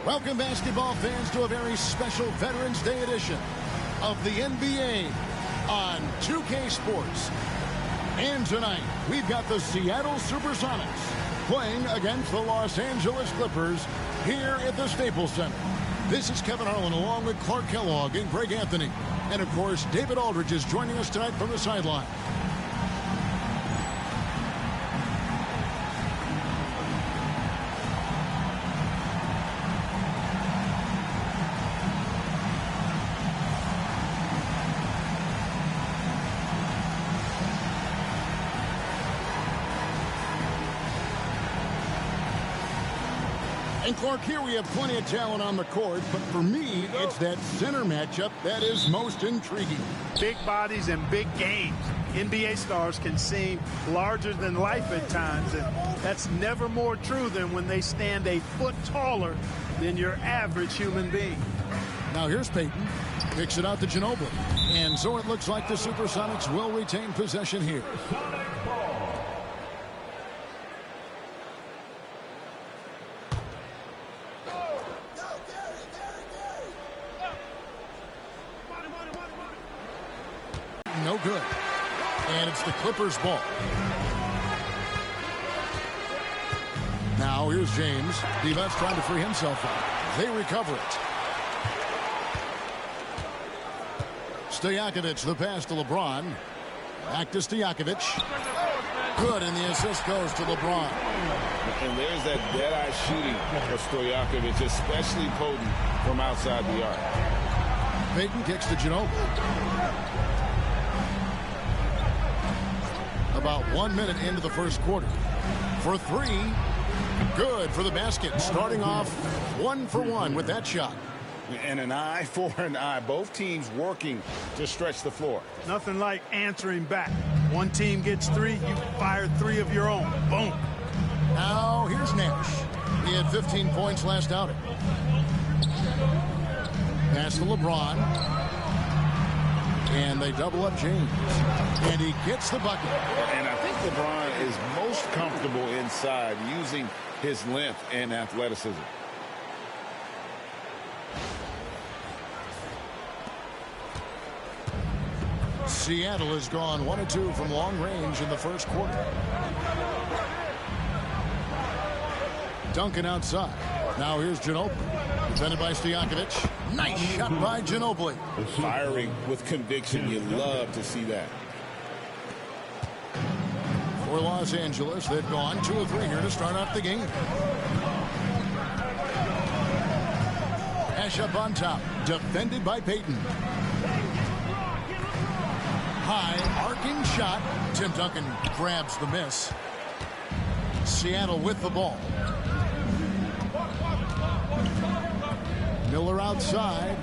Welcome, basketball fans, to a very special Veterans Day edition of the NBA on 2K Sports. And tonight, we've got the Seattle Supersonics playing against the Los Angeles Clippers here at the Staples Center. This is Kevin Harlan along with Clark Kellogg and Greg Anthony. And, of course, David Aldridge is joining us tonight from the sideline. And Clark, here we have plenty of talent on the court, but for me, it's that center matchup that is most intriguing. Big bodies and big games. NBA stars can seem larger than life at times, and that's never more true than when they stand a foot taller than your average human being. Now here's Payton. Kicks it out to Ginobili. And so it looks like the Supersonics will retain possession here. No good. And it's the Clippers' ball. Now here's James. Divac trying to free himself up. They recover it. Stojakovic, the pass to LeBron. Back to Stojakovic. Good, and the assist goes to LeBron. And there's that dead-eye shooting for Stojakovic, especially potent from outside the arc. Payton kicks to Ginobili. About 1 minute into the first quarter. For three. Good for the basket. Starting off 1 for 1 with that shot. And an eye for an eye. Both teams working to stretch the floor. Nothing like answering back. One team gets three, you fire three of your own. Boom. Now here's Nash. He had 15 points last outing. Pass to LeBron. And they double up James. And he gets the bucket. And I think LeBron is most comfortable inside using his length and athleticism. Seattle has gone 1 of 2 from long range in the first quarter. Duncan outside. Now here's Ginobili. Defended by Stojakovic. Nice shot by Ginobili. Firing with conviction. You love to see that. For Los Angeles, they've gone 2 of 3 here to start off the game. Pass up on top. Defended by Payton. High arcing shot. Tim Duncan grabs the miss. Seattle with the ball. Miller outside.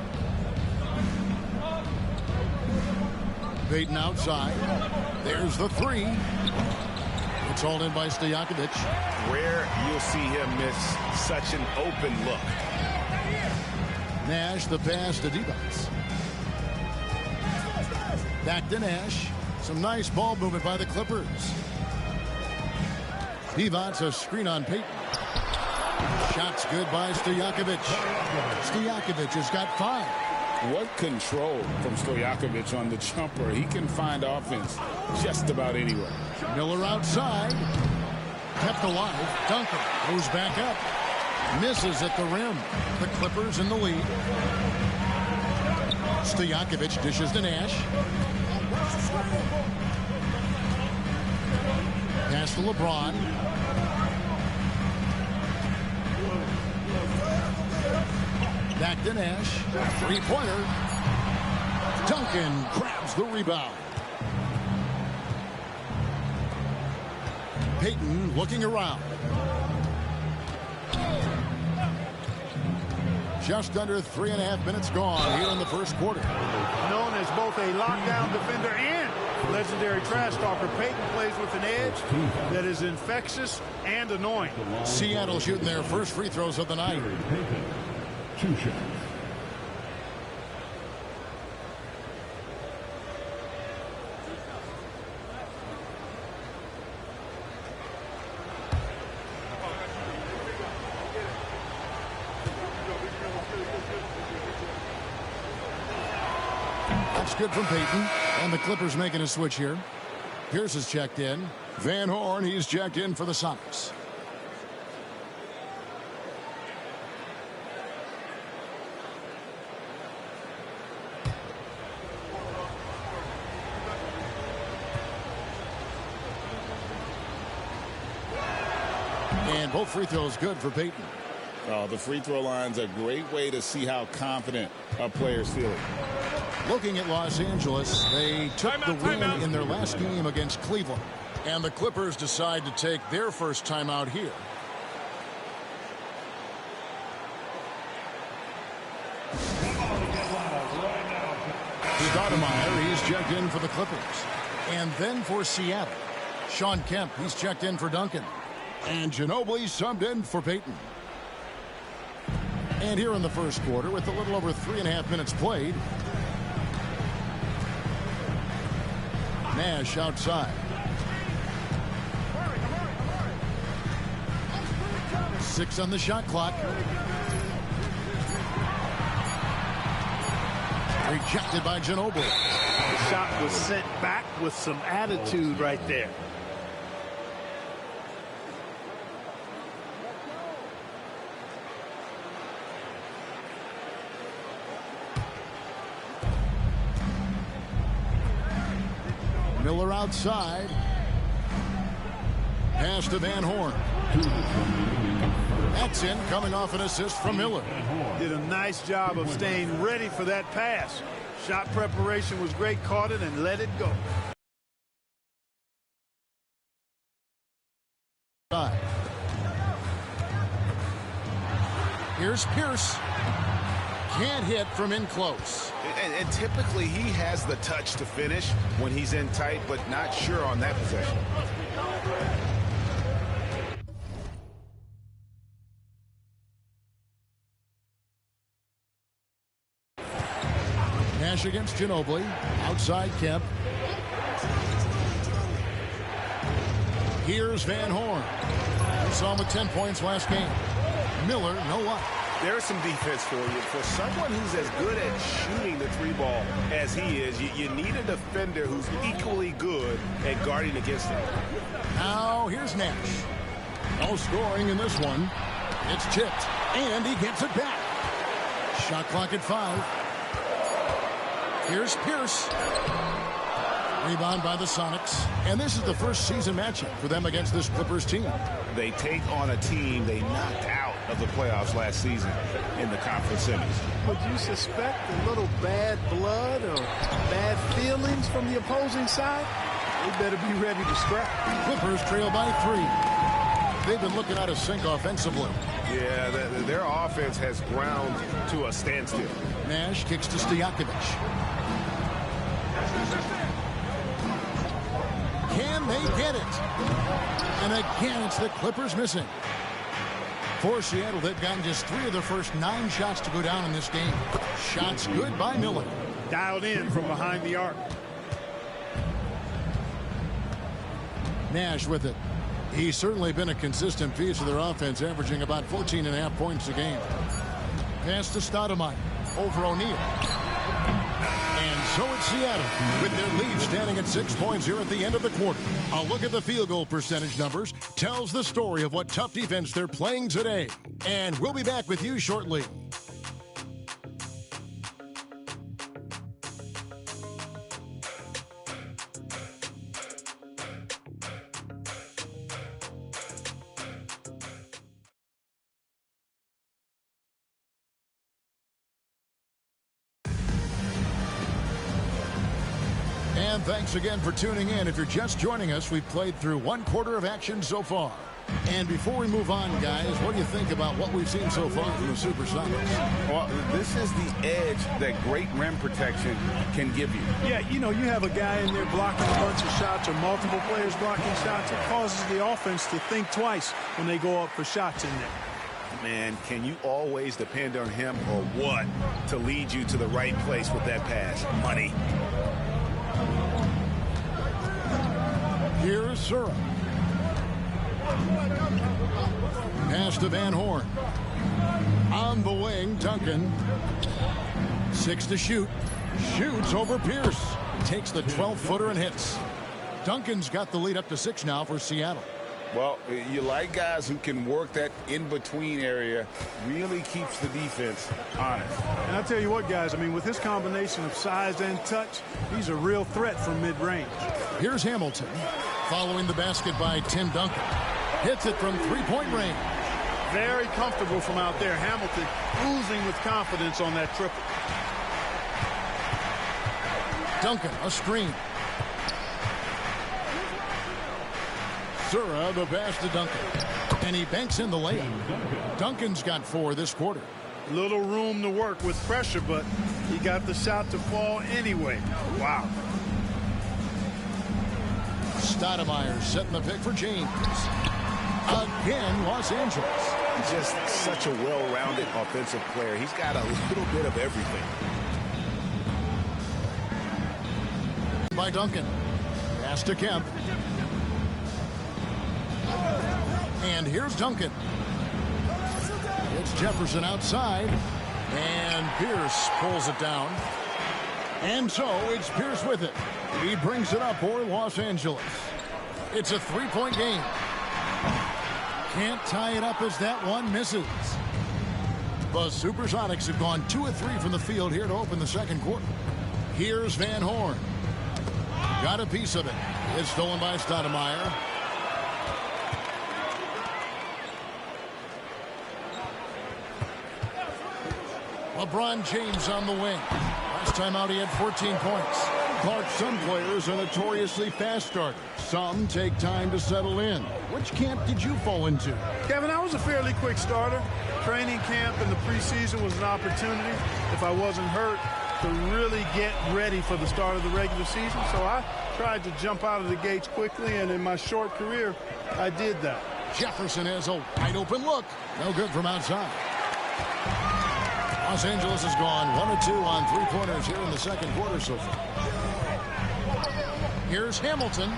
Payton outside. There's the three. It's hauled in by Stojakovic. Rare you'll see him miss such an open look. Nash, the pass to Divac. Back to Nash. Some nice ball movement by the Clippers. Divac, a screen on Payton. Shots good by Stojakovic. Stojakovic has got 5. What control from Stojakovic on the jumper. He can find offense just about anywhere. Miller outside. Kept alive. Duncan moves back up. Misses at the rim. The Clippers in the lead. Stojakovic dishes to Nash. Pass to LeBron. Back to Nash. Three-pointer. Duncan grabs the rebound. Payton looking around. Just under 3.5 minutes gone here in the first quarter. Known as both a lockdown defender and legendary trash talker, Payton plays with an edge that is infectious and annoying. Seattle shooting their first free throws of the night. 2 shots. That's good from Peyton. And the Clippers making a switch here. Pierce is checked in. Van Horn, he's checked in for the Sonics. And both free throws good for Peyton. The free throw line's a great way to see how confident a player's feeling. Looking at Los Angeles, they took the win in their last game against Cleveland. And the Clippers decide to take their first timeout here. Stoudemire, he's checked in for the Clippers. And then for Seattle, Sean Kemp, he's checked in for Duncan. And Ginobili subbed in for Peyton. And here in the first quarter, with a little over 3.5 minutes played, Nash outside. 6 on the shot clock. Rejected by Ginobili. The shot was sent back with some attitude right there. Miller outside. Pass to Van Horn. That's in, coming off an assist from Miller. Did a nice job of staying ready for that pass. Shot preparation was great, caught it and let it go. Here's Pierce. Can't hit from in close. And typically he has the touch to finish when he's in tight, but not sure on that possession. Nash against Ginobili. Outside Kemp. Here's Van Horn. We saw him with 10 points last game. Miller, no luck. There's some defense for you. For someone who's as good at shooting the three ball as he is, you need a defender who's equally good at guarding against him. Now here's Nash. No scoring in this one. It's chipped, and he gets it back. Shot clock at 5. Here's Pierce. Rebound by the Sonics. And this is the first season matchup for them against this Clippers team. They take on a team they knocked out of the playoffs last season in the conference semis. Would you suspect a little bad blood or bad feelings from the opposing side? They better be ready to scrap. Clippers trail by 3. They've been looking out of sync offensively. Yeah, their offense has ground to a standstill. Nash kicks to Stojakovic. Can they get it? And again, it's the Clippers missing. For Seattle, they've gotten just 3 of their first 9 shots to go down in this game. Shots good by Miller. Dialed in from behind the arc. Nash with it. He's certainly been a consistent piece of their offense, averaging about 14.5 points a game. Pass to Stoudemire. Over O'Neal. And so it's Seattle with their lead standing at 6 points here at the end of the quarter. A look at the field goal percentage numbers tells the story of what tough defense they're playing today. And we'll be back with you shortly. And thanks again for tuning in. If you're just joining us, we've played through 1 quarter of action so far. And before we move on, guys, what do you think about what we've seen so far from the Supersonics? Well, this is the edge that great rim protection can give you. Yeah, you know, you have a guy in there blocking a bunch of shots or multiple players blocking shots. It causes the offense to think twice when they go up for shots in there. Man, can you always depend on him or what to lead you to the right place with that pass? Money. Here's Sura. Pass to Van Horn. On the wing, Duncan. 6 to shoot. Shoots over Pierce. Takes the 12-footer and hits. Duncan's got the lead up to 6 now for Seattle. Well, you like guys who can work that in-between area, really keeps the defense honest. And I'll tell you what, guys, I mean, with his combination of size and touch, he's a real threat from mid-range. Here's Hamilton, following the basket by Tim Duncan. Hits it from 3-point range. Very comfortable from out there. Hamilton oozing with confidence on that triple. Duncan, a screen. Sura, the pass to Duncan. And he banks in the layup. Duncan's got 4 this quarter. Little room to work with pressure, but he got the shot to fall anyway. Wow. Stoudemire setting the pick for James. Again, Los Angeles. Just such a well-rounded offensive player. He's got a little bit of everything. By Duncan. Pass to Kemp. And here's Duncan. It's Jefferson outside. And Pierce pulls it down. And so it's Pierce with it. He brings it up for Los Angeles. It's a 3-point game. Can't tie it up as that one misses. The Supersonics have gone 2 of 3 from the field here to open the second quarter. Here's Van Horn. Got a piece of it. It's stolen by Stoudemire. LeBron James on the wing. Last time out he had 14 points. Clark, some players are notoriously fast starters. Some take time to settle in. Which camp did you fall into? Kevin, I was a fairly quick starter. Training camp in the preseason was an opportunity, if I wasn't hurt, to really get ready for the start of the regular season. So I tried to jump out of the gates quickly, and in my short career, I did that. Jefferson has a wide open look. No good from outside. Los Angeles has gone 1 of 2 on 3-pointers here in the second quarter so far. Here's Hamilton.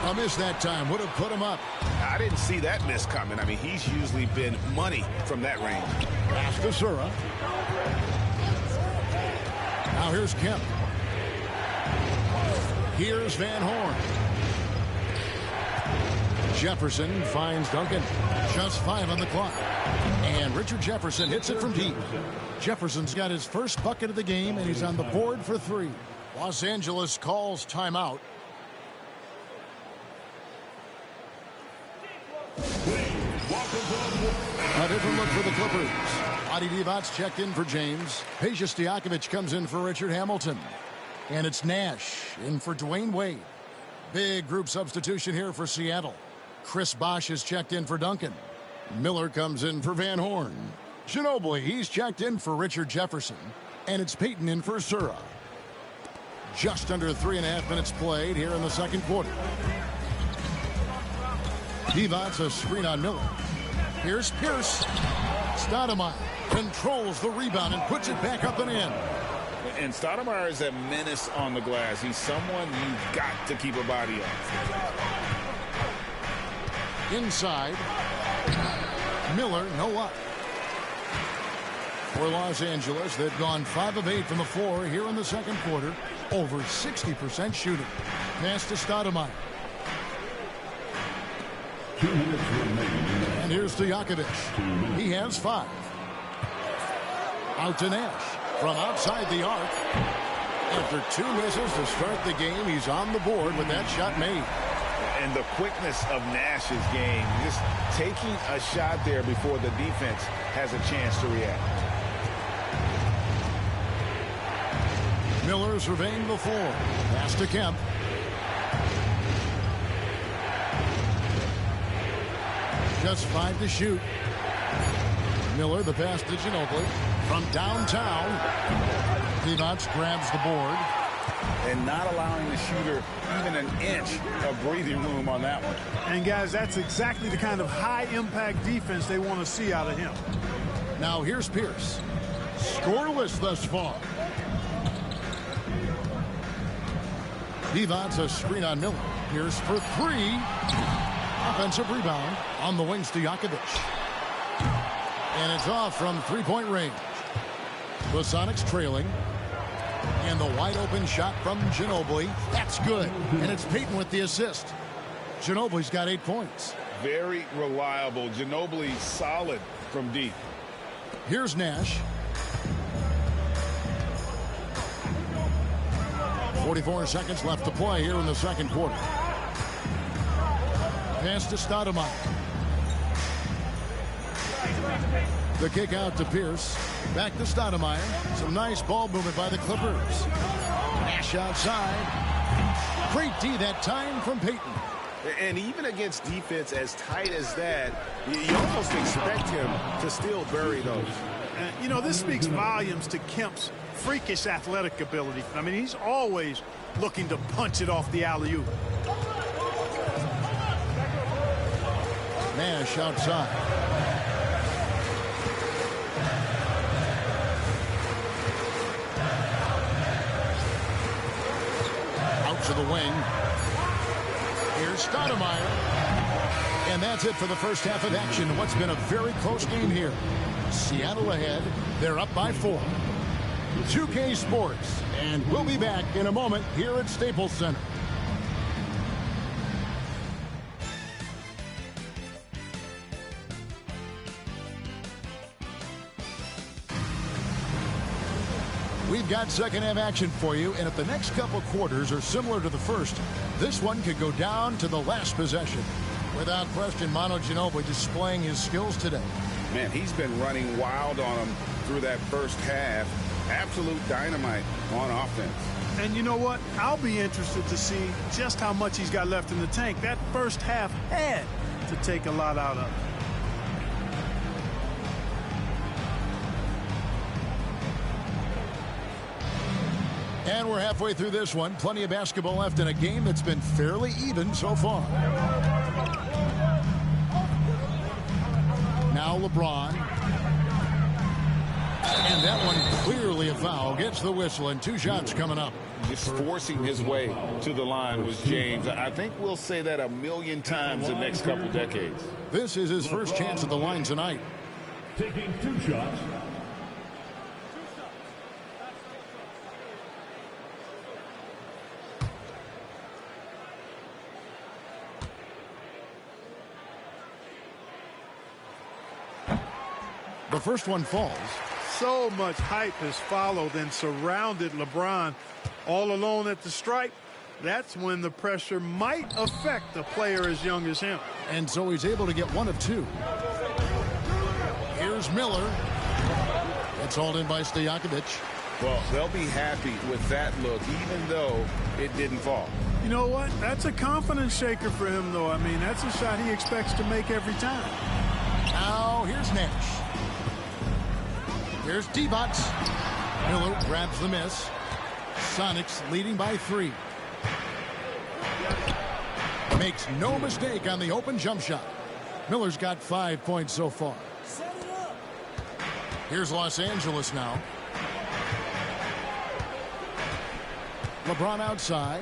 A miss that time. Would have put him up. I didn't see that miss coming. I mean, he's usually been money from that range. Pass to Sura. Now here's Kemp. Here's Van Horn. Jefferson finds Duncan. Just 5 on the clock. And Richard Jefferson hits it from deep. Jefferson's got his first bucket of the game, and he's on the board for 3. Los Angeles calls timeout. A different look for the Clippers. Adi Divac's checked in for James. Peja Stojakovic comes in for Richard Hamilton. And it's Nash in for Dwayne Wade. Big group substitution here for Seattle. Chris Bosh is checked in for Duncan. Miller comes in for Van Horn. Ginobili, he's checked in for Richard Jefferson. And it's Payton in for Sura. Just under 3.5 minutes played here in the second quarter. Divac's a screen on Miller. Here's Pierce. Stoudemire controls the rebound and puts it back up and in. And Stoudemire is a menace on the glass. He's someone you've got to keep a body on. Inside. Miller, no luck. For Los Angeles, they've gone 5 of 8 from the floor here in the second quarter. Over 60% shooting. Pass to Stoudemire. 2 minutes remaining. And here's Stojakovic. He has 5. Out to Nash. From outside the arc. After 2 misses to start the game, he's on the board with that shot made. And the quickness of Nash's game, just taking a shot there before the defense has a chance to react. Miller surveying the floor. Pass to Kemp. Just 5 to shoot. Miller, the pass to Ginobili. From downtown, Divac grabs the board. And not allowing the shooter even an inch of breathing room on that one. And, guys, that's exactly the kind of high-impact defense they want to see out of him. Now here's Pierce. Scoreless thus far. Divac a screen on Miller. Pierce for 3. Offensive rebound on the wings to Stojakovic. And it's off from 3-point range. The Sonics trailing. And the wide open shot from Ginobili. That's good. And it's Payton with the assist. Ginobili's got 8 points. Very reliable. Ginobili solid from deep. Here's Nash. 44 seconds left to play here in the second quarter. Pass to Stoudemire. The kick out to Pierce. Back to Stoudemire. Some nice ball movement by the Clippers. Nash outside. Great D that time from Payton. And even against defense as tight as that, you almost expect him to still bury those. You know, this speaks volumes to Kemp's freakish athletic ability. I mean, he's always looking to punch it off the alley-oop. Nash outside. Out to the wing. Here's Stoudemire. And that's it for the first half of action. What's been a very close game here. Seattle ahead. They're up by 4. 2K Sports. And we'll be back in a moment here at Staples Center. We've got second half action for you, and if the next couple quarters are similar to the first, this one could go down to the last possession. Without question, Manu Ginobili displaying his skills today. Man, he's been running wild on him through that first half. Absolute dynamite on offense. And you know what? I'll be interested to see just how much he's got left in the tank. That first half had to take a lot out of it. And we're halfway through this one. Plenty of basketball left in a game that's been fairly even so far. Now LeBron. And that one clearly a foul. Gets the whistle, and 2 shots coming up. Just forcing his way to the line was James. I think we'll say that a million times the next couple decades. This is his first chance at the line tonight. Taking 2 shots. The first one falls. So much hype has followed and surrounded LeBron all alone at the stripe. That's when the pressure might affect a player as young as him. And so he's able to get 1 of 2. Here's Miller. It's hauled in by Stojakovic. Well, they'll be happy with that look, even though it didn't fall. You know what? That's a confidence shaker for him, though. I mean, that's a shot he expects to make every time. Now, here's Nash. Here's Divac. Miller grabs the miss. Sonics leading by 3. Makes no mistake on the open jump shot. Miller's got 5 points so far. Here's Los Angeles now. LeBron outside.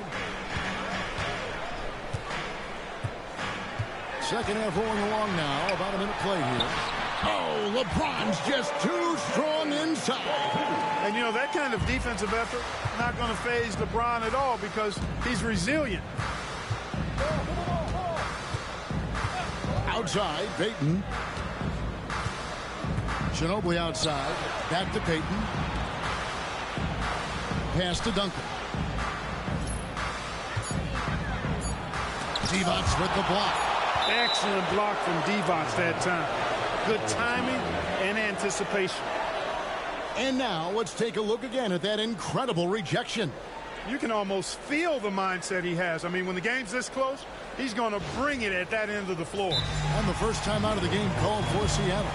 Second half rolling along now. About a minute play here. Oh, LeBron's just too strong inside. And, you know, that kind of defensive effort not going to faze LeBron at all because he's resilient. Outside, Payton. Ginobili outside. Back to Payton. Pass to Duncan. Divac with the block. Excellent block from Divac that time. Good timing and anticipation. And now let's take a look again at that incredible rejection. You can almost feel the mindset he has. I mean, when the game's this close, he's going to bring it at that end of the floor. And the first time out of the game called for Seattle.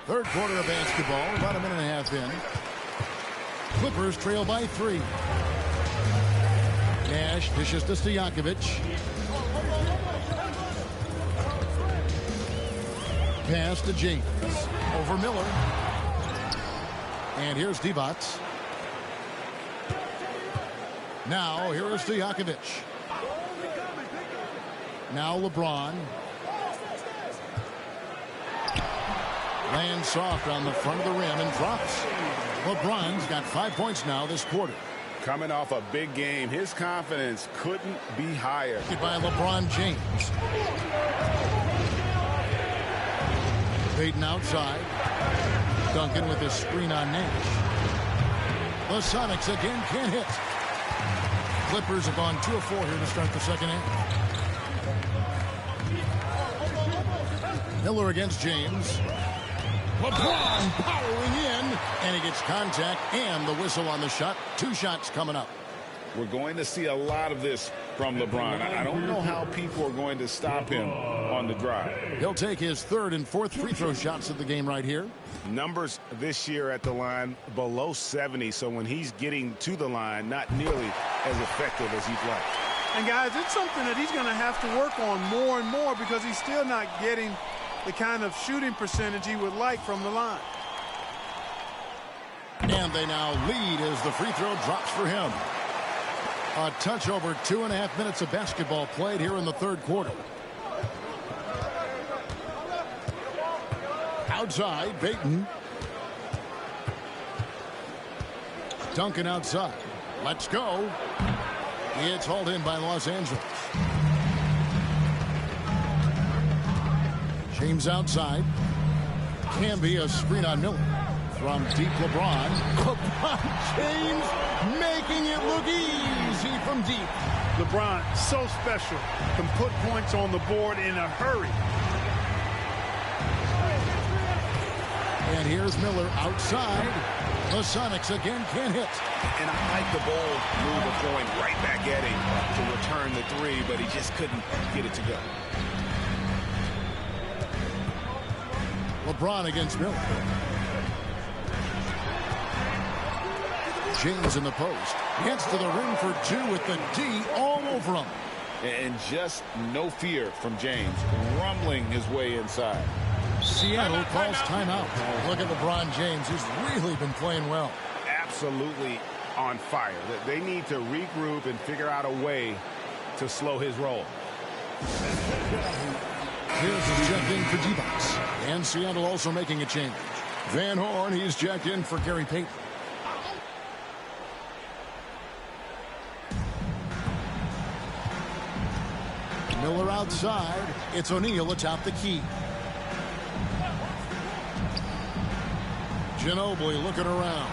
Third quarter of basketball, about a minute and a half in. Clippers trail by 3. Nash dishes to Stojakovic. Pass to James. Over Miller. And here's Divac. Now here is Stojakovic. Now LeBron. Lands soft on the front of the rim and drops. LeBron's got 5 points now this quarter. Coming off a big game, his confidence couldn't be higher. By LeBron James. Payton outside. Duncan with his screen on Nash. The Sonics again can't hit. Clippers have gone 2 of 4 here to start the second half. Miller against James. LeBron powering in, and he gets contact and the whistle on the shot. 2 shots coming up. We're going to see a lot of this from LeBron. I don't know how people are going to stop him on the drive. He'll take his 3rd and 4th free throw shots of the game right here. Numbers this year at the line below 70, so when he's getting to the line, not nearly as effective as he'd like. And guys, it's something that he's going to have to work on more and more because he's still not getting the kind of shooting percentage he would like from the line. And they now lead as the free throw drops for him. A touch over 2.5 minutes of basketball played here in the 3rd quarter. Outside, Payton. Duncan outside. Let's go. It's hauled in by Los Angeles. James outside. Can be a screen on Miller. From deep LeBron. LeBron James making it look easy from deep. LeBron, so special. Can put points on the board in a hurry. And here's Miller outside. The Sonics again can't hit. And I like the bold move of going right back at him to return the 3, but he just couldn't get it to go. LeBron against Miller. James in the post. Gets to the rim for 2 with the D all over him. And just no fear from James, rumbling his way inside. Seattle calls timeout. Look at LeBron James. He's really been playing well. Absolutely on fire. They need to regroup and figure out a way to slow his roll. Here's his check in for Divac. And Seattle also making a change. Van Horn, he's checked in for Gary Payton. Miller outside. It's O'Neal atop the key. Ginobili looking around.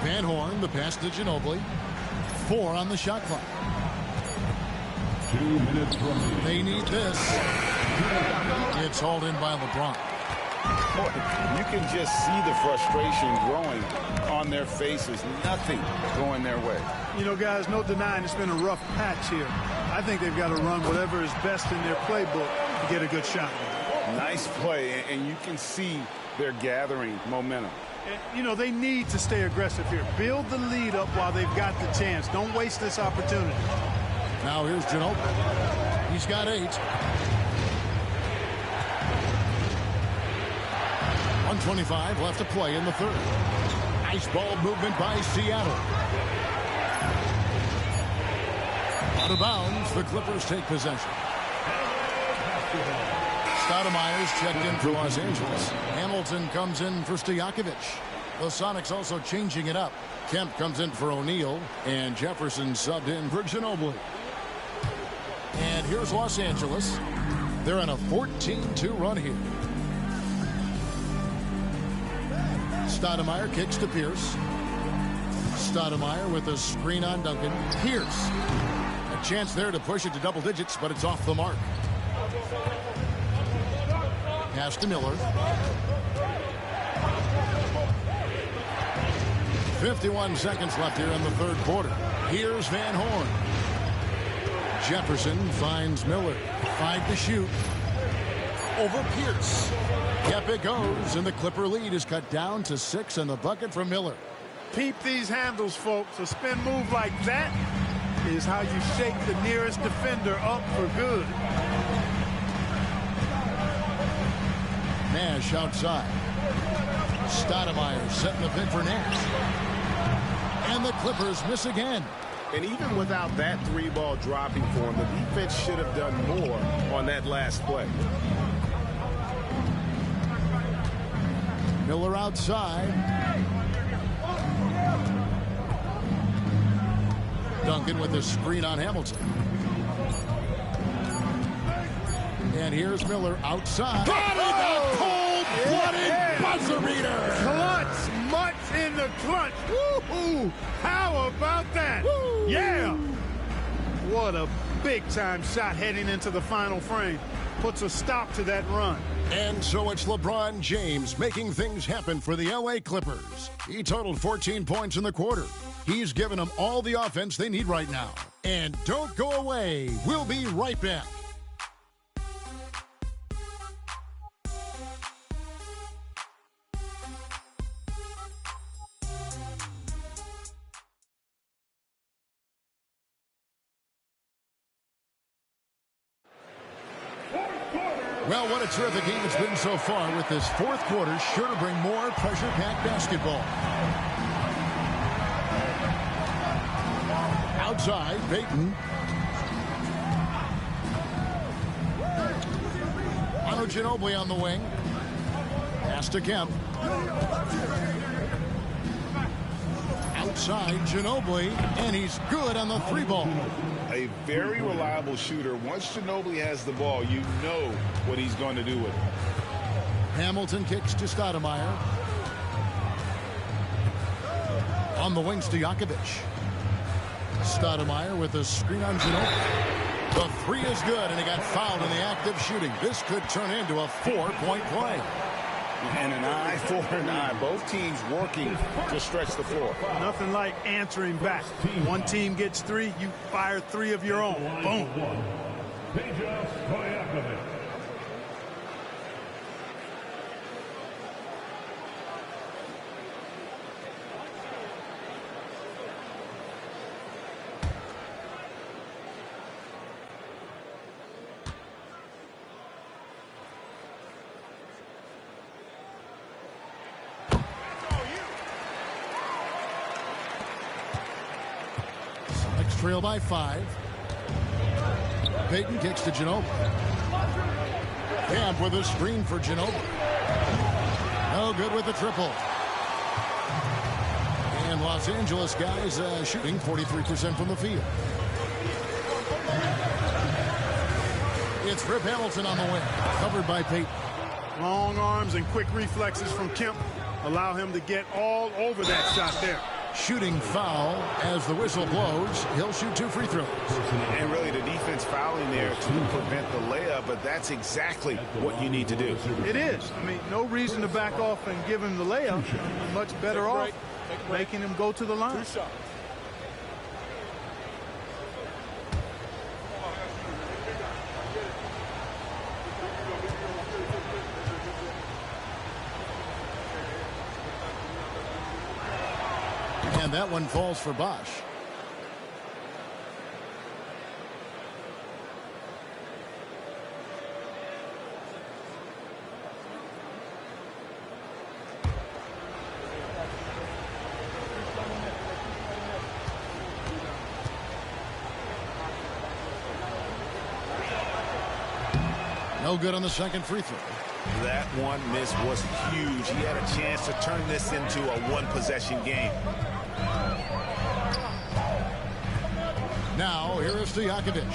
Van Horn, the pass to Ginobili. 4 on the shot clock. 2 minutes remaining. They need this. It's hauled in by LeBron. You can just see the frustration growing on their faces. Nothing going their way. You know, guys, no denying it's been a rough patch here. I think they've got to run whatever is best in their playbook to get a good shot. Nice play, and you can see they're gathering momentum. You know, they need to stay aggressive here. Build the lead up while they've got the chance. Don't waste this opportunity. Now here's Ginobili. He's got 8. 1:25 left to play in the 3rd. Nice ball movement by Seattle. Out of bounds, the Clippers take possession. Stoudemire's checked in for Los Angeles. Hamilton comes in for Stojakovic. The Sonics also changing it up. Kemp comes in for O'Neal, and Jefferson subbed in for Ginobili. And here's Los Angeles. They're on a 14-2 run here. Stoudemire kicks to Pierce. Stoudemire with a screen on Duncan. Pierce. A chance there to push it to double digits, but it's off the mark. Pass to Miller. 51 seconds left here in the 3rd quarter. Here's Van Horn. Jefferson finds Miller. 5 to shoot. Over Pierce. Yep, it goes, and the Clipper lead is cut down to 6 and the bucket from Miller. Peep these handles, folks. A spin move like that is how you shake the nearest defender up for good. Nash outside. Stoudemire setting the pin for Nash. And the Clippers miss again. And even without that three-ball dropping for him, the defense should have done more on that last play. Miller outside. Duncan with the screen on Hamilton. And here's Miller outside. Got it! Cold-blooded buzzer beater. Clutch, much in the clutch. Woo-hoo! How about that? Woo. Yeah! What a big-time shot heading into the final frame. Puts a stop to that run. And so it's LeBron James making things happen for the LA Clippers. He totaled 14 points in the quarter. He's given them all the offense they need right now. And don't go away. We'll be right back. Well, what a terrific game it's been so far, with this fourth quarter sure to bring more pressure-packed basketball. Outside, Payton. Ginobili on the wing. Pass to Kemp. Outside, Ginobili, and he's good on the three ball. A very reliable shooter. Once Ginobili has the ball, you know what he's going to do with it. Hamilton kicks to Stoudemire. On the wings to Jakovic. Stoudemire with a screen on Ginobili. The three is good, and he got fouled in the act of shooting. This could turn into a 4-point play. And an eye for an eye. Both teams working to stretch the floor. Nothing like answering back. One team gets three, you fire three of your own. Boom. Trail by 5. Payton kicks to Ginobili. Camp with a screen for Ginobili. No good with the triple. And Los Angeles guys shooting 43% from the field. It's Rip Hamilton on the wing, covered by Payton. Long arms and quick reflexes from Kemp allow him to get all over that shot there. Shooting foul as the whistle blows. He'll shoot 2 free throws. And really the defense fouling there to prevent the layup, but that's exactly what you need to do. It is. I mean, no reason to back off and give him the layup. Much better off making him go to the line. And that one falls for Bosch. No good on the second free throw. That one miss was huge. He had a chance to turn this into a one-possession game. Now, here is to Jakovic.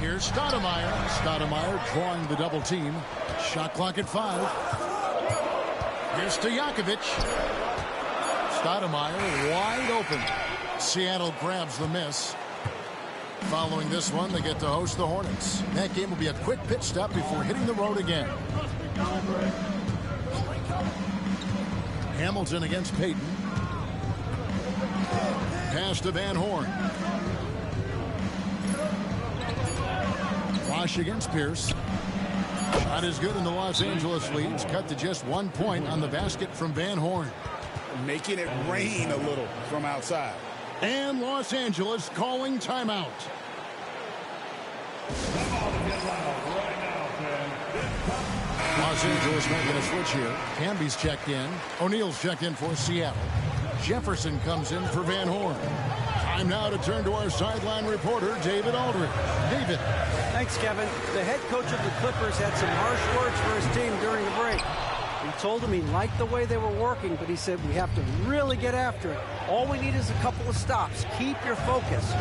Here's Stoudemire. Stoudemire drawing the double team. Shot clock at 5. Here's to Jakovic. Stoudemire wide open. Seattle grabs the miss. Following this one, they get to host the Hornets. That game will be a quick pit stop before hitting the road again. Hamilton against Payton. Pass to Van Horn. Bosch against Pierce. Shot is good, and the Los Angeles leads cut to just 1 point on the basket from Van Horn. Making it rain a little from outside. And Los Angeles calling timeout. Los Angeles making a switch here. Camby's checked in. O'Neal's checked in for Seattle. Jefferson comes in for Van Horn. Time now to turn to our sideline reporter, David Aldridge. David. Thanks, Kevin. The head coach of the Clippers had some harsh words for his team during the break. He told them he liked the way they were working, but he said we have to really get after it. All we need is a couple of stops. Keep your focus.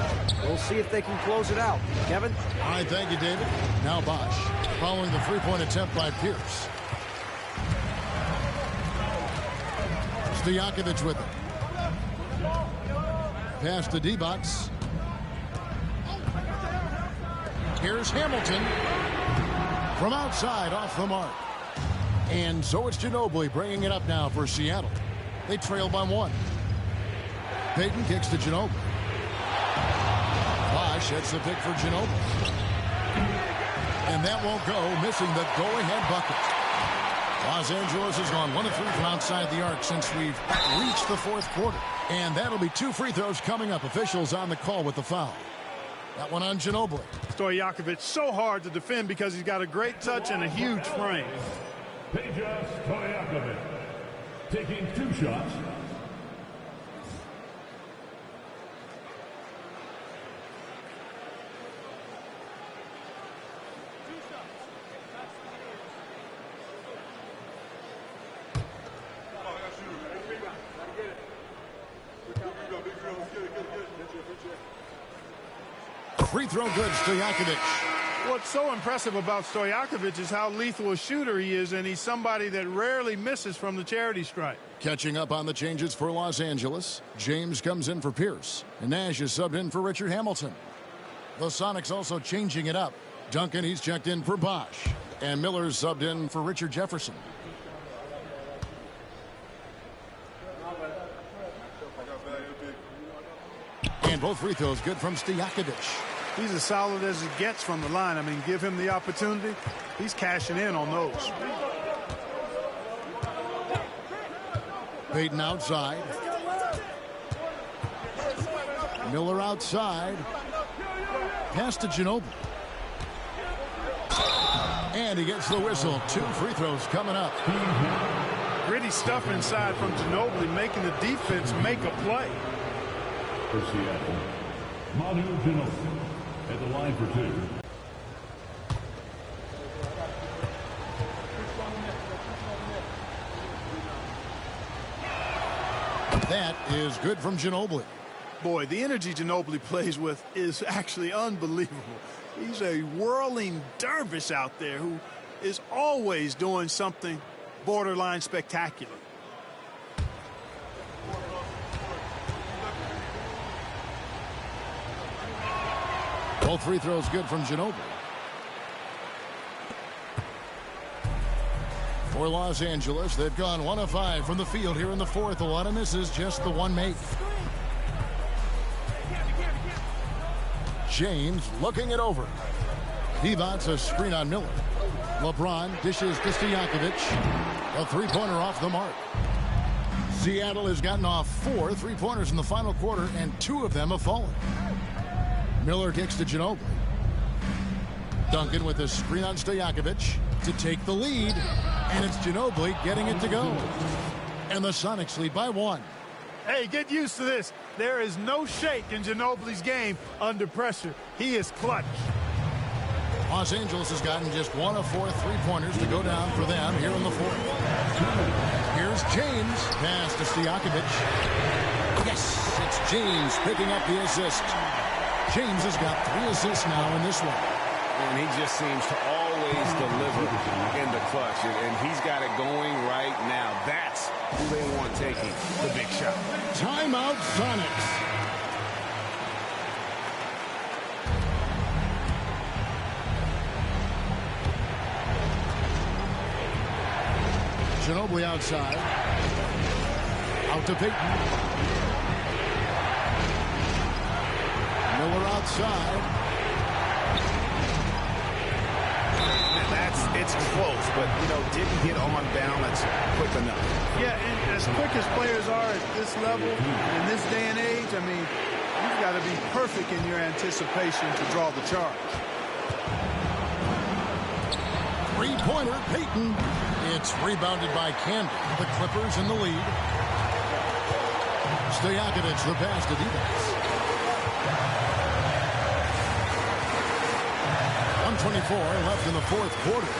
We'll see if they can close it out. Kevin? All right, thank you, David. Now Bosch, following the three-point attempt by Pierce. Stojakovic with it. Pass to D-Box. Here's Hamilton. From outside, off the mark. And so it's Ginobili bringing it up now for Seattle. They trail by 1. Payton kicks to Ginobili. Bosch hits the pick for Ginobili. And that won't go, missing the go-ahead bucket. Los Angeles has gone 1 of 3 from outside the arc since we've reached the fourth quarter. And that'll be 2 free throws coming up. Officials on the call with the foul. That one on Ginobili. Stojakovic so hard to defend because he's got a great touch and a huge frame. Peja Stojakovic taking 2 shots. Free throw good, Stojakovic. What's so impressive about Stojakovic is how lethal a shooter he is, and he's somebody that rarely misses from the charity stripe. Catching up on the changes for Los Angeles. James comes in for Pierce. And Nash is subbed in for Richard Hamilton. The Sonics also changing it up. Duncan, he's checked in for Bosch. And Miller's subbed in for Richard Jefferson. And both free throws good from Stojakovic. He's as solid as it gets from the line. I mean, give him the opportunity. He's cashing in on those. Payton outside. Miller outside. Pass to Ginobili. And he gets the whistle. 2 free throws coming up. Gritty stuff inside from Ginobili, making the defense make a play. For Seattle, Manu Ginobili at the line for 2. That is good from Ginobili. Boy, the energy Ginobili plays with is actually unbelievable. He's a whirling dervish out there who is always doing something borderline spectacular. Both free throws good from Ginobili. For Los Angeles, they've gone 1 of 5 from the field here in the fourth. A lot of misses, just the 1 make. James looking it over. Divac a screen on Miller. LeBron dishes to Stojakovic. A 3-pointer off the mark. Seattle has gotten off 4 3-pointers in the final quarter, and 2 of them have fallen. Miller kicks to Ginobili. Duncan with a screen on Stojakovic to take the lead. And it's Ginobili getting it to go. And the Sonics lead by 1. Hey, get used to this. There is no shake in Ginobili's game under pressure. He is clutch. Los Angeles has gotten just 1 of 4 3-pointers to go down for them here in the fourth. Here's James. Pass to Stojakovic. Yes, it's James picking up the assist. James has got 3 assists now in this one. And he just seems to always deliver in the clutch. And he's got it going right now. That's who they want taking the big shot. Timeout, Sonics. Ginobili outside. Out to Payton. Miller outside. It's close, but, didn't get on balance quick enough. Yeah, and as quick as players are at this level, in this day and age, I mean, you've got to be perfect in your anticipation to draw the charge. Three-pointer, Payton. It's rebounded by Camden. The Clippers in the lead. Stojakovic, the pass to Divas. 1:24 left in the fourth quarter.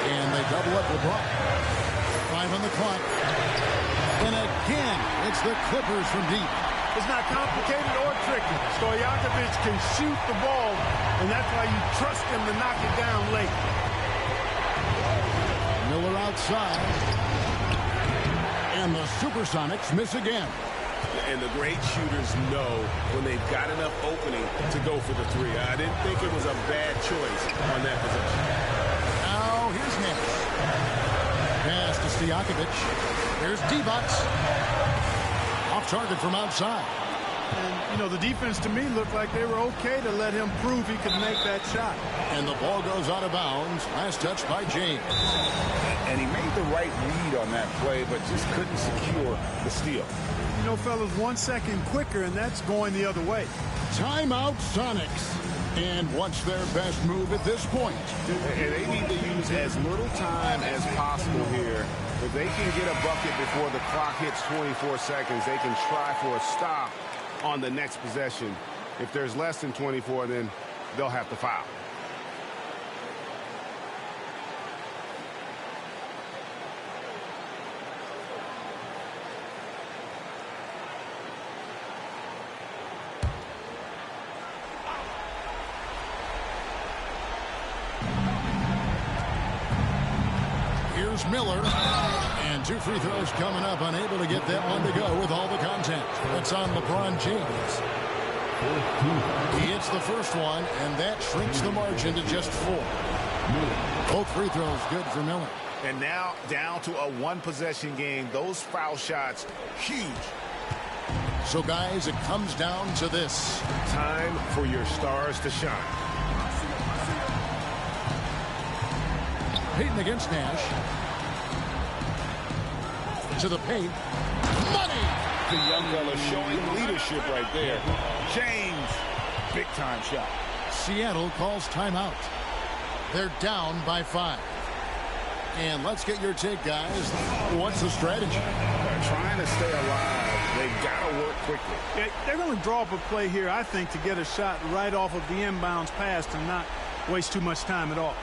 And they double up LeBron. 5 on the clock. And again, it's the Clippers from deep. It's not complicated or tricky. Stojakovic can shoot the ball, and that's why you trust him to knock it down late. Miller outside. And the Supersonics miss again. And the great shooters know when they've got enough opening to go for the three. I didn't think it was a bad choice on that possession. Now here's Nash. Pass to Stojakovic. There's Divac. Off target from outside. And, you know, the defense to me looked like they were okay to let him prove he could make that shot. And the ball goes out of bounds. Last touch by James. And he made the right read on that play, but just couldn't secure the steal. You know, fellas, 1 second quicker, and that's going the other way. Timeout Sonics. And what's their best move at this point? And they need to use as little time as possible here. If they can get a bucket before the clock hits 24 seconds, they can try for a stop on the next possession. If there's less than 24, then they'll have to foul. Here's Miller. And 2 free throws coming up. Unable to get that one to go with all the contact. It's on LeBron James. He hits the first one, and that shrinks the margin to just 4. Both free throws good for Miller. And now down to a one-possession game. Those foul shots, huge. So, guys, it comes down to this. Time for your stars to shine. Payton against Nash. To the paint. Money! The young fella showing leadership right there. James, big-time shot. Seattle calls timeout. They're down by 5. And let's get your take, guys. What's the strategy? They're trying to stay alive. They've got to work quickly. They're going to draw up a play here, I think, to get a shot right off of the inbounds pass and not waste too much time at all.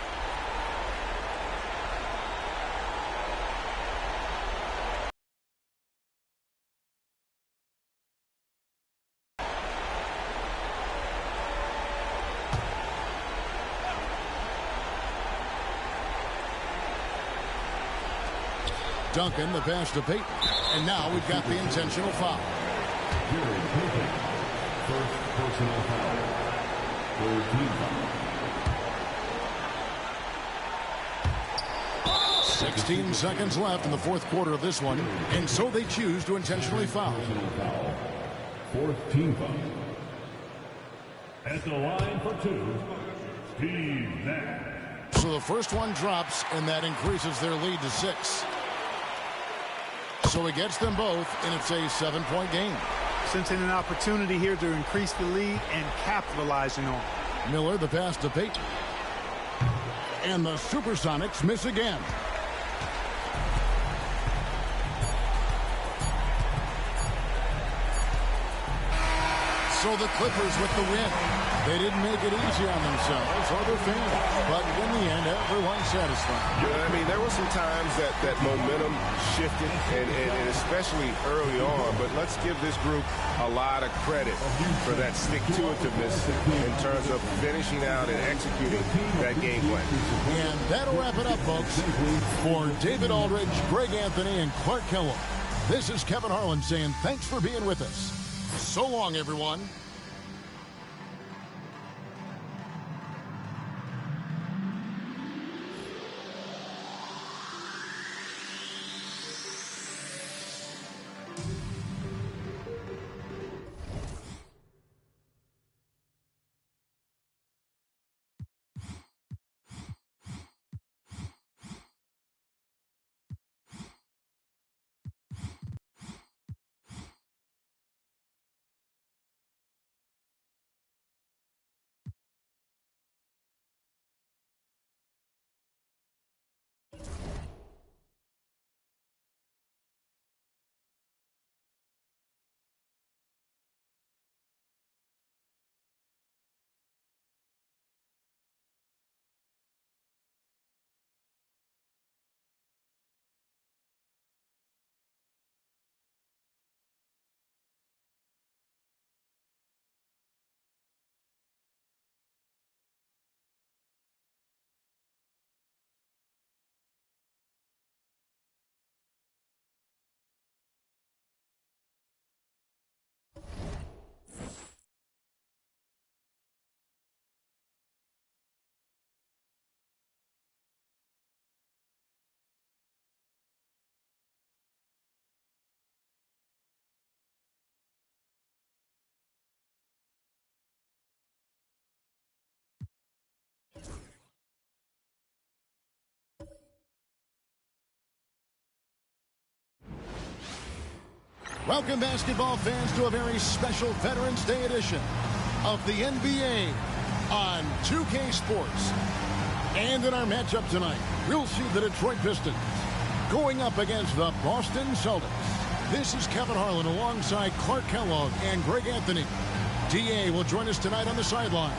Duncan, the pass to Payton. And now we've got the intentional foul. First personal foul. Third team foul. 16 seconds left in the fourth quarter of this one. And so they choose to intentionally foul. Personal foul. Fourth team foul. At the line for 2, Steve Nash. So the first one drops, and that increases their lead to 6. So he gets them both, and it's a 7-point game. Sensing an opportunity here to increase the lead and capitalizing on it. Miller, the pass to Payton. And the Supersonics miss again. So the Clippers with the win. They didn't make it easy on themselves or their fans, but in the end, everyone's satisfied. Yeah, I mean, there were some times that momentum shifted, and especially early on, but let's give this group a lot of credit for that stick-to-itiveness in terms of finishing out and executing that game plan. And that'll wrap it up, folks. For David Aldridge, Greg Anthony, and Clark Kellogg, this is Kevin Harlan saying thanks for being with us. So long, everyone. Welcome, basketball fans, to a very special Veterans Day edition of the NBA on 2K Sports. And in our matchup tonight, we'll see the Detroit Pistons going up against the Boston Celtics. This is Kevin Harlan alongside Clark Kellogg and Greg Anthony. DA will join us tonight on the sideline.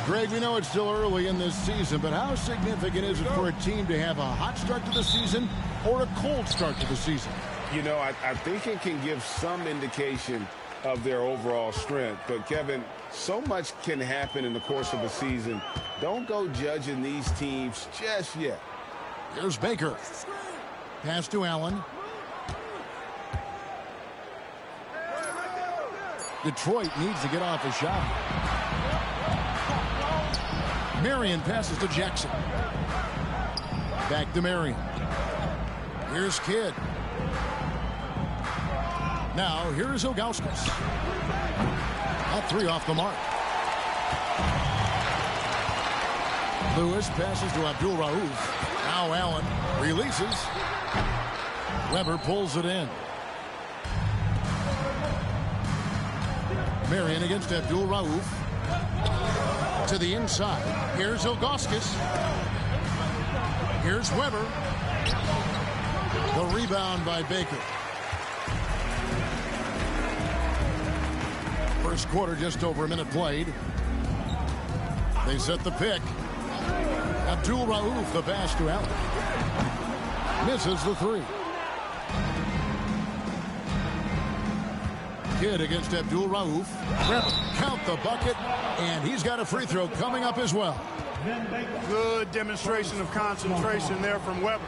Greg, we know it's still early in this season, but how significant is it for a team to have a hot start to the season or a cold start to the season? You know, I think it can give some indication of their overall strength. But, Kevin, so much can happen in the course of a season. Don't go judging these teams just yet. Here's Baker. Pass to Allen. Detroit needs to get off a shot. Marion passes to Jackson. Back to Marion. Here's Kidd. Now here's Ilgauskas. That three off the mark. Lewis passes to Abdul Rauf. Now Allen releases. Weber pulls it in. Marion against Abdul Rauf. To the inside. Here's Ilgauskas. Here's Weber. The rebound by Baker. First quarter, just over a minute played. They set the pick. Abdul Rauf, the pass to Allen. Misses the three. Kidd against Abdul Rauf. Count the bucket, and he's got a free throw coming up as well. Good demonstration of concentration there from Weber.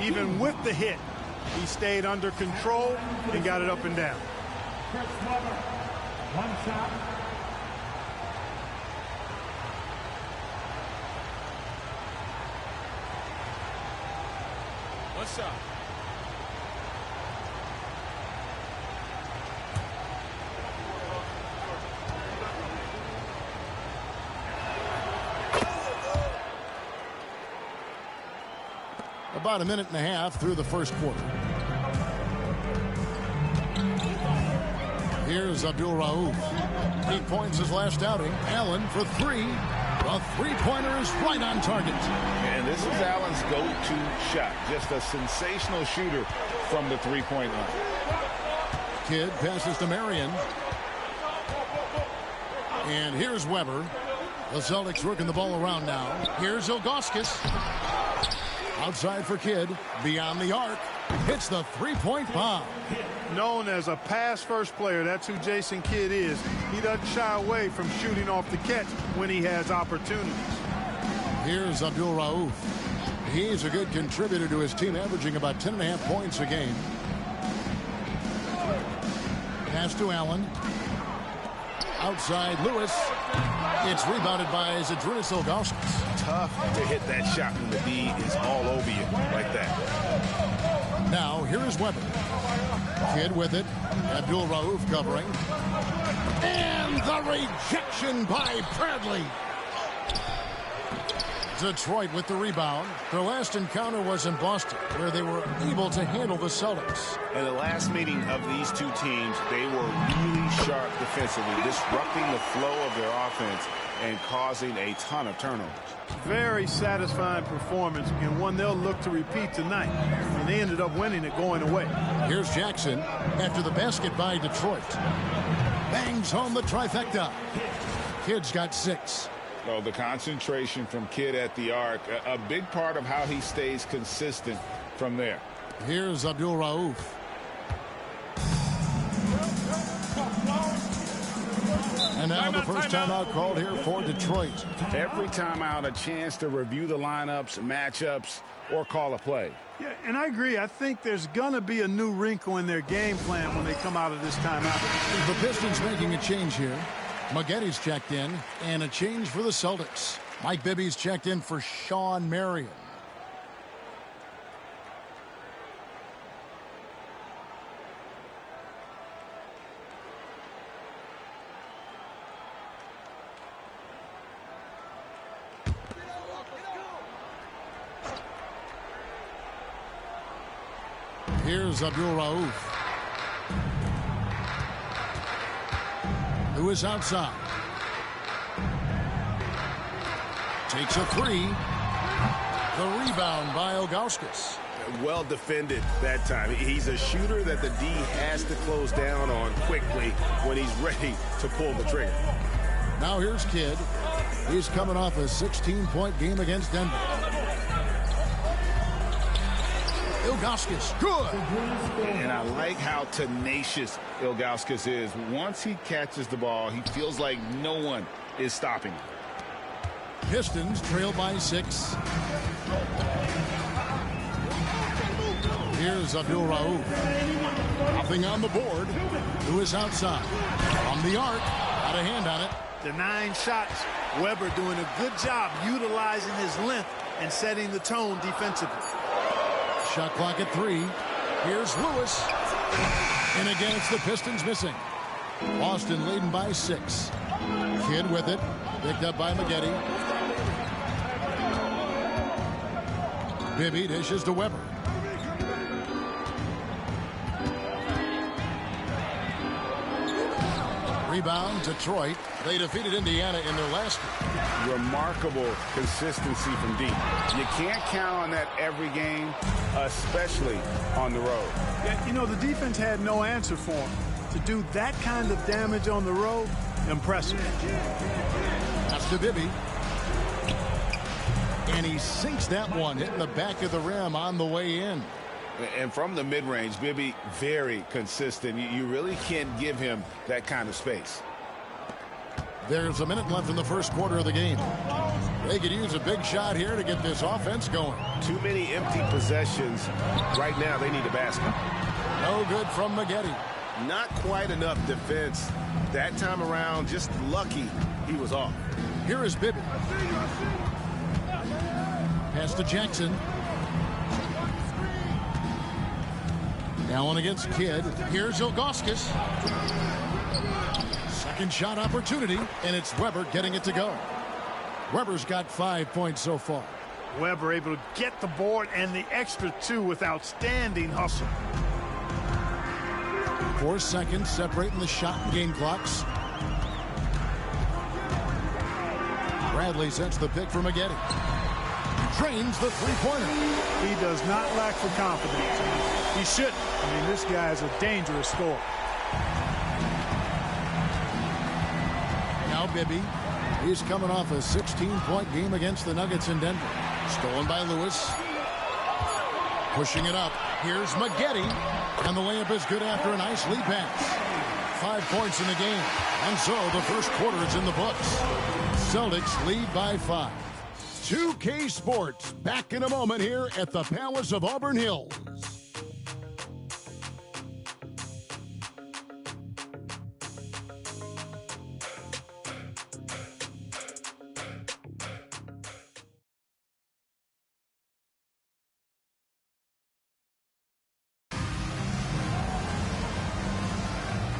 Even with the hit, he stayed under control and got it up and down. One shot. What's up? About a minute and a half through the first quarter. Here's Abdul Rauf. 8 points his last outing. Allen for three. The three-pointer is right on target. And this is Allen's go-to shot. Just a sensational shooter from the three-point line. Kidd passes to Marion. And here's Weber. The Celtics working the ball around now. Here's Ilgauskas. Outside for Kidd. Beyond the arc. Hits the three-point bomb. Known as a pass-first player, that's who Jason Kidd is. He doesn't shy away from shooting off the catch when he has opportunities. Here's Abdul Rauf. He's a good contributor to his team, averaging about 10.5 points a game. Pass to Allen. Outside Lewis. It's rebounded by Zydrunas Ilgauskas. Tough to hit that shot when the D is all over you like that. Now here is Weber. Kidd with it. Abdul Rauf covering. And the rejection by Bradley. Detroit with the rebound. Their last encounter was in Boston, where they were able to handle the Celtics. In the last meeting of these two teams, they were really sharp defensively, disrupting the flow of their offense and causing a ton of turnovers. Very satisfying performance, and one they'll look to repeat tonight. And they ended up winning it going away. Here's Jackson after the basket by Detroit. Bangs home the trifecta. Kidd's got 6. Oh, the concentration from Kidd at the arc, a big part of how he stays consistent from there. Here's Abdul Rauf. And now the first timeout called here for Detroit. Every timeout, a chance to review the lineups, matchups, or call a play. Yeah, and I agree. I think there's going to be a new wrinkle in their game plan when they come out of this timeout. The Pistons making a change here. Maggetti's checked in, and a change for the Celtics. Mike Bibby's checked in for Sean Marion. Here's Abdul Rauf. Who is outside. Takes a three. The rebound by Ilgauskas. Well defended that time. He's a shooter that the D has to close down on quickly when he's ready to pull the trigger. Now here's Kidd. He's coming off a 16-point game against Denver. Ilgauskas, good. And I like how tenacious Ilgauskas is. Once he catches the ball, he feels like no one is stopping him. Pistons trail by 6. Here's Abdul Rauf. Nothing on the board. Who is outside? From the arc. Got a hand on it. Denying shots. Weber doing a good job utilizing his length and setting the tone defensively. Shot clock at 3. Here's Lewis. And again, it's the Pistons missing. Boston leading by 6. Kidd with it. Picked up by Maggette. Bibby dishes to Weber. Rebound, Detroit. They defeated Indiana in their last game. Remarkable consistency from deep. You can't count on that every game, especially on the road. Yeah, you know, the defense had no answer for him. To do that kind of damage on the road, impressive. That's to Bibby. And he sinks that one, hitting the back of the rim on the way in. And from the mid-range, Bibby, very consistent. You really can't give him that kind of space. There's a minute left in the first quarter of the game. They could use a big shot here to get this offense going. Too many empty possessions. Right now, they need a basket. No good from Maggette. Not quite enough defense. That time around, just lucky he was off. Here is Bibby. Pass to Jackson. Now on against Kidd. Here's Ilgauskas. Second shot opportunity, and it's Weber getting it to go. Weber's got 5 points so far. Weber able to get the board and the extra 2 with outstanding hustle. 4 seconds separating the shot and game clocks. Bradley sets the pick for Maggette. Drains the three-pointer. He does not lack for confidence. He shouldn't. I mean, this guy is a dangerous scorer. Now Bibby. He's coming off a 16-point game against the Nuggets in Denver. Stolen by Lewis. Pushing it up. Here's Maggette. And the layup is good after a nice lead pass. 5 points in the game. And so the first quarter is in the books. Celtics lead by 5. 2K Sports back in a moment here at the Palace of Auburn Hills.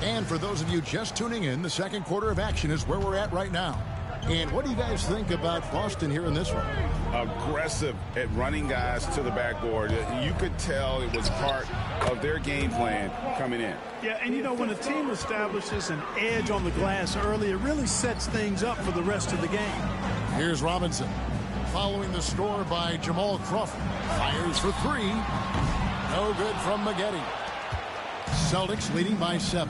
And for those of you just tuning in, the second quarter of action is where we're at right now. And what do you guys think about Boston here in this one? Aggressive at running guys to the backboard. You could tell it was part of their game plan coming in. Yeah, and you know, when a team establishes an edge on the glass early, it really sets things up for the rest of the game. Here's Robinson. Following the score by Jamal Crawford. Fires for 3. No good from Maggette. Celtics leading by 7.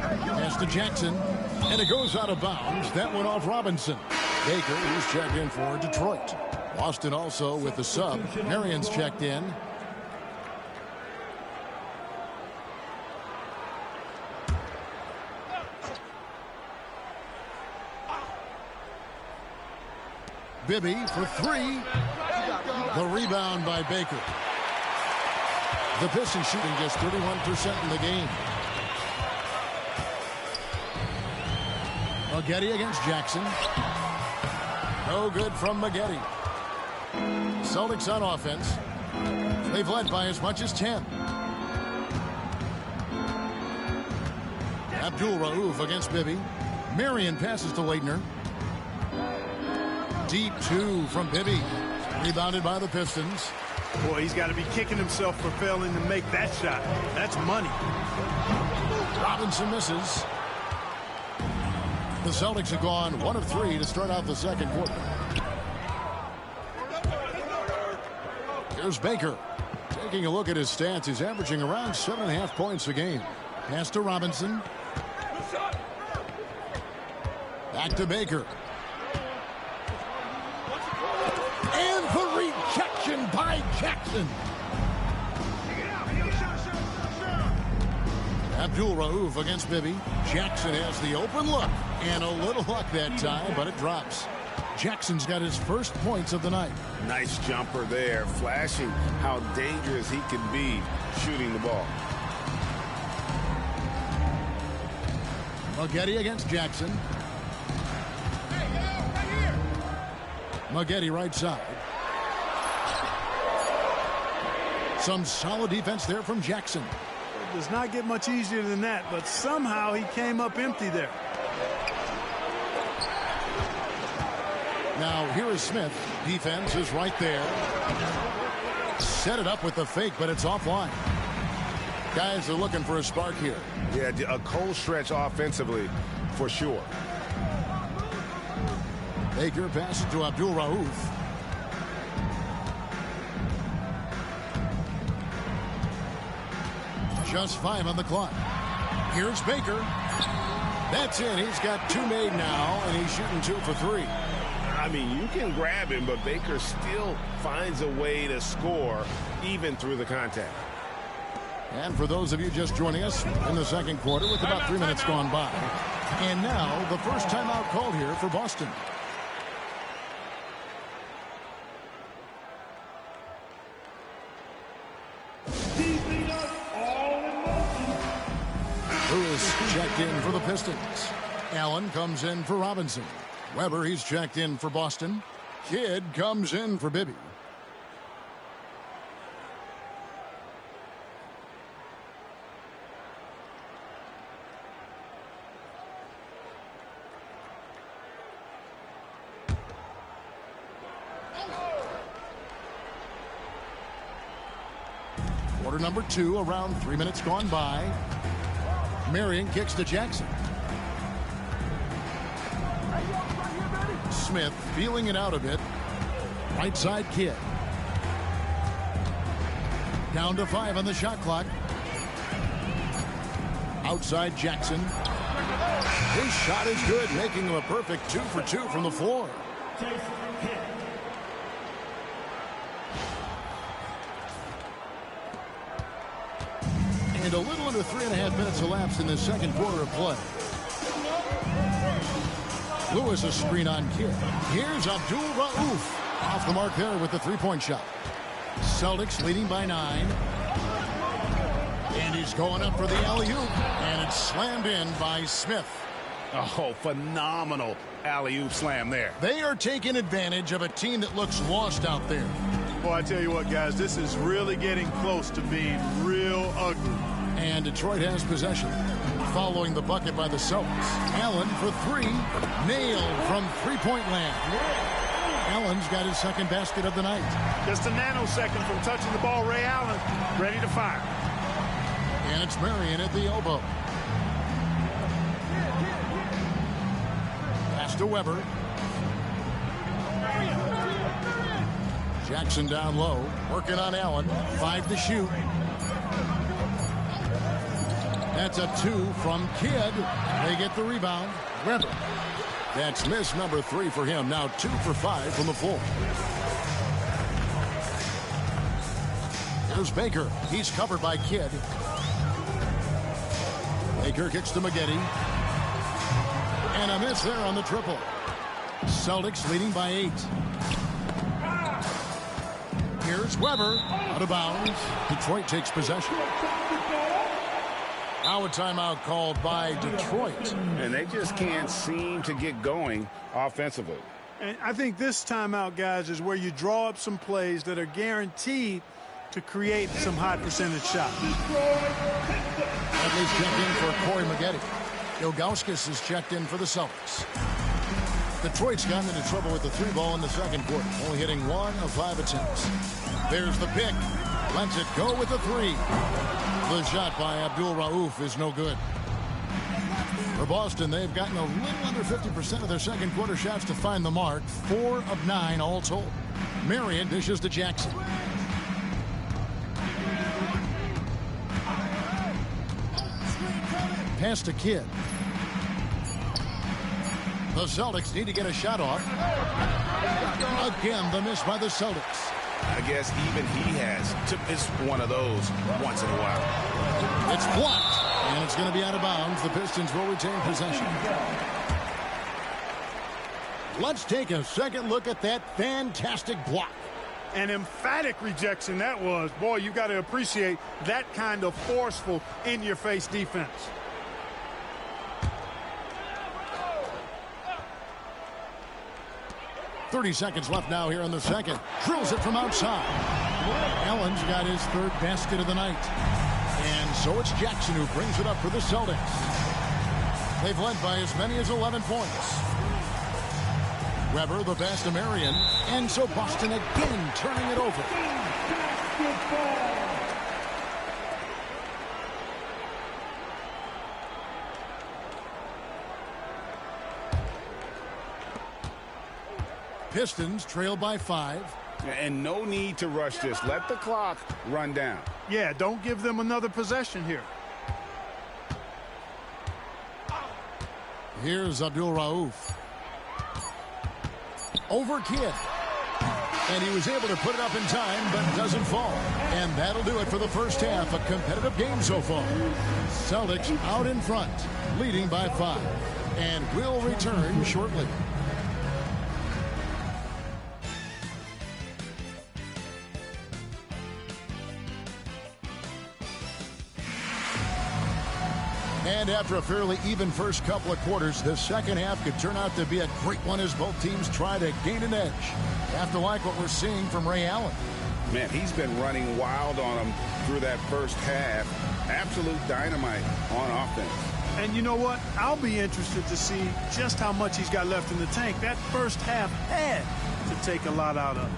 Pass to Jackson. And it goes out of bounds. That went off Robinson. Baker, who's checked in for Detroit. Boston also with the sub. Marion's checked in. Bibby for 3. The rebound by Baker. The Pistons shooting just 31% in the game. Maggette against Jackson. No good from Maggette. Celtics on offense. They've led by as much as 10. Abdul-Rauf against Bibby. Marion passes to Leitner. Deep two from Bibby. Rebounded by the Pistons. Boy, he's got to be kicking himself for failing to make that shot. That's money. Robinson misses. The Celtics have gone 1 of 3 to start out the second quarter. Here's Baker. Taking a look at his stats, he's averaging around 7.5 points a game. Pass to Robinson. Back to Baker. And the rejection by Jackson. Abdul-Rauf against Bibby. Jackson has the open look. And a little luck that time, but it drops. Jackson's got his first points of the night. Nice jumper there, flashing how dangerous he can be shooting the ball. Maggette against Jackson. Maggette right side. Some solid defense there from Jackson. It does not get much easier than that, but somehow he came up empty there. Now here is Smith. Defense is right there. Set it up with the fake, but it's offline. Guys are looking for a spark here. Yeah, a cold stretch offensively for sure. Baker passes to Abdul-Rauf. Just 5 on the clock. Here's Baker. That's it. He's got 2 made now, and he's shooting 2 for 3. I mean, you can grab him, but Baker still finds a way to score even through the contact. And for those of you just joining us in the second quarter with about 3 minutes gone by. And now the first timeout called here for Boston. Lewis checked in for the Pistons. Allen comes in for Robinson. Weber, he's checked in for Boston. Kidd comes in for Bibby. Quarter number 2, around 3 minutes gone by. Marion kicks to Jackson. Smith feeling it out a bit. Right side Kidd. Down to 5 on the shot clock. Outside Jackson. His shot is good, making him a perfect 2 for 2 from the floor. And a little under 3.5 minutes elapsed in the second quarter of play. Lewis a screen on Kidd. Here's Abdul-Rauf. Off the mark there with the 3-point shot. Celtics leading by 9. And he's going up for the alley-oop. And it's slammed in by Smith. Oh, phenomenal alley-oop slam there. They are taking advantage of a team that looks lost out there. Boy, I tell you what, guys, this is really getting close to being real ugly. And Detroit has possession. Following the bucket by the Celtics. Allen for 3. Nailed from 3-point land. Allen's got his second basket of the night. Just a nanosecond from touching the ball. Ray Allen ready to fire. And it's Marion at the elbow. Pass to Weber. Jackson down low. Working on Allen. 5 to shoot. That's a 2 from Kidd. They get the rebound. Weber. That's miss number 3 for him. Now 2 for 5 from the floor. Here's Baker. He's covered by Kidd. Baker kicks to Maggette. And a miss there on the triple. Celtics leading by 8. Here's Weber. Out of bounds. Detroit takes possession. Now a timeout called by Detroit. And they just can't seem to get going offensively. And I think this timeout, guys, is where you draw up some plays that are guaranteed to create some high percentage shots. Bradley's checked in for Corey Maggette. Ilgauskas is checked in for the Celtics. Detroit's gotten into trouble with the 3 ball in the second quarter, only hitting 1 of 5 attempts. There's the pick. Lets it go with the 3. The shot by Abdul Rauf is no good. For Boston, they've gotten a little under 50% of their second quarter shots to find the mark. 4 of 9 all told. Marion dishes to Jackson. Pass to Kidd. The Celtics need to get a shot off. Again, the miss by the Celtics. I guess even he has to miss one of those once in a while. It's blocked, and it's going to be out of bounds. The Pistons will retain possession. Let's take a second look at that fantastic block. An emphatic rejection that was. Boy, you got to appreciate that kind of forceful, in-your-face defense. .30 seconds left now here in the second. Drills it from outside. Allen's got his 3rd basket of the night. And so it's Jackson who brings it up for the Celtics. They've led by as many as 11 points. Weber, the pass to Marion. And so Boston again turning it over. Pistons trail by 5. And no need to rush this. Let the clock run down. Yeah, don't give them another possession here. Here's Abdul Rauf. Over Kidd. And he was able to put it up in time, but doesn't fall. And that'll do it for the first half. A competitive game so far. Celtics out in front, leading by 5. And will return shortly. And after a fairly even first couple of quarters, the second half could turn out to be a great one as both teams try to gain an edge. You have to like what we're seeing from Ray Allen. Man, he's been running wild on them through that first half. Absolute dynamite on offense. And you know what? I'll be interested to see just how much he's got left in the tank. That first half had to take a lot out of him.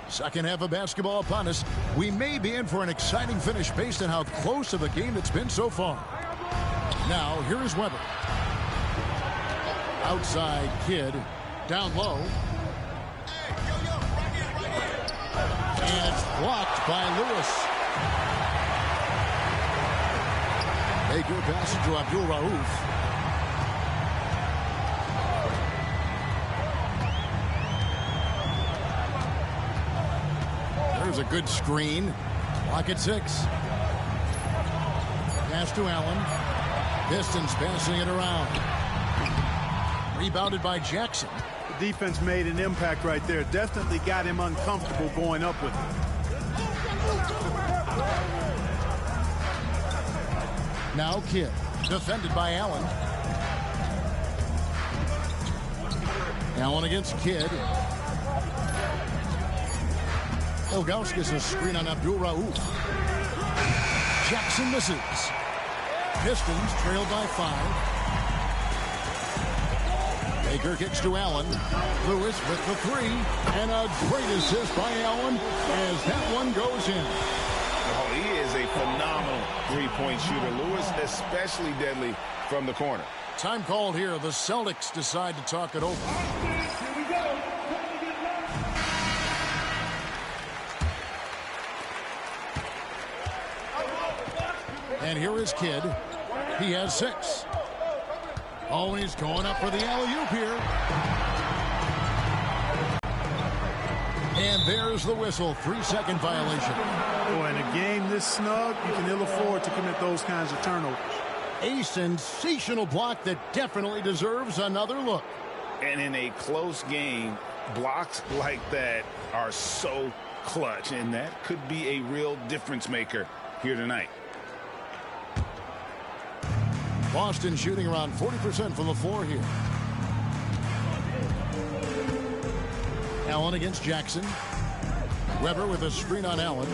Second half of basketball upon us. We may be in for an exciting finish based on how close of a game it's been so far. Now, here is Weber. Outside Kidd. Down low. And it's blocked by Lewis. Baker passes to Abdul Rauf. There's a good screen. Clock at 6. Pass to Allen. Pistons passing it around. Rebounded by Jackson. The defense made an impact right there. Definitely got him uncomfortable going up with it. Now Kidd. Defended by Allen. Allen against Kidd. Ilgauskas a screen on Abdul Rauf. Jackson misses. Pistons trail by 5. Baker kicks to Allen. Lewis with the 3. And a great assist by Allen as that one goes in. Oh, he is a phenomenal three-point shooter. Lewis especially deadly from the corner. Time called here. The Celtics decide to talk it over. And here is Kidd. He has 6. Oh, he's going up for the alley-oop here. And there's the whistle. 3-second violation. Boy, in a game this snug, you can ill afford to commit those kinds of turnovers. A sensational block that definitely deserves another look. And in a close game, blocks like that are so clutch, and that could be a real difference maker here tonight. Boston shooting around 40% from the floor here. Allen against Jackson. Weber with a screen on Allen.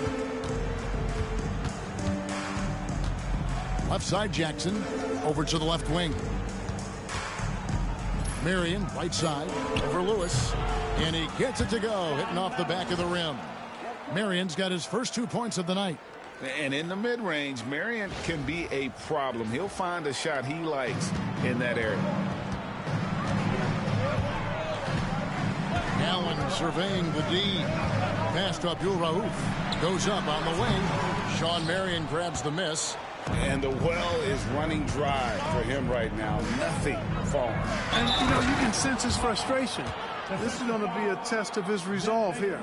Left side Jackson. Over to the left wing. Marion, right side. Over Lewis. And he gets it to go. Hitting off the back of the rim. Marion's got his first 2 points of the night. And in the mid-range, Marion can be a problem. He'll find a shot he likes in that area. Allen surveying the D. Pass to Abdul Rauf. Goes up on the wing. Sean Marion grabs the miss. And the well is running dry for him right now. Nothing falling. And, you can sense his frustration. This is going to be a test of his resolve here.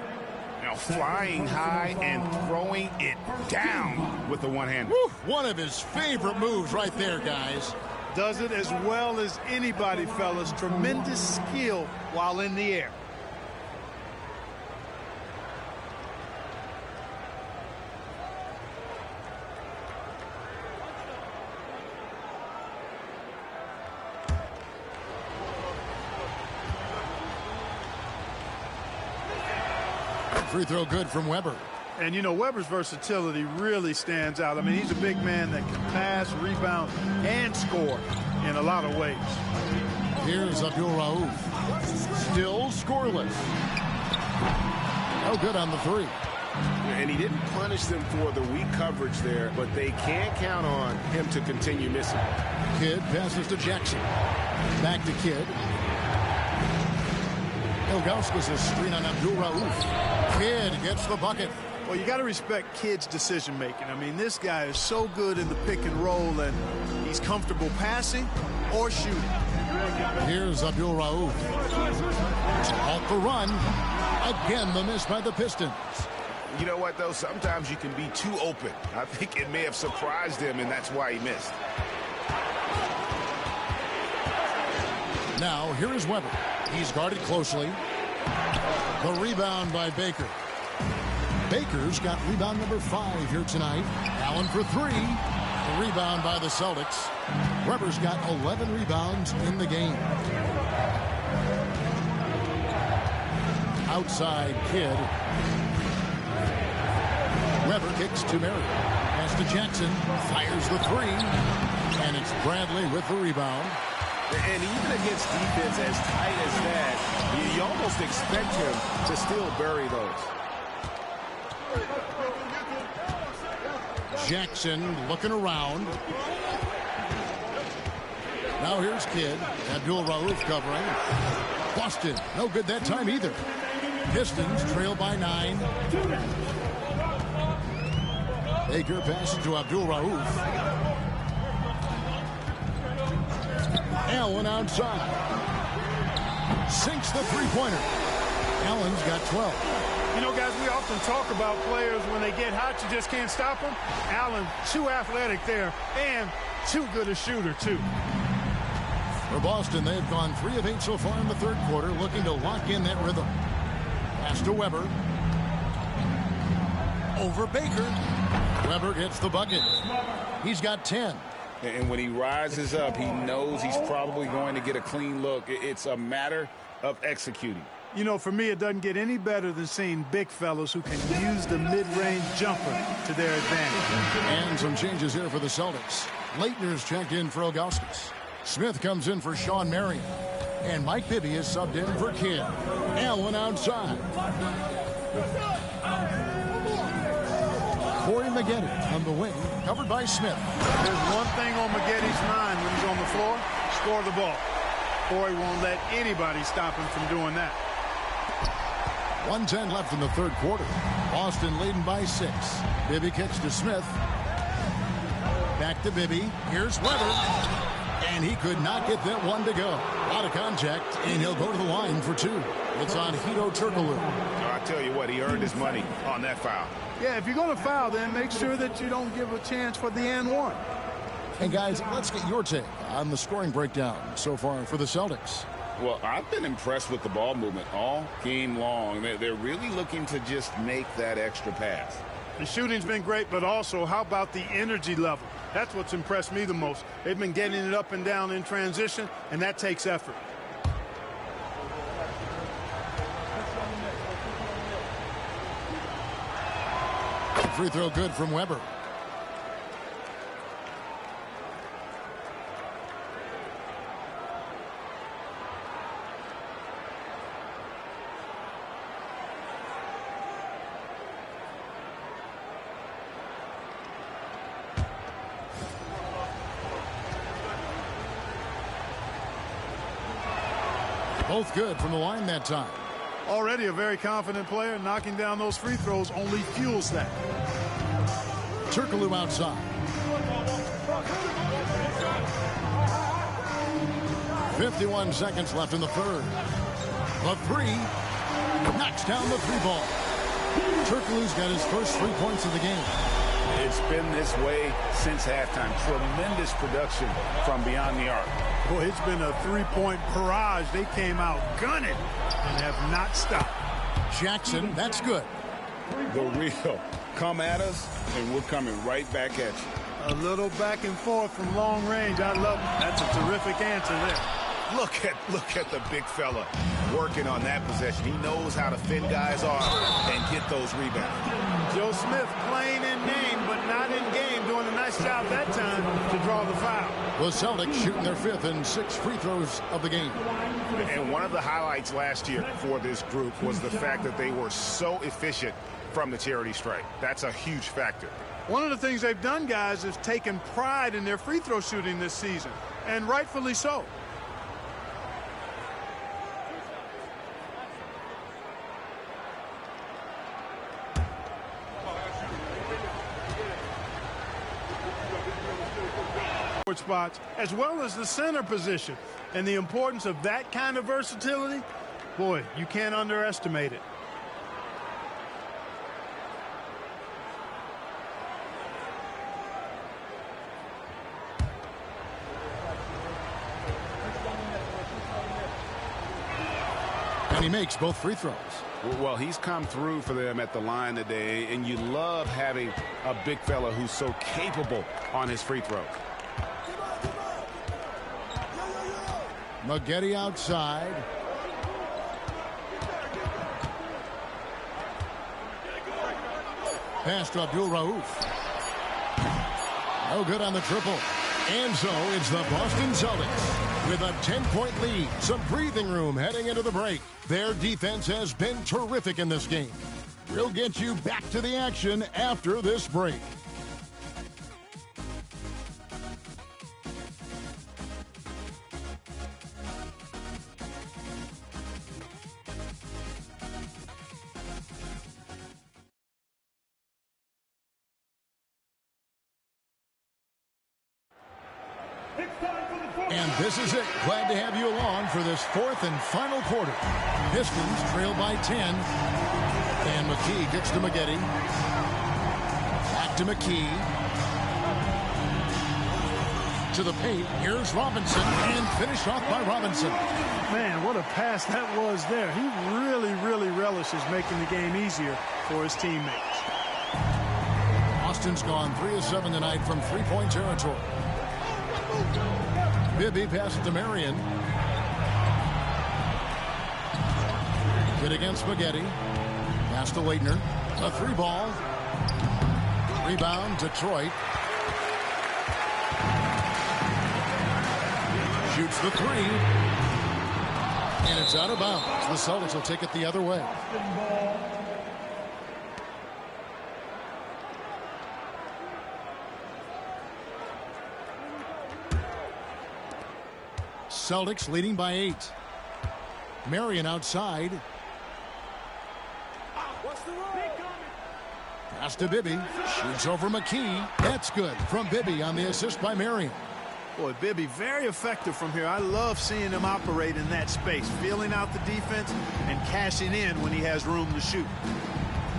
Now flying high and throwing it down with the one-hander. One of his favorite moves right there, guys. Does it as well as anybody, fellas. Tremendous skill while in the air. Free throw good from Weber. And, Weber's versatility really stands out. I mean, he's a big man that can pass, rebound, and score in a lot of ways. Here's Abdul Rauf. Still scoreless. No good on the three. And he didn't punish them for the weak coverage there, but they can't count on him to continue missing. Kidd passes to Jackson. Back to Kidd. Ilgauskas' screen on Abdul Rauf. Kidd gets the bucket. Well, you got to respect Kidd's decision making. I mean, this guy is so good in the pick and roll, and he's comfortable passing or shooting. Here's Abdul Rauf. Off the run. Again, the miss by the Pistons. You know what, though? Sometimes you can be too open. I think it may have surprised him, and that's why he missed. Now, here is Weber. He's guarded closely. The rebound by Baker. Baker's got rebound number 5 here tonight. Allen for 3. The rebound by the Celtics. Weber's got 11 rebounds in the game. Outside Kidd. Weber kicks to Marion. Pass to Jackson. Fires the 3. And it's Bradley with the rebound. And even against defense as tight as that, you almost expect him to still bury those. Jackson looking around. Now here's Kidd. Abdul Rauf covering. Boston, no good that time either. Pistons trail by 9. Baker passes to Abdul Rauf. Allen outside. Sinks the three-pointer. Allen's got 12. You know, guys, we often talk about players when they get hot, you just can't stop them. Allen, too athletic there, and too good a shooter, too. For Boston, they've gone 3 of 8 so far in the third quarter, looking to lock in that rhythm. Pass to Weber. Over Baker. Weber gets the bucket. He's got 10. And when he rises up, he knows he's probably going to get a clean look. It's a matter of executing. You know, for me, it doesn't get any better than seeing big fellas who can use the mid-range jumper to their advantage. And some changes here for the Celtics. Leitner's checked in for Ilgauskas. Smith comes in for Sean Marion. And Mike Bibby is subbed in for Kidd. Allen outside. Corey Maggette on the wing, covered by Smith. There's one thing on Maggetti's mind when he's on the floor: score the ball. Corey won't let anybody stop him from doing that. 1:10 left in the third quarter. Boston leading by 6. Bibby kicks to Smith. Back to Bibby. Here's Weber. And he could not get that one to go. Out of contact, and he'll go to the line for 2. It's on Hedo Turkoglu. I tell you what, he earned his money on that foul. Yeah, if you're going to foul, then make sure that you don't give a chance for the and one. And guys, let's get your take on the scoring breakdown so far for the Celtics. Well, I've been impressed with the ball movement all game long. They're really looking to just make that extra pass. The shooting's been great, but also how about the energy level? That's what's impressed me the most. They've been getting it up and down in transition, and that takes effort. Free throw good from Weber. Both good from the line that time. Already a very confident player. Knocking down those free throws only fuels that. Turkoglu outside. 51 seconds left in the third. The three. Knocks down the three ball. Turkoglu's got his first 3 points of the game. It's been this way since halftime. Tremendous production from beyond the arc. Boy, it's been a three-point barrage. They came out gunning and have not stopped. Jackson, that's good. The real. Come at us, and we're coming right back at you. A little back and forth from long range. I love it. That's a terrific answer there. Look at the big fella working on that possession. He knows how to fend guys off and get those rebounds. Joe Smith playing in name, but not in game, doing a nice job that time to draw the foul. The Celtics shooting their 5th and 6th free throws of the game. And one of the highlights last year for this group was the fact that they were so efficient from the charity stripe. That's a huge factor. One of the things they've done, guys, is taken pride in their free throw shooting this season, and rightfully so. Spots as well as the center position, and the importance of that kind of versatility, boy, you can't underestimate it. And he makes both free throws. Well, he's come through for them at the line today, and you love having a big fella who's so capable on his free throws. Maggette outside. Pass to Abdul Rauf. No good on the triple. And so it's the Boston Celtics with a 10-point lead. Some breathing room heading into the break. Their defense has been terrific in this game. We'll get you back to the action after this break. And this is it. Glad to have you along for this 4th and final quarter. Pistons trail by 10. And McKee gets to Maggette. Back to McKee. To the paint. Here's Robinson. And finished off by Robinson. Man, what a pass that was there. He really relishes making the game easier for his teammates. Austin's gone 3 of 7 tonight from three-point territory. Bibby passes to Marion. Good against Maggette. Pass to Leitner. A 3-ball. Rebound, Detroit. Shoots the 3. And it's out of bounds. The Celtics will take it the other way. Celtics leading by 8. Marion outside. Pass to Bibby. Shoots over McKee. That's good from Bibby on the assist by Marion. Boy, Bibby very effective from here. I love seeing him operate in that space, feeling out the defense and cashing in when he has room to shoot.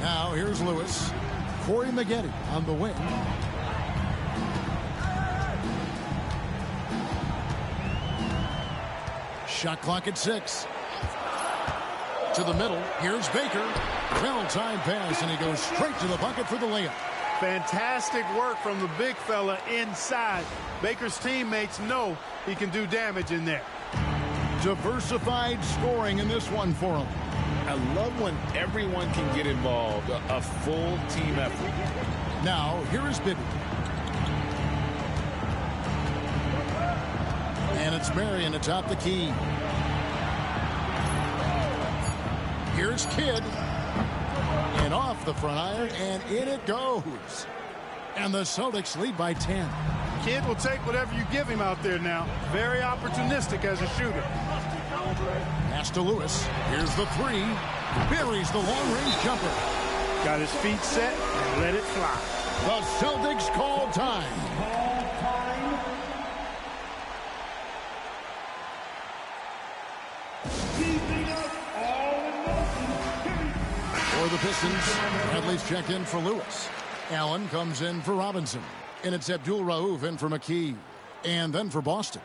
Now here's Lewis. Corey Maggette on the wing. Shot clock at 6. To the middle. Here's Baker. Well-timed pass, and he goes straight to the bucket for the layup. Fantastic work from the big fella inside. Baker's teammates know he can do damage in there. Diversified scoring in this one for him. I love when everyone can get involved, a full team effort. Now, here is Bibby. And it's Marion atop the key. Here's Kidd. And off the front iron, and in it goes. And the Celtics lead by 10. Kidd will take whatever you give him out there now. Very opportunistic as a shooter. Pass to Lewis. Here's the three. Buries the long-range jumper. Got his feet set and let it fly. The Celtics call time. For the Pistons, Bradley's checked in for Lewis. Allen comes in for Robinson. And it's Abdul Rauf in for McKee. And then for Boston,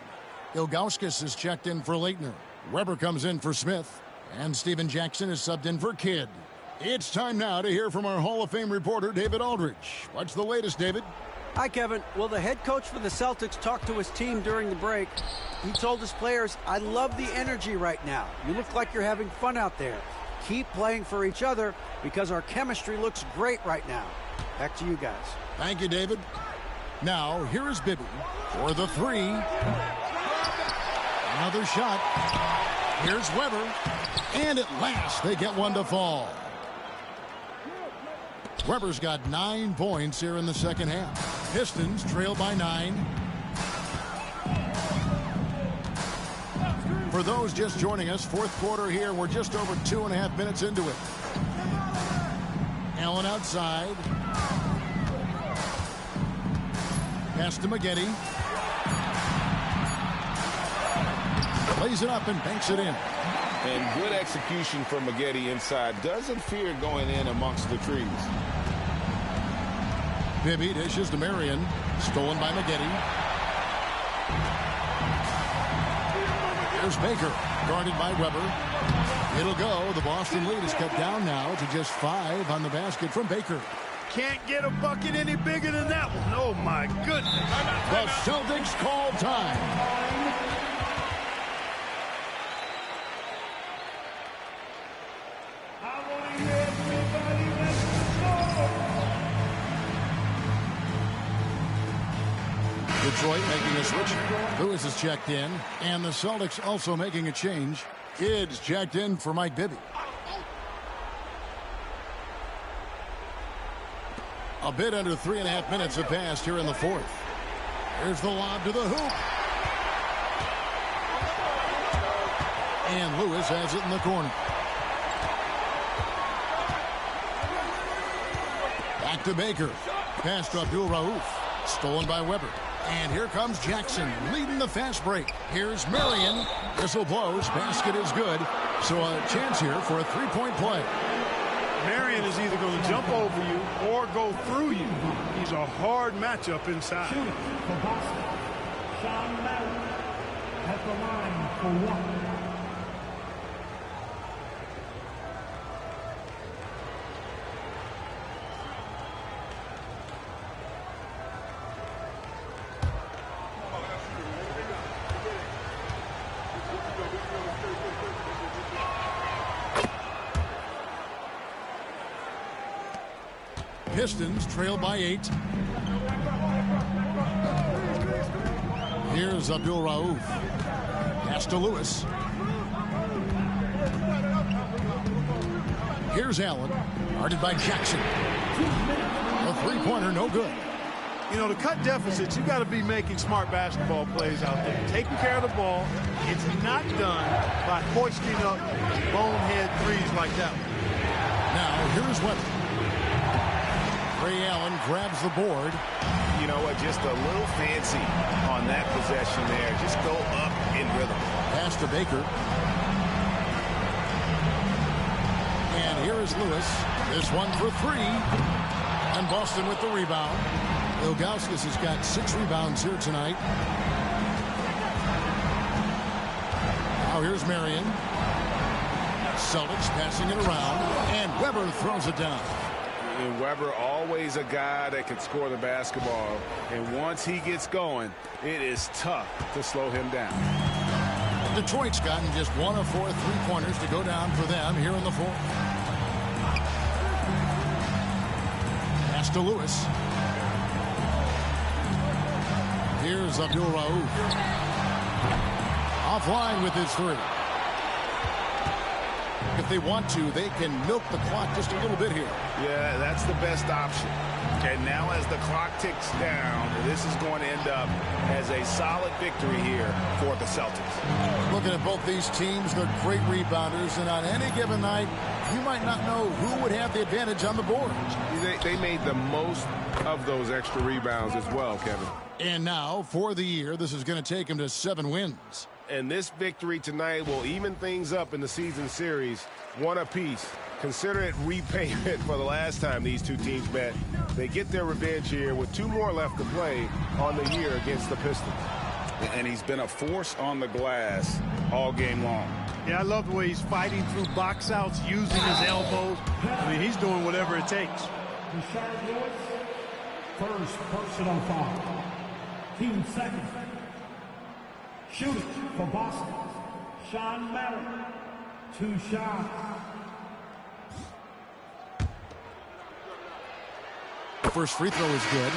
Ilgauskas is checked in for Leitner. Weber comes in for Smith. And Steven Jackson is subbed in for Kidd. It's time now to hear from our Hall of Fame reporter, David Aldridge. What's the latest, David? Hi, Kevin. Well, the head coach for the Celtics talked to his team during the break. He told his players, I love the energy right now. You look like you're having fun out there. Keep playing for each other because our chemistry looks great right now. Back to you guys. Thank you, David. Now, here is Bibby for the three. Another shot. Here's Weber. And at last, they get one to fall. Weber's got 9 points here in the second half. Pistons trail by 9. For those just joining us, fourth quarter here. We're just over 2.5 minutes into it. Allen outside. Pass to Maggette. Lays it up and banks it in. And good execution from Maggette inside. Doesn't fear going in amongst the trees. Bibby dishes to Marion. Stolen by Maggette. There's Baker, guarded by Weber. It'll go. The Boston lead is cut down now to just 5 on the basket from Baker. Can't get a bucket any bigger than that one. Oh, my goodness. The Celtics call time. Detroit making a switch. Lewis is checked in. And the Celtics also making a change. Kidd's checked in for Mike Bibby. A bit under 3.5 minutes have passed here in the fourth. Here's the lob to the hoop. And Lewis has it in the corner. Back to Baker. Pass to Abdul Rauf. Stolen by Weber. And here comes Jackson leading the fast break. Here's Marion. Whistle blows. Basket is good. So a chance here for a three-point play. Marion is either going to jump over you or go through you. He's a hard matchup inside. Shooting for Boston, Sean Marion at the line for 1. Pistons trail by 8. Here's Abdul Rauf. Pass to Lewis. Here's Allen. Guarded by Jackson. A three-pointer, no good. You know, to cut deficits, you got to be making smart basketball plays out there. Taking care of the ball. It's not done by hoisting up bonehead threes like that one. Now, here's Weber. Ray Allen grabs the board. You know what? Just a little fancy on that possession there. Just go up in rhythm. Pass to Baker. And here is Lewis. This one for 3. And Boston with the rebound. Ilgauskas has got 6 rebounds here tonight. Now here's Marion. Celtics passing it around. And Weber throws it down. And Weber, always a guy that can score the basketball. And once he gets going, it is tough to slow him down. Detroit's gotten just 1 of 4 3-pointers to go down for them here in the fourth. Pass to Lewis. Here's Abdul Rauf. Offline with his 3. If they want to, they can milk the clock just a little bit here. Yeah, that's the best option. And now as the clock ticks down, this is going to end up as a solid victory here for the Celtics. Looking at both these teams, they're great rebounders, and on any given night, you might not know who would have the advantage on the board. They made the most of those extra rebounds as well, Kevin. And now, for the year, this is going to take them to 7 wins. And this victory tonight will even things up in the season series, 1 apiece. Consider it repayment for the last time these two teams met. They get their revenge here with 2 more left to play on the year against the Pistons. And he's been a force on the glass all game long. Yeah, I love the way he's fighting through box outs, using his elbows. I mean, he's doing whatever it takes. Rashard Lewis, first personal foul. Team second. Shooting for Boston, Sean Merritt, 2 shots. First free throw is good.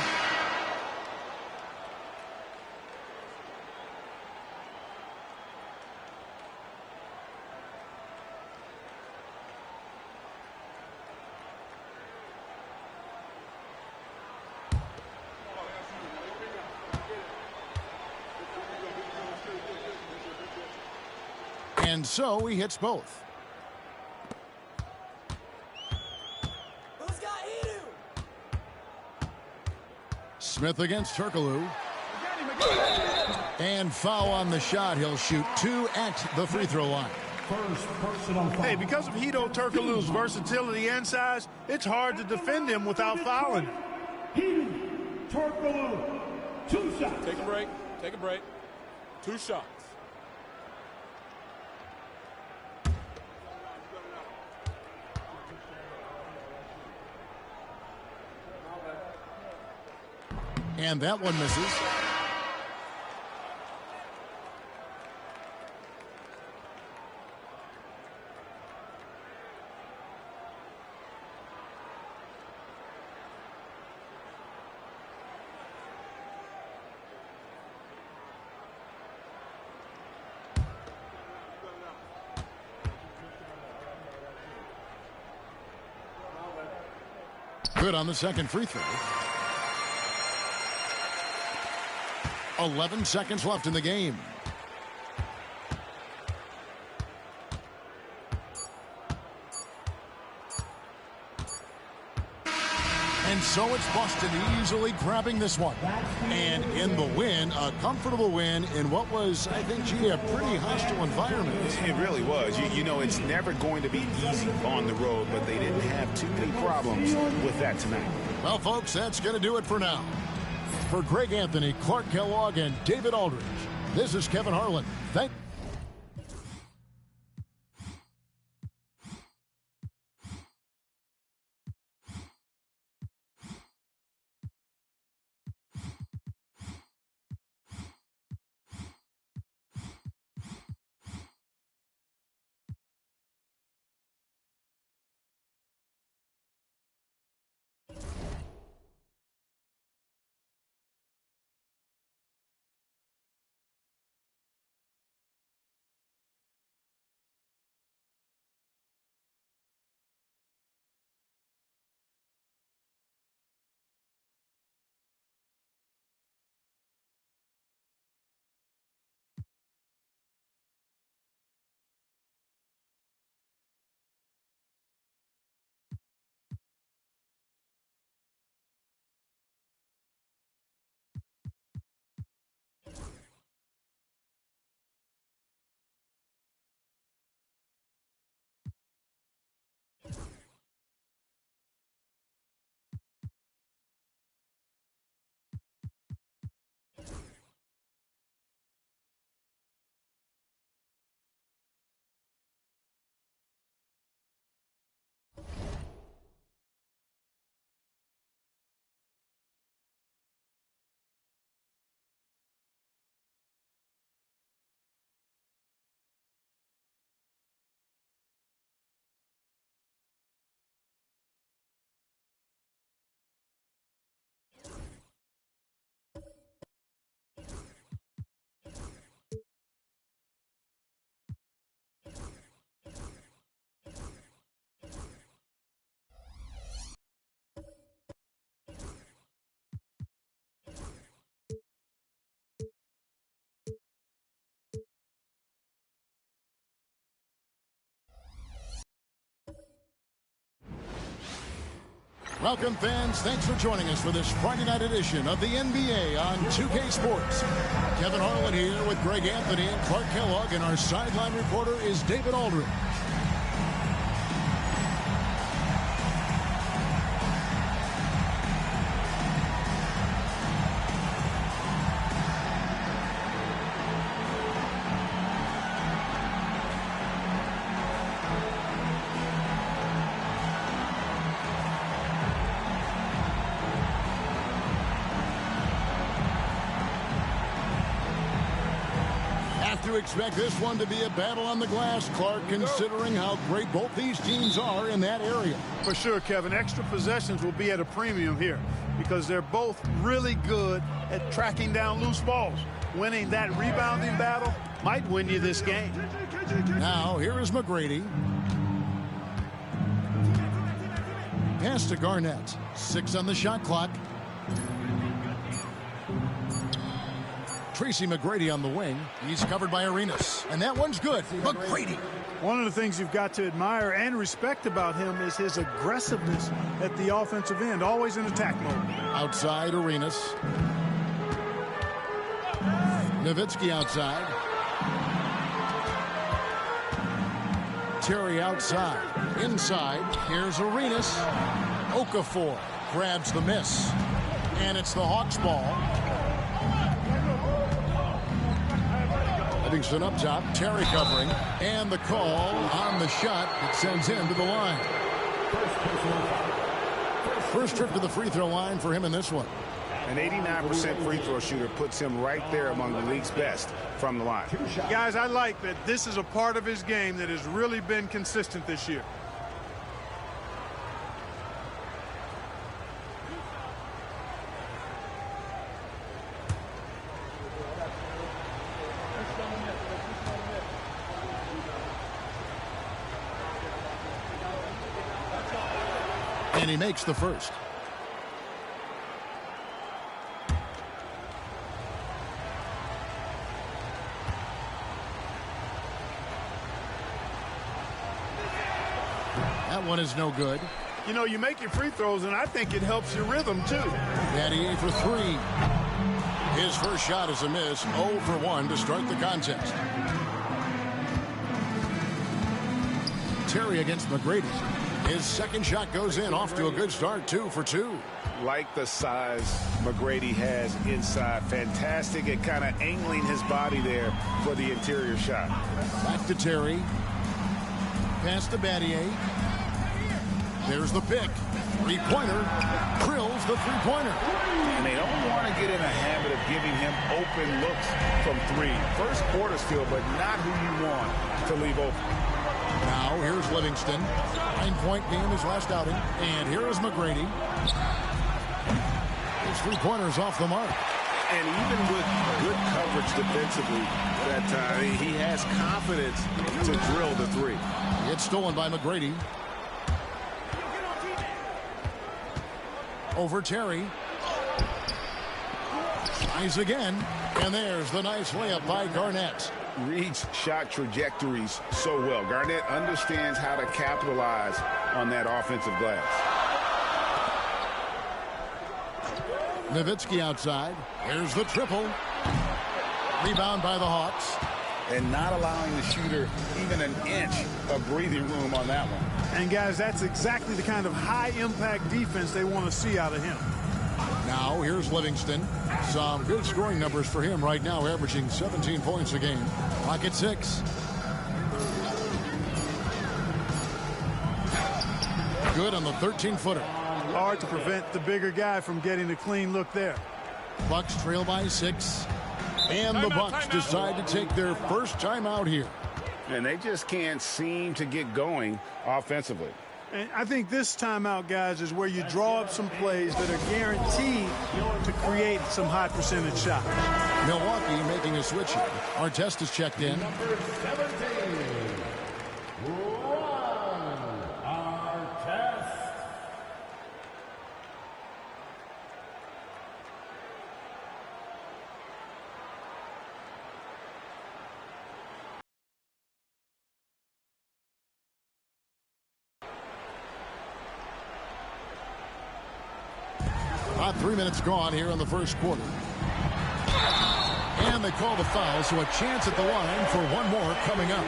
And so he hits both. Smith against Turkoglu. And foul on the shot. He'll shoot 2 at the free throw line. First personal foul. Hey, because of Hedo Turkoglu's versatility and size, it's hard to defend him without fouling. Hedo Turkoglu, 2 shots. Take a break. Take a break. 2 shots. And that one misses. Good on the second free throw. 11 seconds left in the game. And so it's Boston easily grabbing this one. And in the win, a comfortable win in what was, I think, gee, a pretty hostile environment. It really was. You know, it's never going to be easy on the road, but they didn't have too many problems with that tonight. Well, folks, that's going to do it for now. For Greg Anthony, Clark Kellogg, and David Aldridge, this is Kevin Harlan. Thank Welcome, fans. Thanks for joining us for this Friday night edition of the NBA on 2K Sports. Kevin Harlan here with Greg Anthony and Clark Kellogg, and our sideline reporter is David Aldridge. To expect this one to be a battle on the glass, Clark, considering how great both these teams are in that area. For sure, Kevin. Extra possessions will be at a premium here because they're both really good at tracking down loose balls. Winning that rebounding battle might win you this game. Now, here is McGrady. Pass to Garnett. 6 on the shot clock. Tracy McGrady on the wing. He's covered by Arenas. And that one's good. McGrady. One of the things you've got to admire and respect about him is his aggressiveness at the offensive end, always in attack mode. Outside, Arenas. Nowitzki outside. Terry outside. Inside, here's Arenas. Okafor grabs the miss. And it's the Hawks ball. Livingston up top, Terry covering, and the call on the shot that sends him to the line. First trip to the free throw line for him in this one. An 89% free throw shooter puts him right there among the league's best from the line. Guys, I like that this is a part of his game that has really been consistent this year. And he makes the first. That one is no good. You know, you make your free throws, and I think it helps your rhythm, too. Battier for 3. His first shot is a miss. 0 for 1 to start the contest. Terry against McGrady. His second shot goes in, off to a good start, 2 for 2. Like the size McGrady has inside. Fantastic at kind of angling his body there for the interior shot. Back to Terry. Pass to Battier. There's the pick. Three-pointer. Drills the three-pointer. And they don't want to get in a habit of giving him open looks from 3. First quarter still, but not who you want to leave open. Now, here's Livingston. 9-point game his last outing. And here is McGrady. His three-pointer's off the mark. And even with good coverage defensively that time, he has confidence to drill the 3. It's stolen by McGrady. Over Terry. Tries again. And there's the nice layup by Garnett. Reads shot trajectories so well. Garnett understands how to capitalize on that offensive glass. Nowitzki outside. Here's the triple. Rebound by the Hawks. And not allowing the shooter even an inch of breathing room on that one. And, guys, that's exactly the kind of high-impact defense they want to see out of him. Now, here's Livingston. Some good scoring numbers for him right now, averaging 17 points a game. Clock at 6. Good on the 13-footer. Hard to prevent the bigger guy from getting a clean look there. Bucks trail by 6. And the Bucks decide to take their first timeout here. And they just can't seem to get going offensively. And I think this timeout, guys, is where you draw up some plays that are guaranteed to create some high percentage shots. Milwaukee making a switch here. Artest is checked in. Number 17, Artest. About 3 minutes gone here in the first quarter. And they call the foul, so a chance at the line for one more coming up.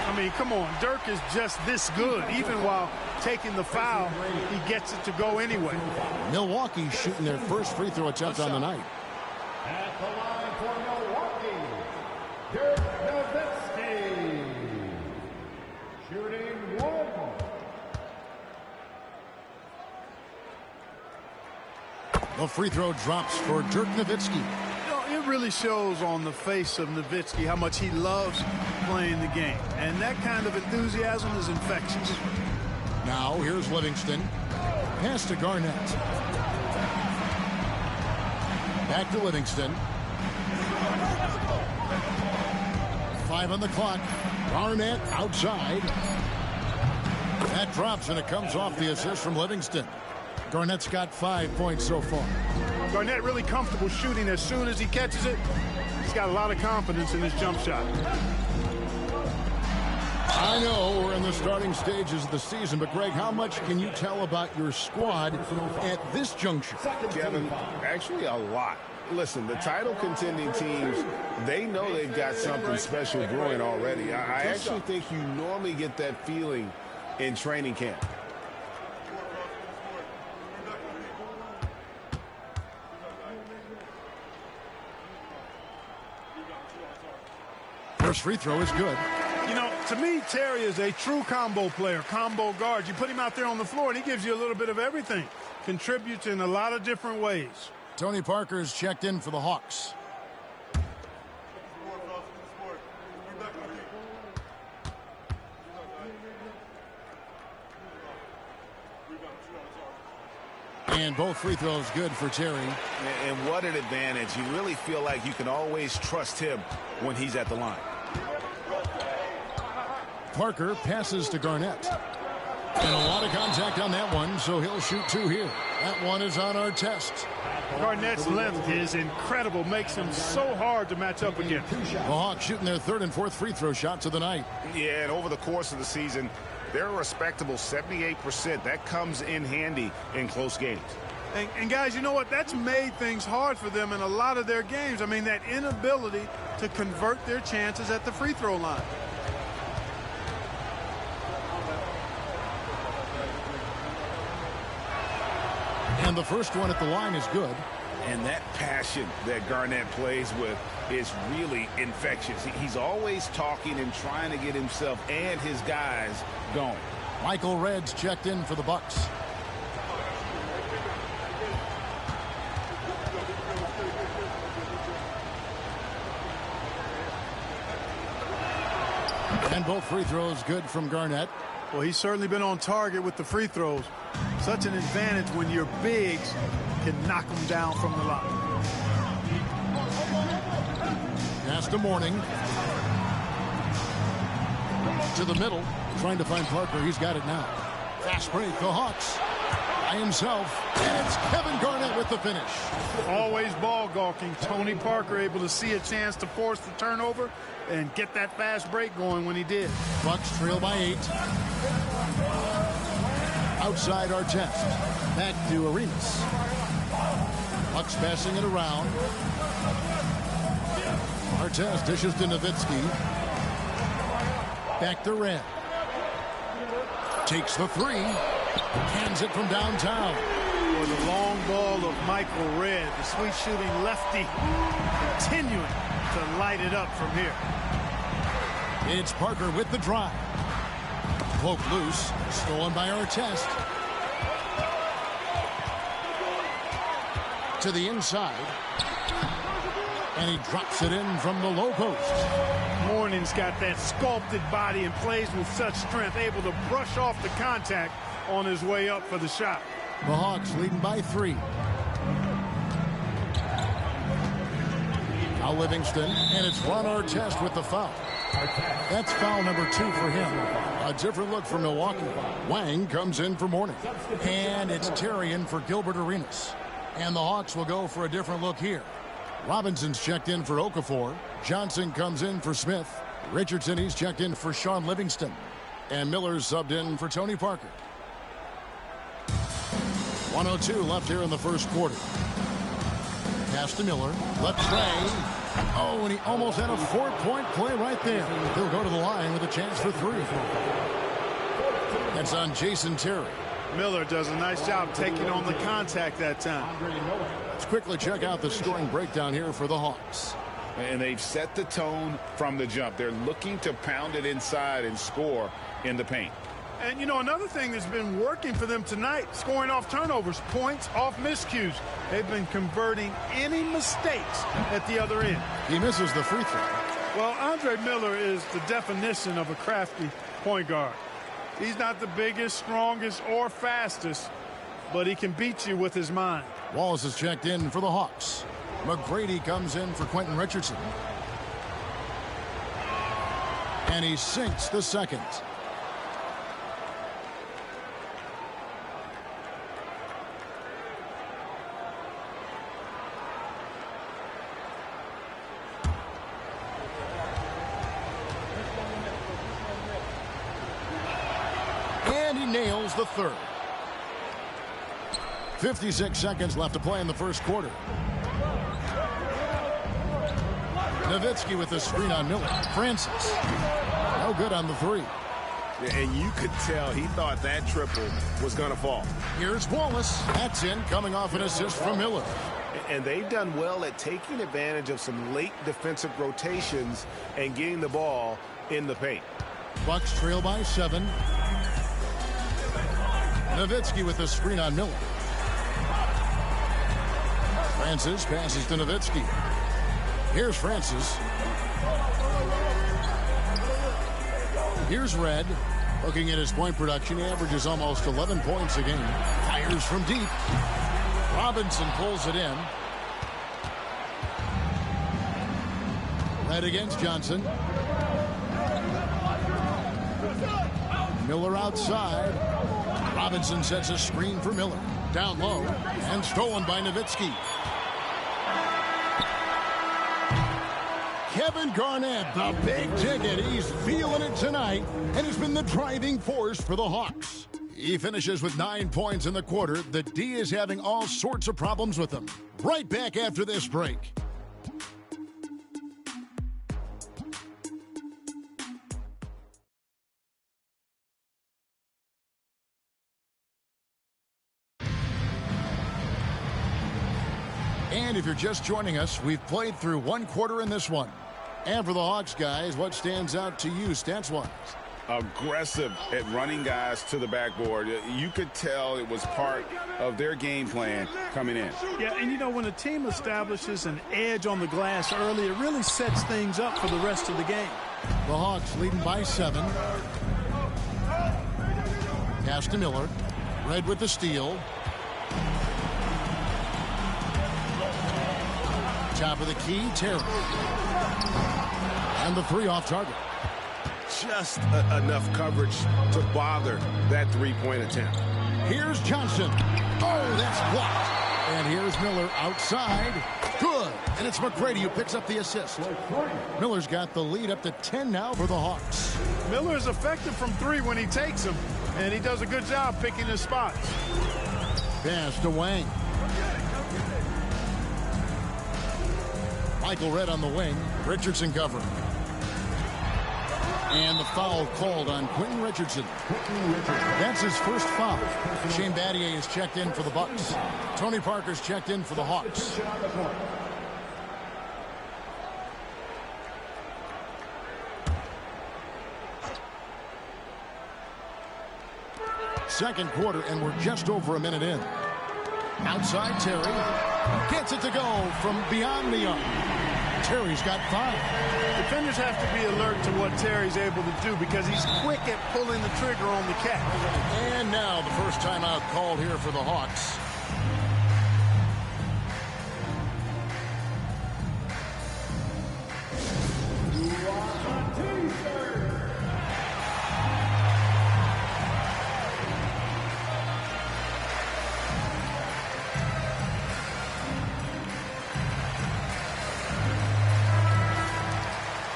I mean, come on. Dirk is just this good. Even while taking the foul, he gets it to go anyway. Milwaukee shooting their first free throw attempt on the night. At the line for Milwaukee, Dirk Nowitzki. Shooting 1. The free throw drops for Dirk Nowitzki. It really shows on the face of Nowitzki how much he loves playing the game. And that kind of enthusiasm is infectious. Now here's Livingston. Pass to Garnett. Back to Livingston. 5 on the clock. Garnett outside. That drops, and it comes off the assist from Livingston. Garnett's got 5 points so far. Garnett really comfortable shooting as soon as he catches it. He's got a lot of confidence in his jump shot. I know we're in the starting stages of the season, but Greg, how much can you tell about your squad at this juncture? Kevin, actually a lot. Listen, the title contending teams, they know they've got something special brewing already. I actually think you normally get that feeling in training camp. First free throw is good. You know, to me, Terry is a true combo player, combo guard. You put him out there on the floor, and he gives you a little bit of everything. Contributes in a lot of different ways. Tony Parker's checked in for the Hawks. And both free throws good for Terry. And what an advantage. You really feel like you can always trust him when he's at the line. Parker passes to Garnett. And a lot of contact on that one, so he'll shoot 2 here. That one is on our test. Garnett's length is incredible. Makes him so hard to match up against. The Hawks shooting their 3rd and 4th free throw shots of the night. Yeah, and over the course of the season, they're a respectable 78%. That comes in handy in close games. And guys, you know what? That's made things hard for them in a lot of their games. I mean, that inability to convert their chances at the free throw line. And the first one at the line is good. And that passion that Garnett plays with is really infectious. He's always talking and trying to get himself and his guys going. Michael Redd's checked in for the Bucks. And both free throws good from Garnett. Well, he's certainly been on target with the free throws. Such an advantage when your bigs can knock them down from the line. Pass to Mourning. To the middle. Trying to find Parker. He's got it now. Fast break. The Hawks by himself. And it's Kevin Garnett with the finish. Always ball gawking. Tony Parker able to see a chance to force the turnover and get that fast break going when he did. Bucks trail by 8. Outside our test. Back to Arenas. Bucks passing it around. Artest dishes to Nowitzki. Back to Red. Takes the 3. Hands it from downtown. For the long ball of Michael Red, the sweet shooting lefty, continuing to light it up from here. It's Parker with the drive. Poke loose. Stolen by Artest. To the inside. And he drops it in from the low post. Mourning's got that sculpted body and plays with such strength, able to brush off the contact on his way up for the shot. The Hawks leading by 3. Now Livingston, and it's Ron Artest with the foul. That's foul number 2 for him. A different look for Milwaukee. Wang comes in for Mourning. And it's Terry in for Gilbert Arenas. And the Hawks will go for a different look here. Robinson's checked in for Okafor. Johnson comes in for Smith. Richardson, he's checked in for Sean Livingston. And Miller's subbed in for Tony Parker. 1:02 left here in the first quarter. Pass to Miller. Left Trey. Oh, and he almost had a 4-point play right there. He'll go to the line with a chance for 3. That's on Jason Terry. Miller does a nice job taking on the contact that time. Let's quickly check out the scoring breakdown here for the Hawks. And they've set the tone from the jump. They're looking to pound it inside and score in the paint. And, you know, another thing that's been working for them tonight, scoring off turnovers, points off miscues. They've been converting any mistakes at the other end. He misses the free throw. Well, Andre Miller is the definition of a crafty point guard. He's not the biggest, strongest, or fastest, but he can beat you with his mind. Wallace is checked in for the Hawks. McGrady comes in for Quentin Richardson. And he sinks the second. And he nails the third. 56 seconds left to play in the first quarter. Nowitzki with the screen on Miller. Francis. No good on the 3. And you could tell he thought that triple was going to fall. Here's Wallace. That's in, coming off an assist from Miller. And they've done well at taking advantage of some late defensive rotations and getting the ball in the paint. Bucks trail by 7. Nowitzki with the screen on Miller. Francis passes to Nowitzki. Here's Francis. Here's Red. Looking at his point production, he averages almost 11 points a game. Fires from deep. Robinson pulls it in. Red against Johnson. Miller outside. Robinson sets a screen for Miller. Down low and stolen by Nowitzki. Kevin Garnett, the big ticket. He's feeling it tonight and has been the driving force for the Hawks. He finishes with 9 points in the quarter. The D is having all sorts of problems with him. Right back after this break. And if you're just joining us, we've played through 1 quarter in this one. And for the Hawks, guys, what stands out to you stats-wise? Aggressive at running guys to the backboard. You could tell it was part of their game plan coming in. Yeah, and you know, when a team establishes an edge on the glass early, it really sets things up for the rest of the game. The Hawks leading by 7. Pass to Miller. Red with the steal. Top of the key, Terry. And the 3 off target. Just enough coverage to bother that 3-point attempt. Here's Johnson. Oh, that's blocked. And here's Miller outside. Good. And it's McGrady who picks up the assist. Miller's got the lead up to 10 now for the Hawks. Miller is effective from 3 when he takes them, and he does a good job picking his spots. Pass to Wang. Michael Red on the wing. Richardson covering. And the foul called on Quentin Richardson. That's his first foul. Shane Battier is checked in for the Bucks. Tony Parker's checked in for the Hawks. Second quarter, and we're just over a minute in. Outside Terry. Gets it to go from beyond the arc. Terry's got 5. Defenders have to be alert to what Terry's able to do because he's quick at pulling the trigger on the catch. And now the first timeout called here for the Hawks.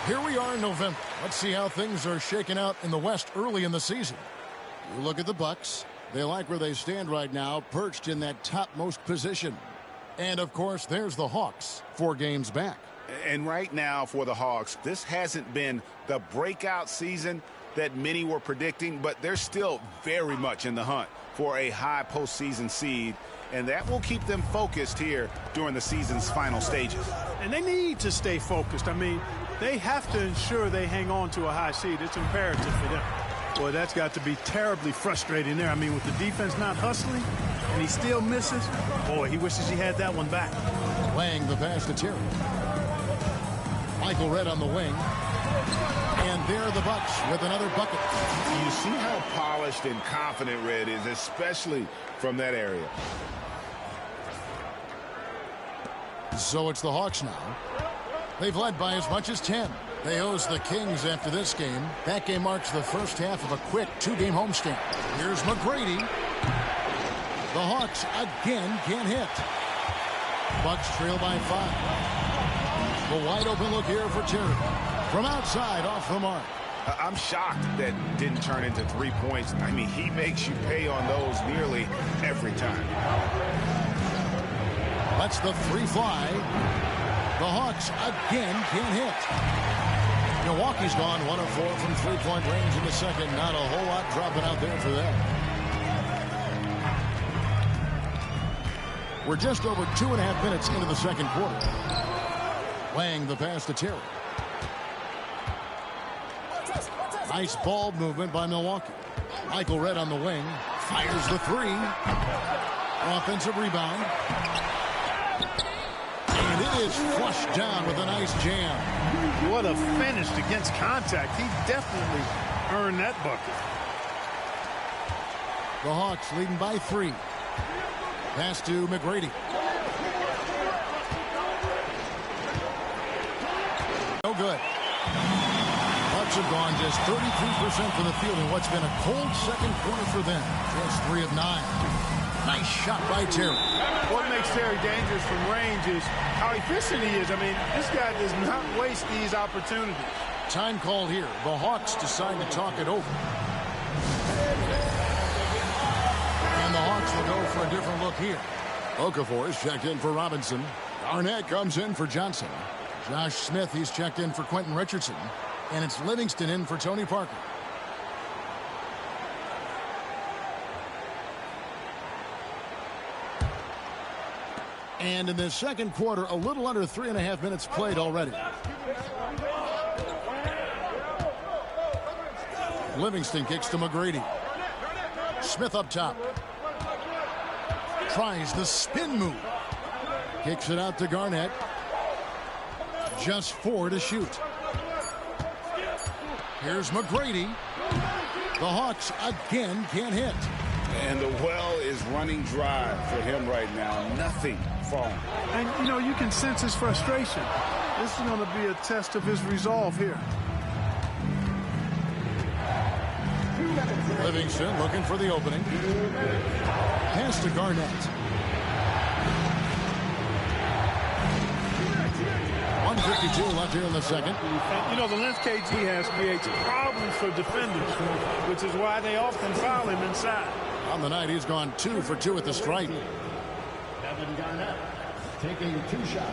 Here we are in November. Let's see how things are shaking out in the West early in the season. You look at the Bucks. They like where they stand right now, perched in that topmost position. And, of course, there's the Hawks, 4 games back. And right now for the Hawks, this hasn't been the breakout season that many were predicting, but they're still very much in the hunt for a high postseason seed, and that will keep them focused here during the season's final stages. And they need to stay focused. I mean, they have to ensure they hang on to a high seed. It's imperative for them. Boy, that's got to be terribly frustrating there. I mean, with the defense not hustling and he still misses, boy, he wishes he had that one back. Playing the pass to Terry. Michael Redd on the wing. And there are the Bucks with another bucket. You see how polished and confident Redd is, especially from that area. So it's the Hawks now. They've led by as much as 10. They host the Kings after this game. That game marks the first half of a quick 2-game homestand. Here's McGrady. The Hawks again can't hit. Bucks trail by 5. The wide open look here for Terry. From outside, off the mark. I'm shocked that didn't turn into 3 points. I mean, he makes you pay on those nearly every time. Lets the 3 fly. The Hawks again can't hit. Milwaukee's gone 1 of 4 from 3-point range in the second. Not a whole lot dropping out there for them. We're just over 2.5 minutes into the second quarter. Playing the pass to Terry. Nice ball movement by Milwaukee. Michael Redd on the wing. Fires the 3. Offensive rebound. And it is flushed down with a nice jam. What a finish against contact. He definitely earned that bucket. The Hawks leading by 3. Pass to McGrady. No good. Bucks have gone just 33% from the field in what's been a cold second quarter for them. Just 3 of 9. Nice shot by Terry. What makes Terry dangerous from range is how efficient he is. I mean, this guy does not waste these opportunities. Time called here. The Hawks decide to talk it over. And the Hawks will go for a different look here. Okafor is checked in for Robinson. Garnett comes in for Johnson. Josh Smith, he's checked in for Quentin Richardson. And it's Livingston in for Tony Parker. And in the second quarter, a little under 3.5 minutes played already. Livingston kicks to McGrady. Smith up top. Tries the spin move. Kicks it out to Garnett. Just 4 to shoot. Here's McGrady. The Hawks again can't hit. And the well is running dry for him right now. Nothing falling. And, you know, you can sense his frustration. This is going to be a test of his resolve here. Livingston looking for the opening. Pass to Garnett. 1:52 left here in the second. And, you know, the length KG has creates problems for defenders, which is why they often foul him inside. On the night, he's gone 2 for 2 at the stripe. Kevin Garnett taking 2 shots.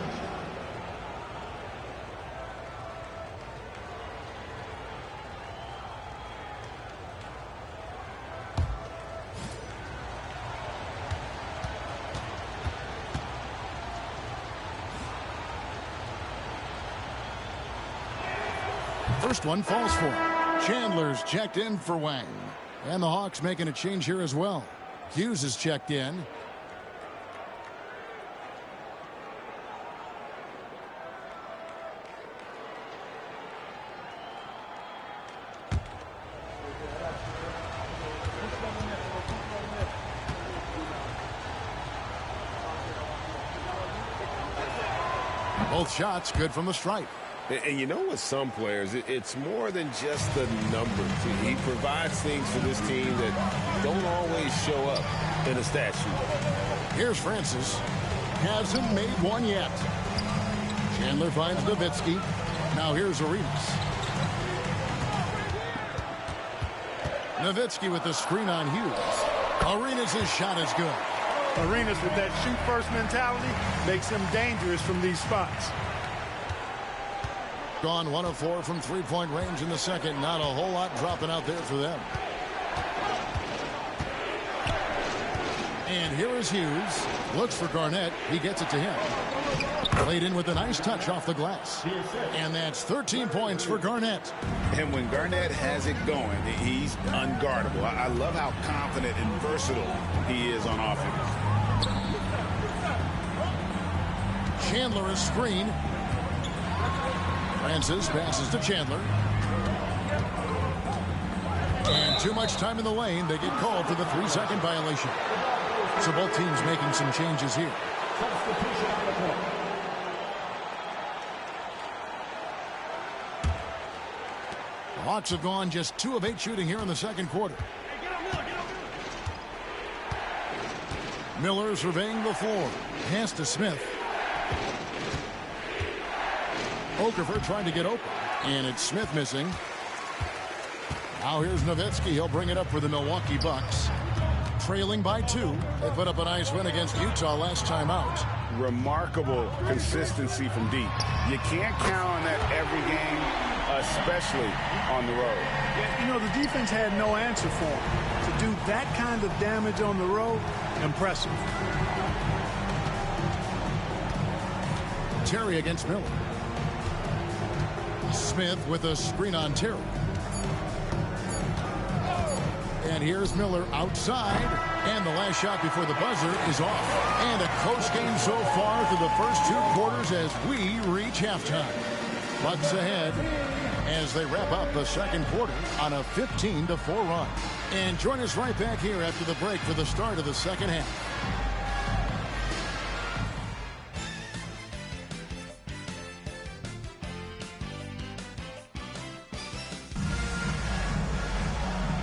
First one falls for him. Chandler's checked in for Wang. And the Hawks making a change here as well. Hughes is checked in. Both shots good from the stripe. And you know, with some players, it's more than just the numbers. He provides things for this team that don't always show up in a stat sheet. Here's Francis. Hasn't made one yet. Chandler finds Nowitzki. Now here's Arenas. Nowitzki with the screen on Hughes. Arenas' shot is good. Arenas with that shoot-first mentality makes him dangerous from these spots. Gone 1 of 4 from three-point range in the second. Not a whole lot dropping out there for them. And here is Hughes. Looks for Garnett. He gets it to him. Played in with a nice touch off the glass. And that's 13 points for Garnett. And when Garnett has it going, he's unguardable. I love how confident and versatile he is on offense. Chandler is screen. Francis passes to Chandler. And too much time in the lane. They get called for the 3-second violation. So both teams making some changes here. The Hawks have gone just 2 of 8 shooting here in the second quarter. Miller surveying the floor. Pass to Smith. Okafor trying to get open. And it's Smith missing. Now here's Nowitzki. He'll bring it up for the Milwaukee Bucks. Trailing by 2. They put up a nice win against Utah last time out. Remarkable consistency from deep. You can't count on that every game, especially on the road. Yeah, you know, the defense had no answer for him. To do that kind of damage on the road, impressive. Terry against Miller. Smith with a screen on Terry. And here's Miller outside. And the last shot before the buzzer is off. And a close game so far through the first 2 quarters as we reach halftime. Bucks ahead as they wrap up the second quarter on a 15-4 run. And join us right back here after the break for the start of the second half.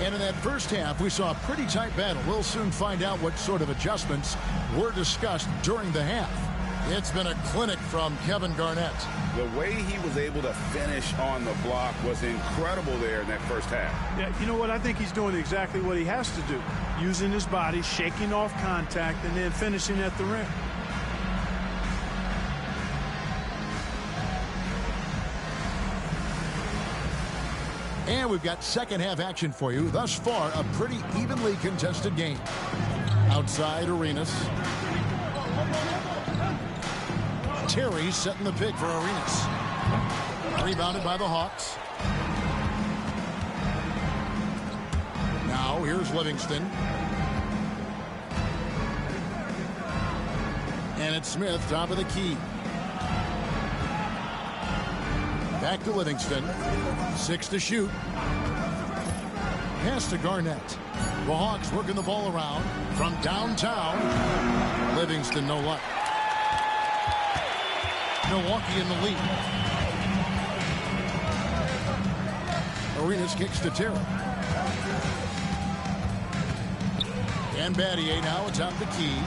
And in that first half, we saw a pretty tight battle. We'll soon find out what sort of adjustments were discussed during the half. It's been a clinic from Kevin Garnett. The way he was able to finish on the block was incredible there in that first half. Yeah, you know what? I think he's doing exactly what he has to do. Using his body, shaking off contact, and then finishing at the rim. And we've got second half action for you. Thus far, a pretty evenly contested game. Outside Arenas. Terry setting the pick for Arenas. Rebounded by the Hawks. Now here's Livingston. And it's Smith, top of the key. Back to Livingston. 6 to shoot. Pass to Garnett. The Hawks working the ball around from downtown. Livingston no luck. Milwaukee in the lead. Arenas kicks to Terry. And Battier now atop the key.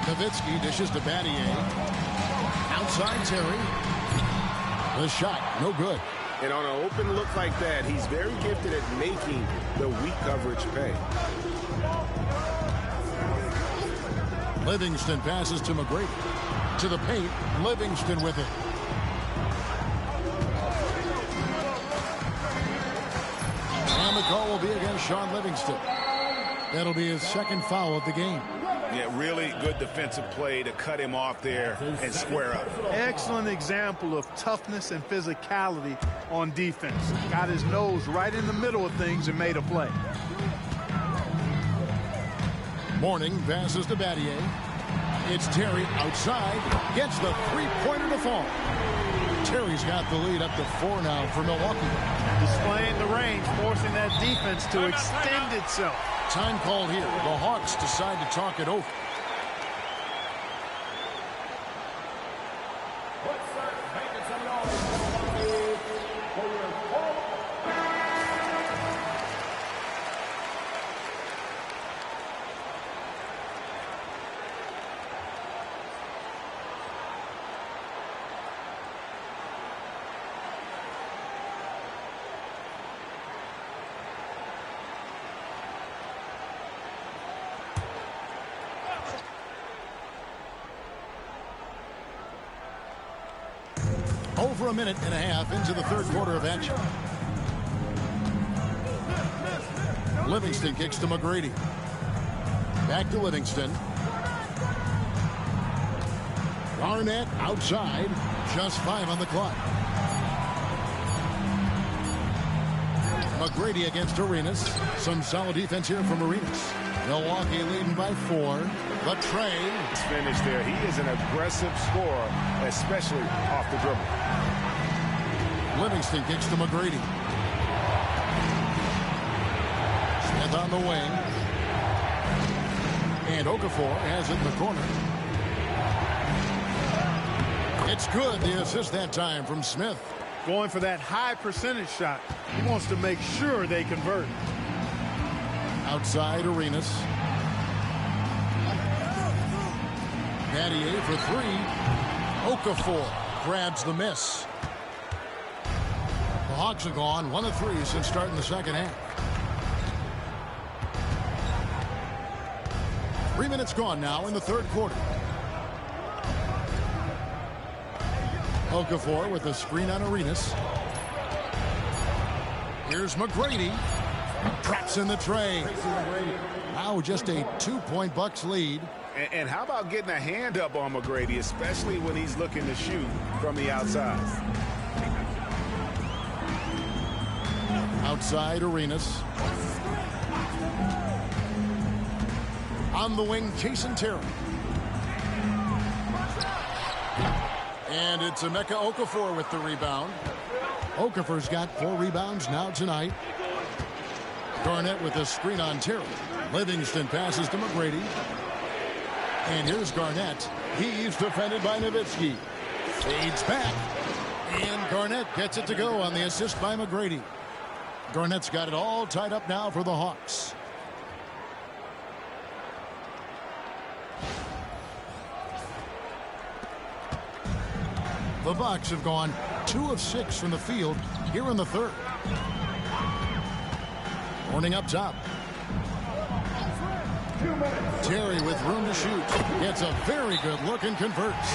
Nowitzki dishes to Battier. Outside Terry. The shot, no good. And on an open look like that, he's very gifted at making the weak coverage pay. Livingston passes to McGrady. To the paint, Livingston with it. And the call will be against Sean Livingston. That'll be his second foul of the game. Yeah, really good defensive play to cut him off there and square up. Excellent example of toughness and physicality on defense. Got his nose right in the middle of things and made a play. Morning passes to Battier. It's Terry outside. Gets the three-pointer to fall. Terry's got the lead up to 4 now for Milwaukee. Displaying the range, forcing that defense to extend itself. Time called here. The Hawks decide to talk it over. over a minute and a half into the third quarter of action. Livingston kicks to McGrady. Back to Livingston. Garnett outside. Just 5 on the clock. McGrady against Arenas. Some solid defense here from Arenas. Milwaukee leading by 4. The tray. It's finished there. He is an aggressive scorer, especially off the dribble. Livingston kicks to McGrady. Smith on the wing. And Okafor has it in the corner. It's good. The assist that time from Smith. Going for that high percentage shot. He wants to make sure they convert. Outside Arenas. Battier for 3. Okafor grabs the miss. The Hawks have gone 1 of 3 since starting the second half. 3 minutes gone now in the third quarter. Okafor with a screen on Arenas. Here's McGrady. Traps in the tray. Now just a 2-point Bucks lead. And how about getting a hand up on McGrady, especially when he's looking to shoot from the outside. Outside Arenas. On the wing, Jason Terry. And it's Emeka Okafor with the rebound. Okafor's got 4 rebounds now tonight. Garnett with a screen on Terry. Livingston passes to McGrady. And here's Garnett. He's defended by Nowitzki. Fades back. And Garnett gets it to go on the assist by McGrady. Garnett's got it all tied up now for the Hawks. The Bucks have gone 2 of 6 from the field here in the third. Horning up top. Terry with room to shoot. Gets a very good look and converts.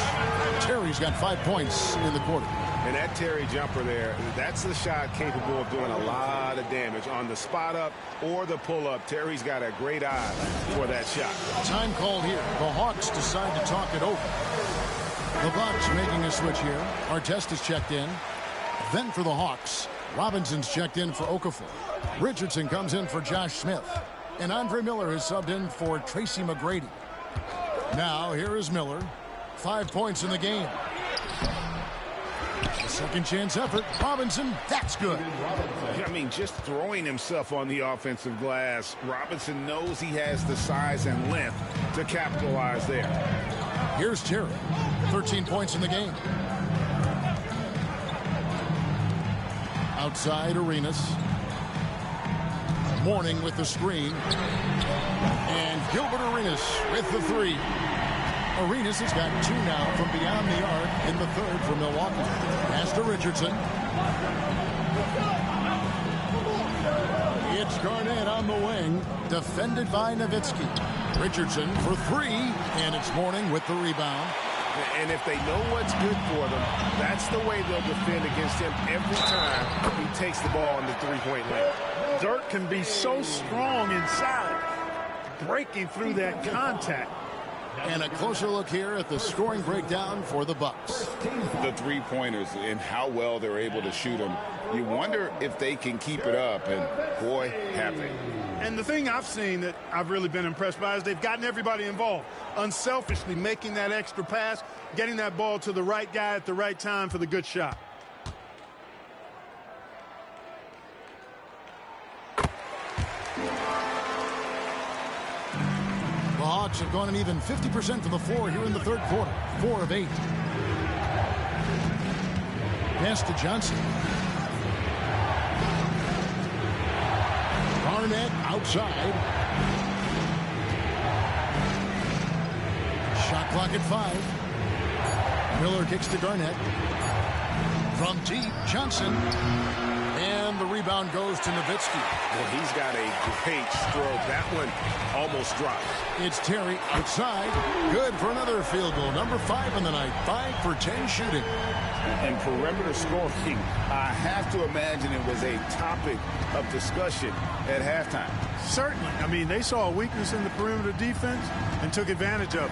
Terry's got 5 points in the quarter. And that Terry jumper there, that's the shot capable of doing a lot of damage on the spot up or the pull up. Terry's got a great eye for that shot. Time called here. The Hawks decide to talk it over. The Bucks making a switch here. Artest is checked in. Then for the Hawks, Robinson's checked in for Okafor. Richardson comes in for Josh Smith. And Andre Miller is subbed in for Tracy McGrady. Now here is Miller. 5 points in the game. A second chance effort. Robinson, that's good. I mean, just throwing himself on the offensive glass. Robinson knows he has the size and length to capitalize there. Here's Terry. 13 points in the game. Outside Arenas. Mourning with the screen. And Gilbert Arenas with the 3. Arenas has got 2 now from beyond the arc in the third for Milwaukee. Pass to Richardson. It's Garnett on the wing. Defended by Nowitzki. Richardson for 3. And it's Mourning with the rebound. And if they know what's good for them, that's the way they'll defend against him every time he takes the ball in the three-point lane. Dirk can be so strong inside, breaking through that contact. And a closer look here at the scoring breakdown for the Bucks. The three-pointers and how well they're able to shoot them. You wonder if they can keep it up, and boy, have they. And the thing I've seen that I've really been impressed by is they've gotten everybody involved. Unselfishly making that extra pass, getting that ball to the right guy at the right time for the good shot. The Hawks have gone an even 50% from the floor here in the third quarter. 4 of 8. Pass to Johnson. Garnett outside. Shot clock at 5. Miller kicks to Garnett. From deep, Johnson. And the rebound. rebound goes to Nowitzki. Well, he's got a great stroke. That one almost dropped. It's Terry outside. Good for another field goal. Number 5 in the night. 5 for 10 shooting. And perimeter scoring, I have to imagine it was a topic of discussion at halftime. Certainly. I mean, they saw a weakness in the perimeter defense and took advantage of it.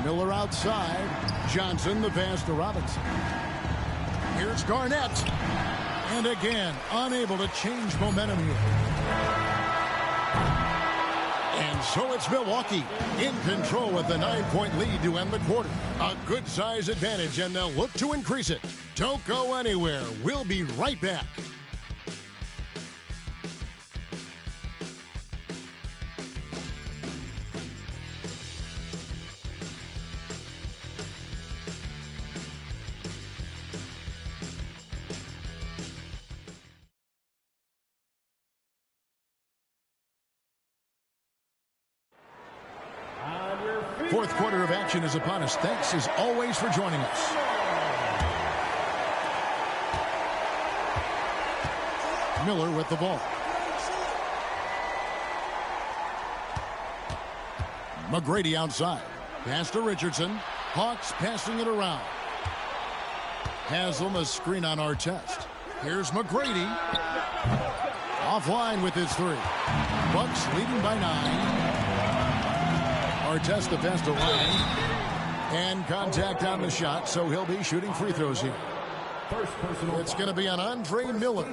Miller outside. Johnson, the pass to Robinson. Here's Garnett. And again, unable to change momentum here. And so it's Milwaukee in control with a 9-point lead to end the quarter. A good size advantage, and they'll look to increase it. Don't go anywhere. We'll be right back. Fourth quarter of action is upon us. Thanks as always for joining us. Miller with the ball. McGrady outside. Pass to Richardson. Hawks passing it around. Haslam a screen on Artest. Here's McGrady. Offline with his 3. Bucks leading by 9. Artest the pass to line. And contact on the shot, so he'll be shooting free throws here. It's going to be on Andre Miller.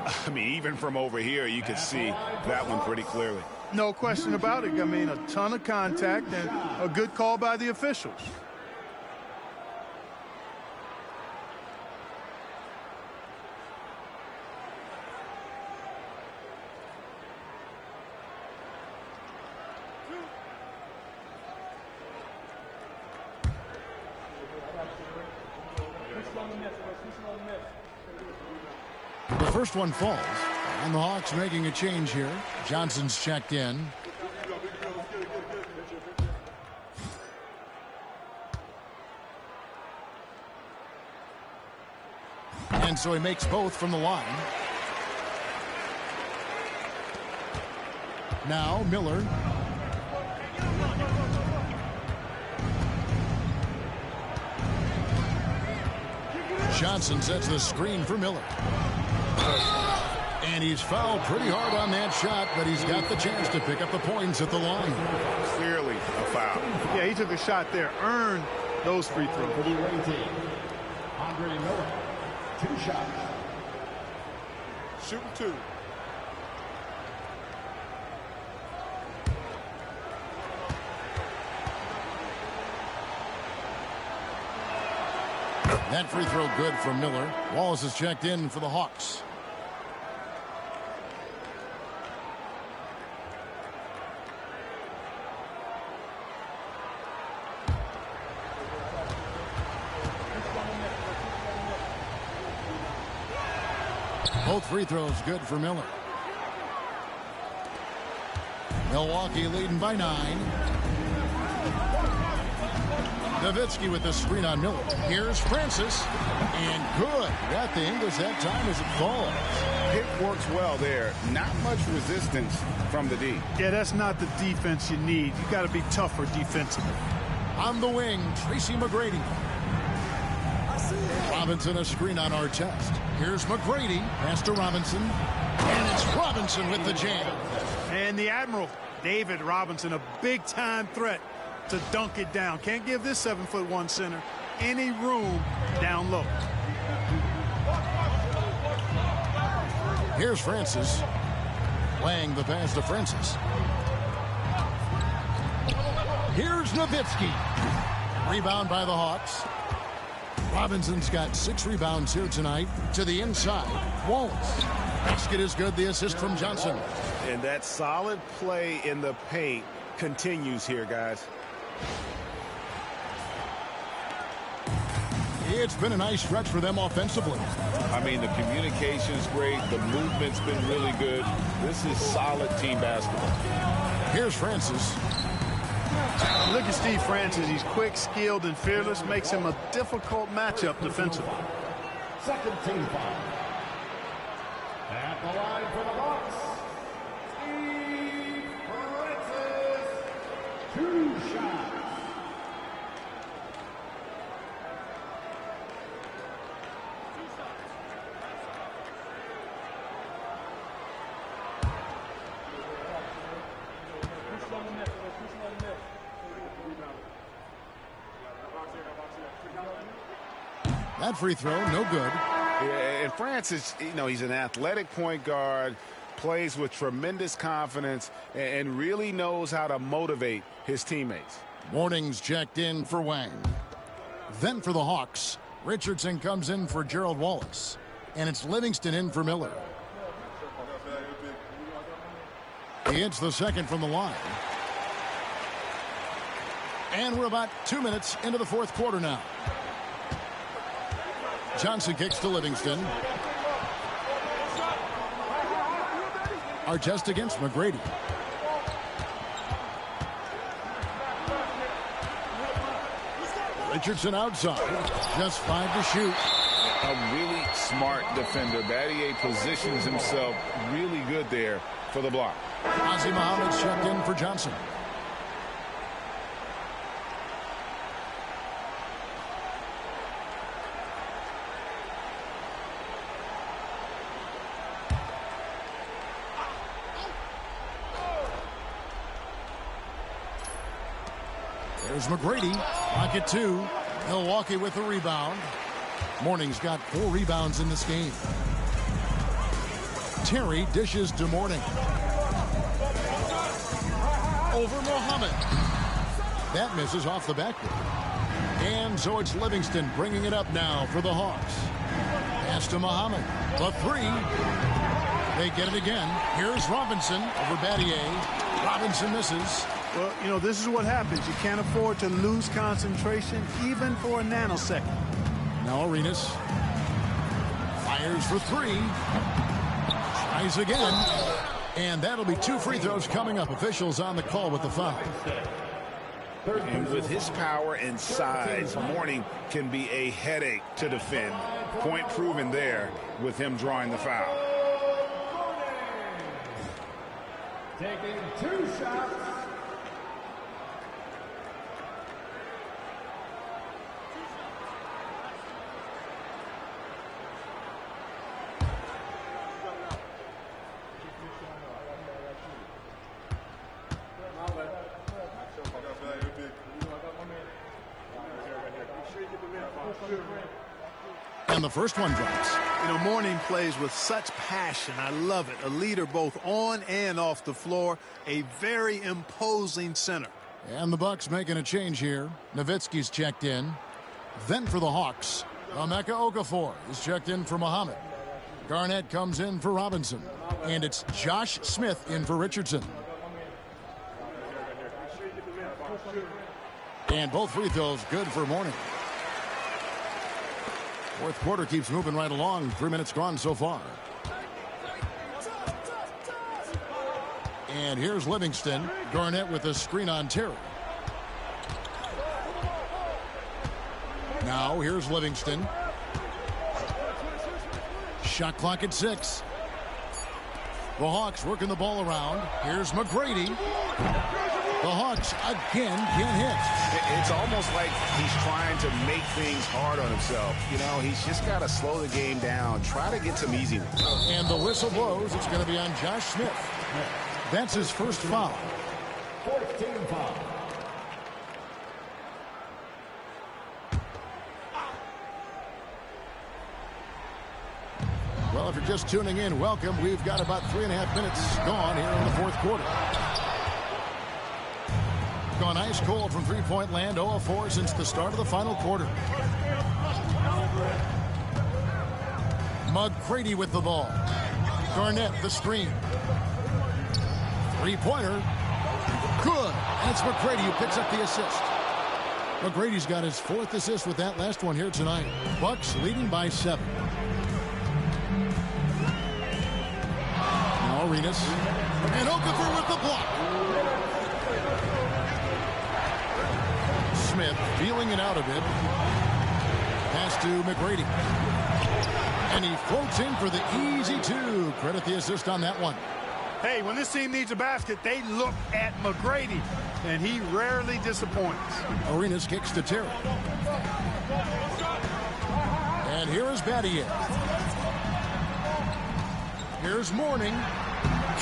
I mean, even from over here, you can see that one pretty clearly. No question about it. I mean, a ton of contact and a good call by the officials. The first one falls, and the Hawks making a change here. Johnson's checked in. And so he makes both from the line. Now Miller. Johnson sets the screen for Miller. And he's fouled pretty hard on that shot, but he's got the chance to pick up the points at the line. Clearly a foul. Yeah, he took a shot there, earned those free throws. For the away team, Andre Miller, 2 shots. Shooting 2. That free throw good for Miller. Wallace is checked in for the Hawks. Both free throws good for Miller. Milwaukee leading by 9. Nowitzki with the screen on Miller. Here's Francis. And good. Got the English that time as it falls. Pick works well there. Not much resistance from the D. Yeah, that's not the defense you need. You got to be tougher defensively. On the wing, Tracy McGrady. Robinson a screen on Artest. Here's McGrady. Pass to Robinson. And it's Robinson with the jam. And the Admiral, David Robinson, a big-time threat to dunk it down. Can't give this 7'1" center any room down low. Here's Francis. Laying the pass to Francis. Here's Nowitzki. Rebound by the Hawks. Robinson's got 6 rebounds here tonight. To the inside. Wallace. Basket is good. The assist from Johnson. And that solid play in the paint continues here, guys. It's been a nice stretch for them offensively. I mean, the communication's great. The movement's been really good. This is solid team basketball. Here's Francis. Look at Steve Francis. He's quick, skilled, and fearless. Makes him a difficult matchup defensively. Second team foul. At the line for the Bucks, Steve Francis. 2 shots. That free throw, no good. Yeah, and Francis, he's an athletic point guard, plays with tremendous confidence, and really knows how to motivate his teammates. Warnings checked in for Wang. Then for the Hawks, Richardson comes in for Gerald Wallace. And it's Livingston in for Miller. He hits the second from the line. And we're about 2 minutes into the fourth quarter now. Johnson kicks to Livingston. Artest against McGrady. Richardson outside. Just 5 to shoot. A really smart defender. Battier positions himself really good there for the block. Ozzie Muhammad's checked in for Johnson. There's McGrady. Pocket 2. Milwaukee with the rebound. Morning's got 4 rebounds in this game. Terry dishes to Morning. Over Muhammad. That misses off the backboard. And so it's Livingston bringing it up now for the Hawks. Pass to Muhammad. The 3. They get it again. Here's Robinson over Battier. Robinson misses. Well, this is what happens. You can't afford to lose concentration even for a nanosecond. Now Arenas fires for 3. Tries again. And that'll be 2 free throws coming up. Officials on the call with the foul. And with his power and size, Morning can be a headache to defend. Point proven there with him drawing the foul. Taking 2 shots. And the first one drops. Morning plays with such passion. I love it. A leader both on and off the floor. A very imposing center. And the Bucks making a change here. Nowitzki's checked in. Then for the Hawks, Emeka Okafor is checked in for Muhammad. Garnett comes in for Robinson. And it's Josh Smith in for Richardson. And both free throws good for Morning. Fourth quarter keeps moving right along. 3 minutes gone so far. And here's Livingston. Garnett with a screen on Terry. Now here's Livingston. Shot clock at 6. The Hawks working the ball around. Here's McGrady. The Hawks again can't hit. It's almost like he's trying to make things hard on himself. He's just got to slow the game down. Try to get some easiness. And the whistle blows. It's going to be on Josh Smith. That's his first foul. 4th team foul. Well, if you're just tuning in, welcome. We've got about 3.5 minutes gone here in the fourth quarter. Gone ice cold from three-point land, 0 of 4 since the start of the final quarter. McGrady with the ball. Garnett the screen. Three-pointer. Good. And it's McGrady who picks up the assist. McGrady's got his 4th assist with that last one here tonight. Bucks leading by 7. Now Arenas. And Okafor with the block. Smith feeling it out a bit. Pass to McGrady. And he floats in for the easy two. Credit the assist on that one. Hey, when this team needs a basket, they look at McGrady, and he rarely disappoints. Arenas kicks to Terry. And here is Battier. Here's Mourning.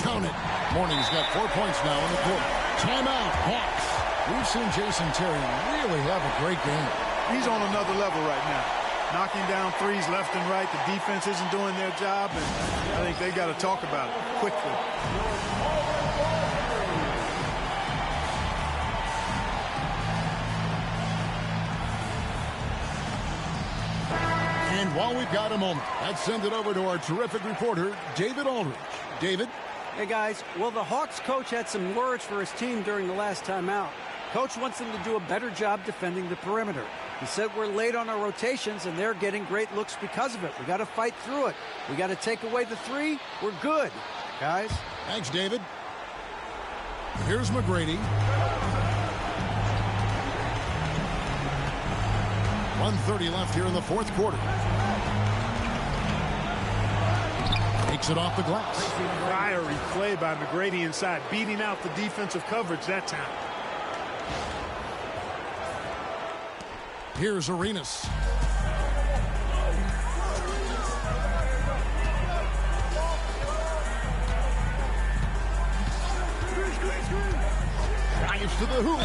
Count it. Mourning's got 4 points now in the quarter. Timeout, Hawks. We've seen Jason Terry really have a great game. He's on another level right now. Knocking down threes left and right. The defense isn't doing their job, and I think they got to talk about it quickly. And while we've got a moment, let's send it over to our terrific reporter, David Aldridge. David? Hey, guys. Well, the Hawks coach had some words for his team during the last timeout. Coach wants them to do a better job defending the perimeter. He said we're late on our rotations, and they're getting great looks because of it. We got to fight through it. We got to take away the three. We're good, guys. Thanks, David. Here's McGrady. 1:30 left here in the fourth quarter. Takes it off the glass. Fiery play by McGrady inside, beating out the defensive coverage that time. Here's Arenas. Drives to the hoop.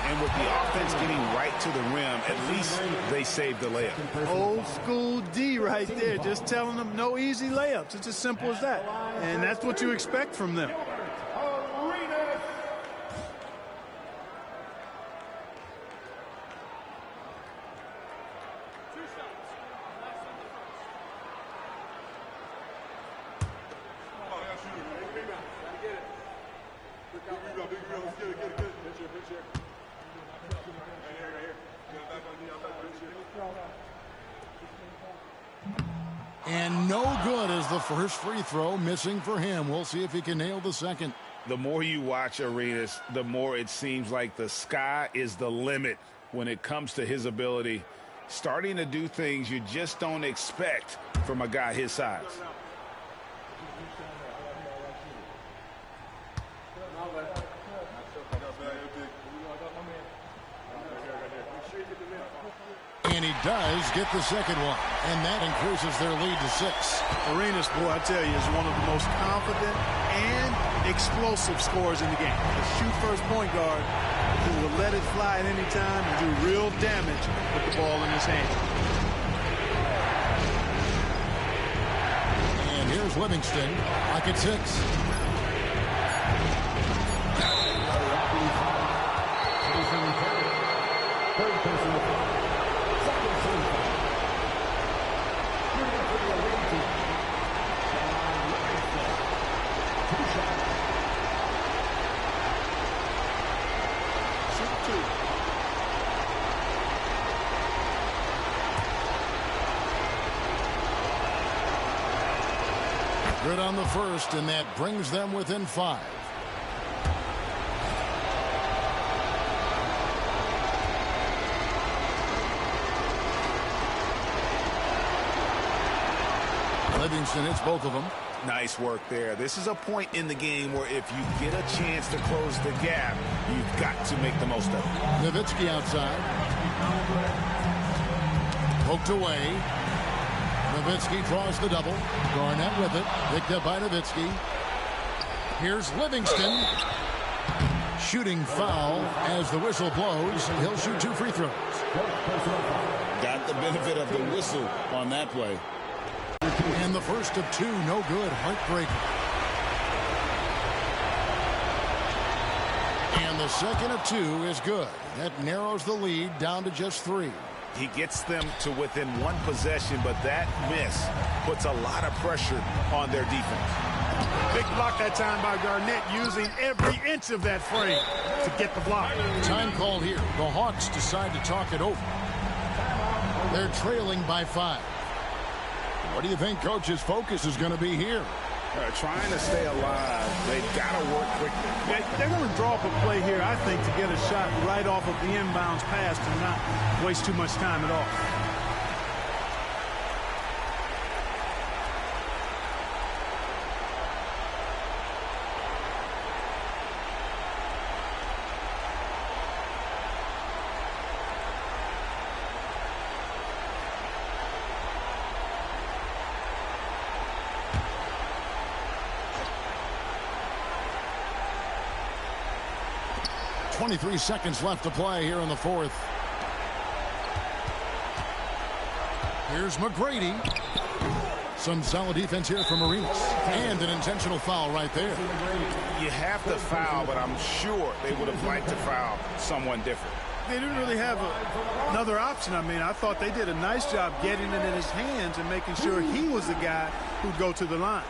And with the offense getting right to the rim, at least they saved the layup. Old school D right there, just telling them no easy layups. It's as simple as that. And that's what you expect from them. And no good as the first free throw missing for him. We'll see if he can nail the second. The more you watch Arenas, the more it seems like the sky is the limit when it comes to his ability. Starting to do things you just don't expect from a guy his size. And he does get the second one. And that increases their lead to 6. Arenas, boy, I tell you, is one of the most confident and explosive scorers in the game. A shoot-first point guard who will let it fly at any time and do real damage with the ball in his hand. And here's Livingston, like at 6. Third personal foul. Second team foul. Shooting for the away team. Two shots. Shoot two. Good on the first, and that brings them within 5. Livingston hits both of them. Nice work there. This is a point in the game where if you get a chance to close the gap, you've got to make the most of it. Nowitzki outside. Poked away. Nowitzki draws the double. Garnett with it. Picked up by Nowitzki. Here's Livingston. Shooting foul as the whistle blows. He'll shoot 2 free throws. Got the benefit of the whistle on that play. And the first of 2, no good. Heartbreaker. And the second of 2 is good. That narrows the lead down to just 3. He gets them to within 1 possession, but that miss puts a lot of pressure on their defense. Big block that time by Garnett, using every inch of that frame to get the block. Time called here. The Hawks decide to talk it over. They're trailing by 5. What do you think Coach's focus is going to be here? Trying to stay alive. They've got to work quickly. Yeah, they're going to draw up a play here, I think, to get a shot right off of the inbounds pass and not waste too much time at all. 23 seconds left to play here in the fourth. Here's McGrady. Some solid defense here from Arenas. And an intentional foul right there. You have to foul, but I'm sure they would have liked to foul someone different. They didn't really have another option. I mean, I thought they did a nice job getting it in his hands and making sure he was the guy who'd go to the line.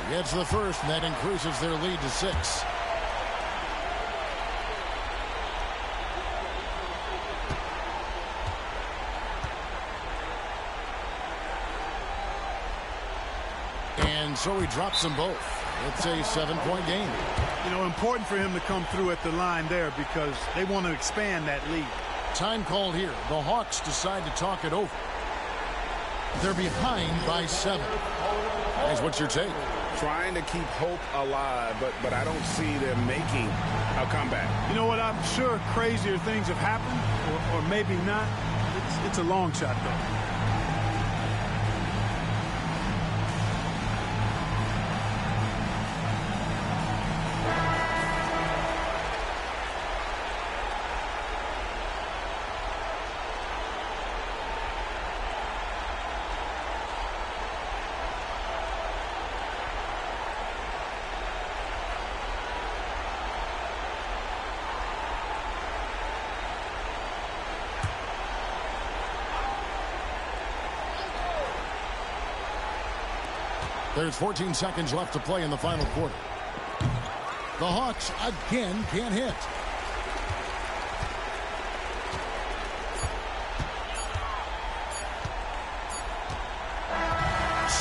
Gets the first, and that increases their lead to 6. And so he drops them both. It's a 7-point game. You know, important for him to come through at the line there because they want to expand that lead. Time called here. The Hawks decide to talk it over. They're behind by 7. Guys, what's your take? Trying to keep hope alive, but I don't see them making a comeback. You know what? I'm sure crazier things have happened, or maybe not. It's a long shot, though. There's 14 seconds left to play in the final quarter. The Hawks again can't hit.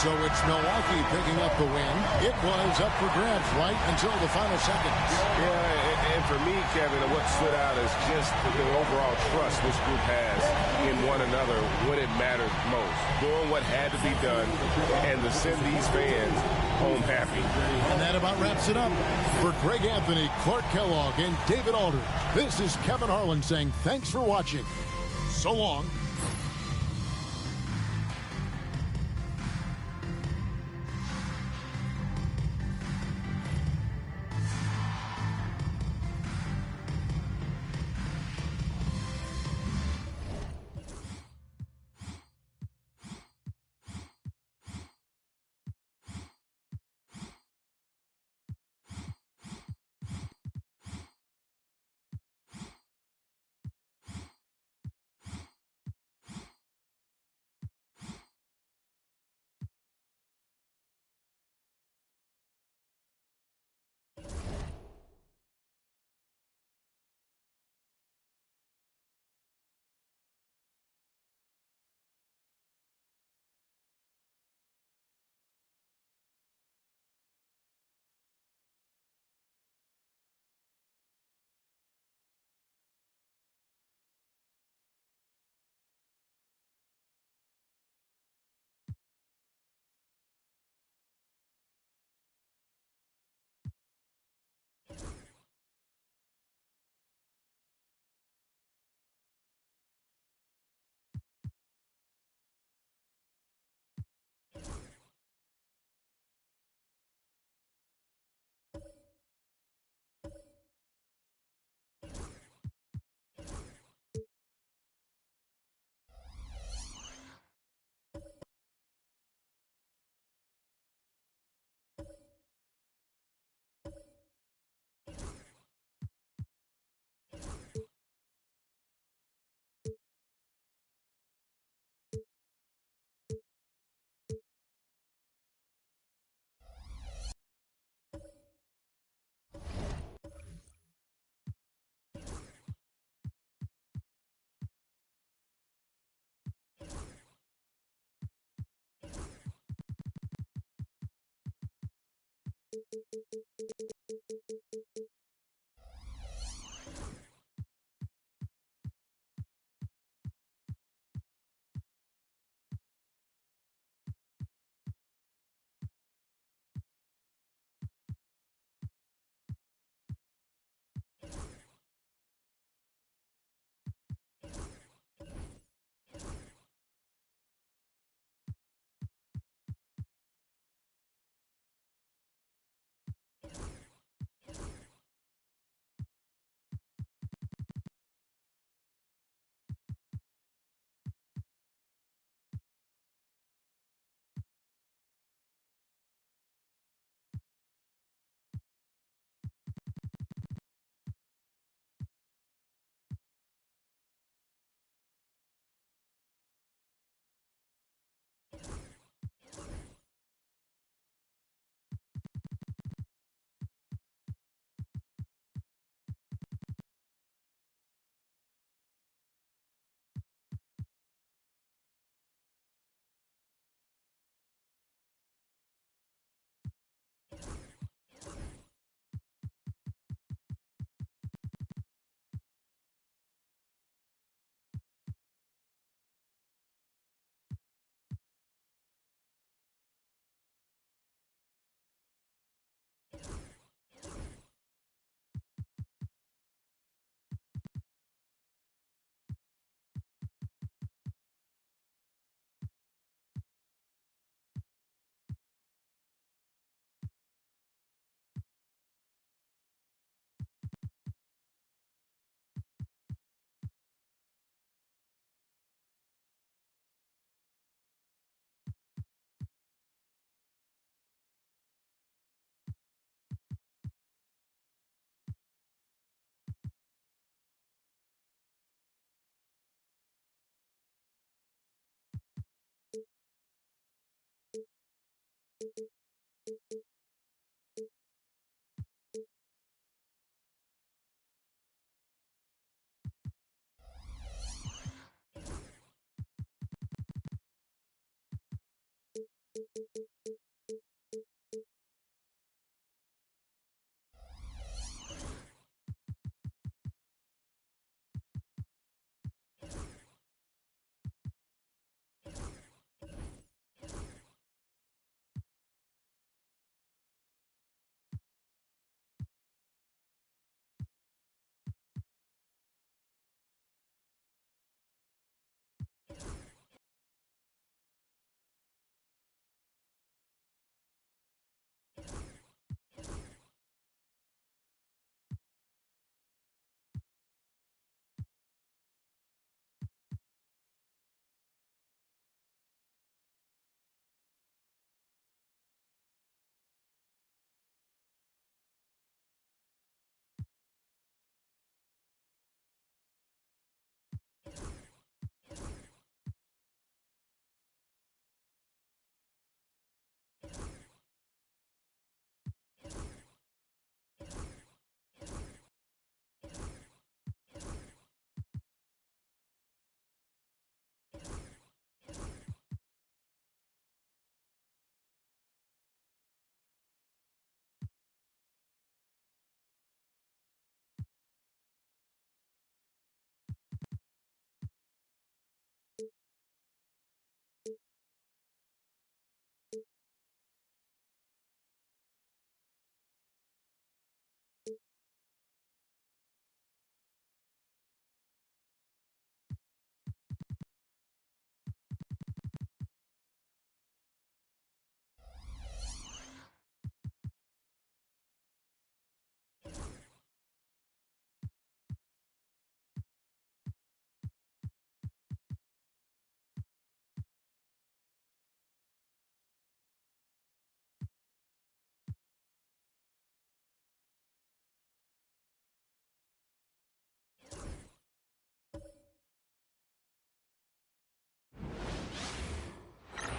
So it's Milwaukee picking up the win. It was up for grabs right until the final seconds. Yeah, and for me, Kevin, what stood out is just the overall trust this group has in one another when it mattered most. Doing what had to be done and to send these fans home happy. And that about wraps it up. For Greg Anthony, Clark Kellogg, and David Aldridge, this is Kevin Harlan saying thanks for watching. So long.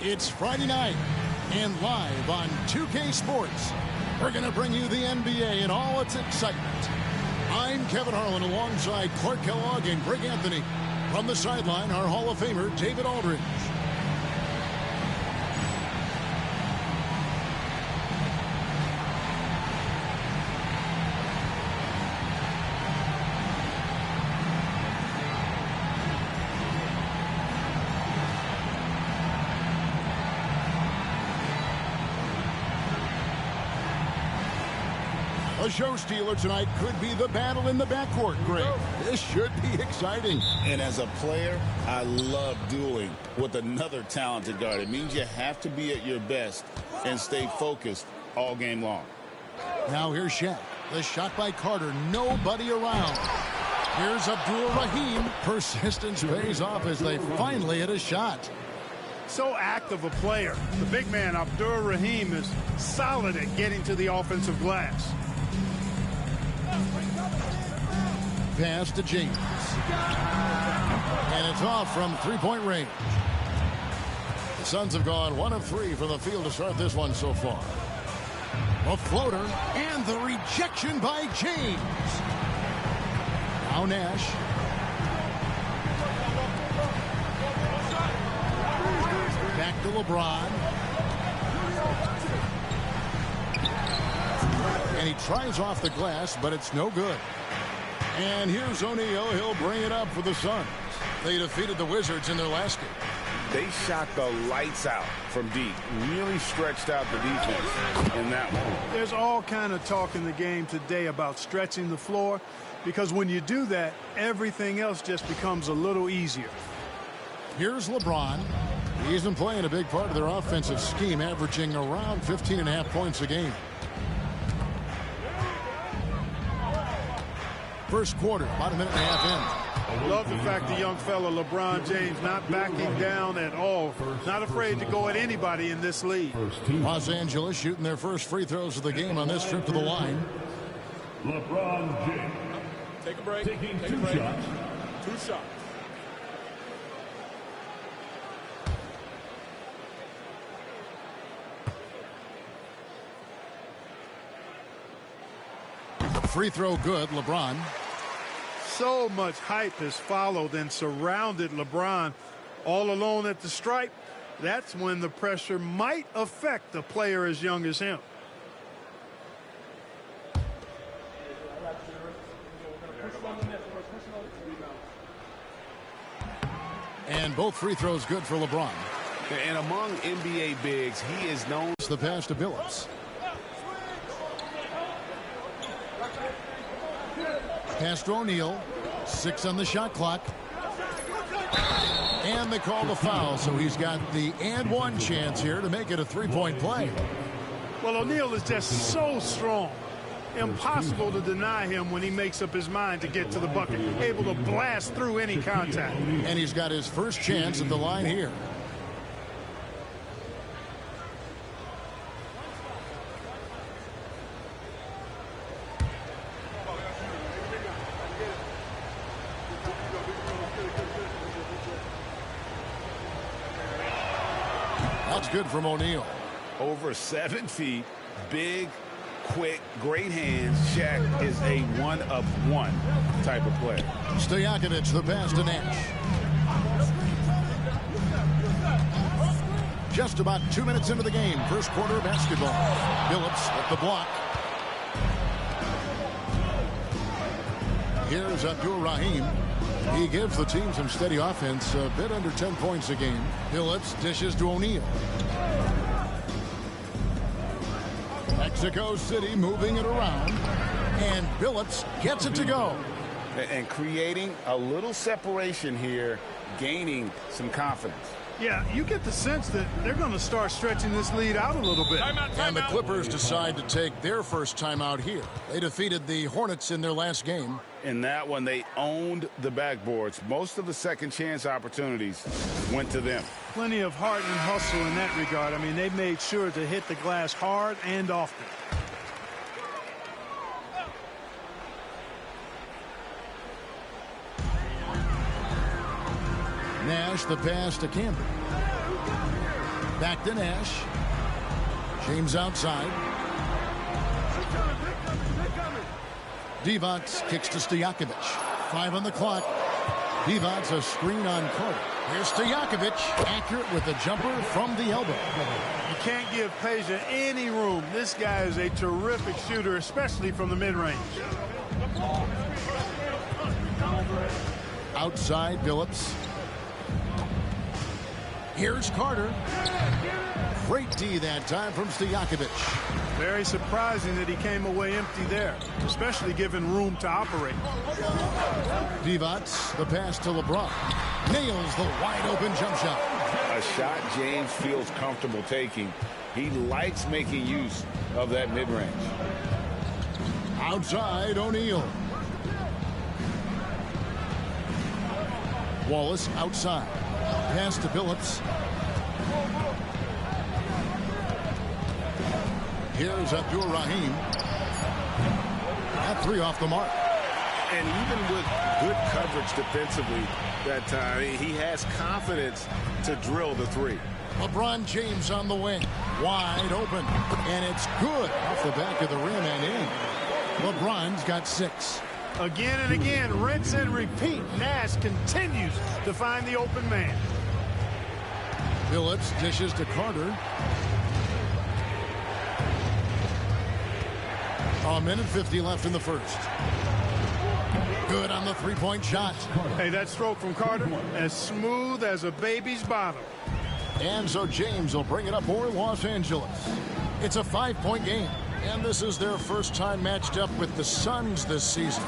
It's Friday night, and live on 2K Sports, we're going to bring you the NBA in all its excitement. I'm Kevin Harlan alongside Clark Kellogg and Greg Anthony. From the sideline, our Hall of Famer, David Aldridge. The show stealer tonight could be the battle in the backcourt, Greg. This should be exciting. And as a player, I love dueling with another talented guard. It means you have to be at your best and stay focused all game long. Now here's Shaq. The shot by Carter. Nobody around. Here's Abdul-Rahim. Persistence pays off as they finally hit a shot. So active a player. The big man, Abdul-Rahim, is solid at getting to the offensive glass. Pass to James. And it's off from three-point range. The Suns have gone 1 of 3 from the field to start this one so far. A floater and the rejection by James. Now Nash. Back to LeBron. And he tries off the glass, but it's no good. And here's O'Neal. He'll bring it up for the Suns. They defeated the Wizards in their last game. They shot the lights out from deep. Really stretched out the defense in that one. There's all kind of talk in the game today about stretching the floor, because when you do that, everything else just becomes a little easier. Here's LeBron. He's been playing a big part of their offensive scheme, averaging around 15.5 points a game. First quarter, about a minute and a half in. Love the fact the young fella LeBron James not backing down at all. Not afraid to go at anybody in this league. Los Angeles shooting their first free throws of the game on this trip to the line. LeBron James. Take a break. Taking Take two a break. shots. 2 shots. Free throw good, LeBron. So much hype has followed and surrounded LeBron all alone at the stripe. That's when the pressure might affect a player as young as him. And both free throws good for LeBron. And among NBA bigs, he is known. The pass to Billups. Pass to O'Neal. 6 on the shot clock. And they call the foul, so he's got the and one chance here to make it a three-point play. Well, O'Neal is just so strong. Impossible to deny him when he makes up his mind to get to the bucket. Able to blast through any contact. And he's got his first chance at the line here. That's good from O'Neal. Over 7 feet, big, quick, great hands. Shaq is a one-of-one type of player. Stojakovic, the pass to Nash. Just about 2 minutes into the game. First quarter basketball. Billups at the block. Here's Abdul-Rahim. He gives the team some steady offense, a bit under 10 points a game. Billups dishes to O'Neal. Mexico City moving it around. And Billups gets it to go. And creating a little separation here, gaining some confidence. Yeah, you get the sense that they're going to start stretching this lead out a little bit. And the Clippers decide to take their first time out here. They defeated the Hornets in their last game. In that one, they owned the backboards. Most of the second chance opportunities went to them. Plenty of heart and hustle in that regard. I mean, they made sure to hit the glass hard and often. Nash, the pass to Campbell. Back to Nash. James outside. Divac kicks to Stojakovic. 5 on the clock. Divac a screen on Carter. Here's Stojakovic, accurate with the jumper from the elbow. You can't give Peja any room. This guy is a terrific shooter, especially from the mid-range. Outside, Billups. Here's Carter. Great D that time from Stojakovic. Very surprising that he came away empty there, especially given room to operate. Divac, the pass to LeBron. Nails the wide-open jump shot. A shot James feels comfortable taking. He likes making use of that mid-range. Outside, O'Neal. Wallace outside. Pass to Billups. Here's Abdul-Rahim. That 3 off the mark. And even with good coverage defensively that time, he has confidence to drill the 3. LeBron James on the wing. Wide open. And it's good off the back of the rim and in. LeBron's got 6. Again and again, rinse and repeat. Nash continues to find the open man. Billups dishes to Carter. A minute 50 left in the first. Good on the three-point shot. Hey, that stroke from Carter, as smooth as a baby's bottom. And so James will bring it up for Los Angeles. It's a 5-point game. And this is their first time matched up with the Suns this season.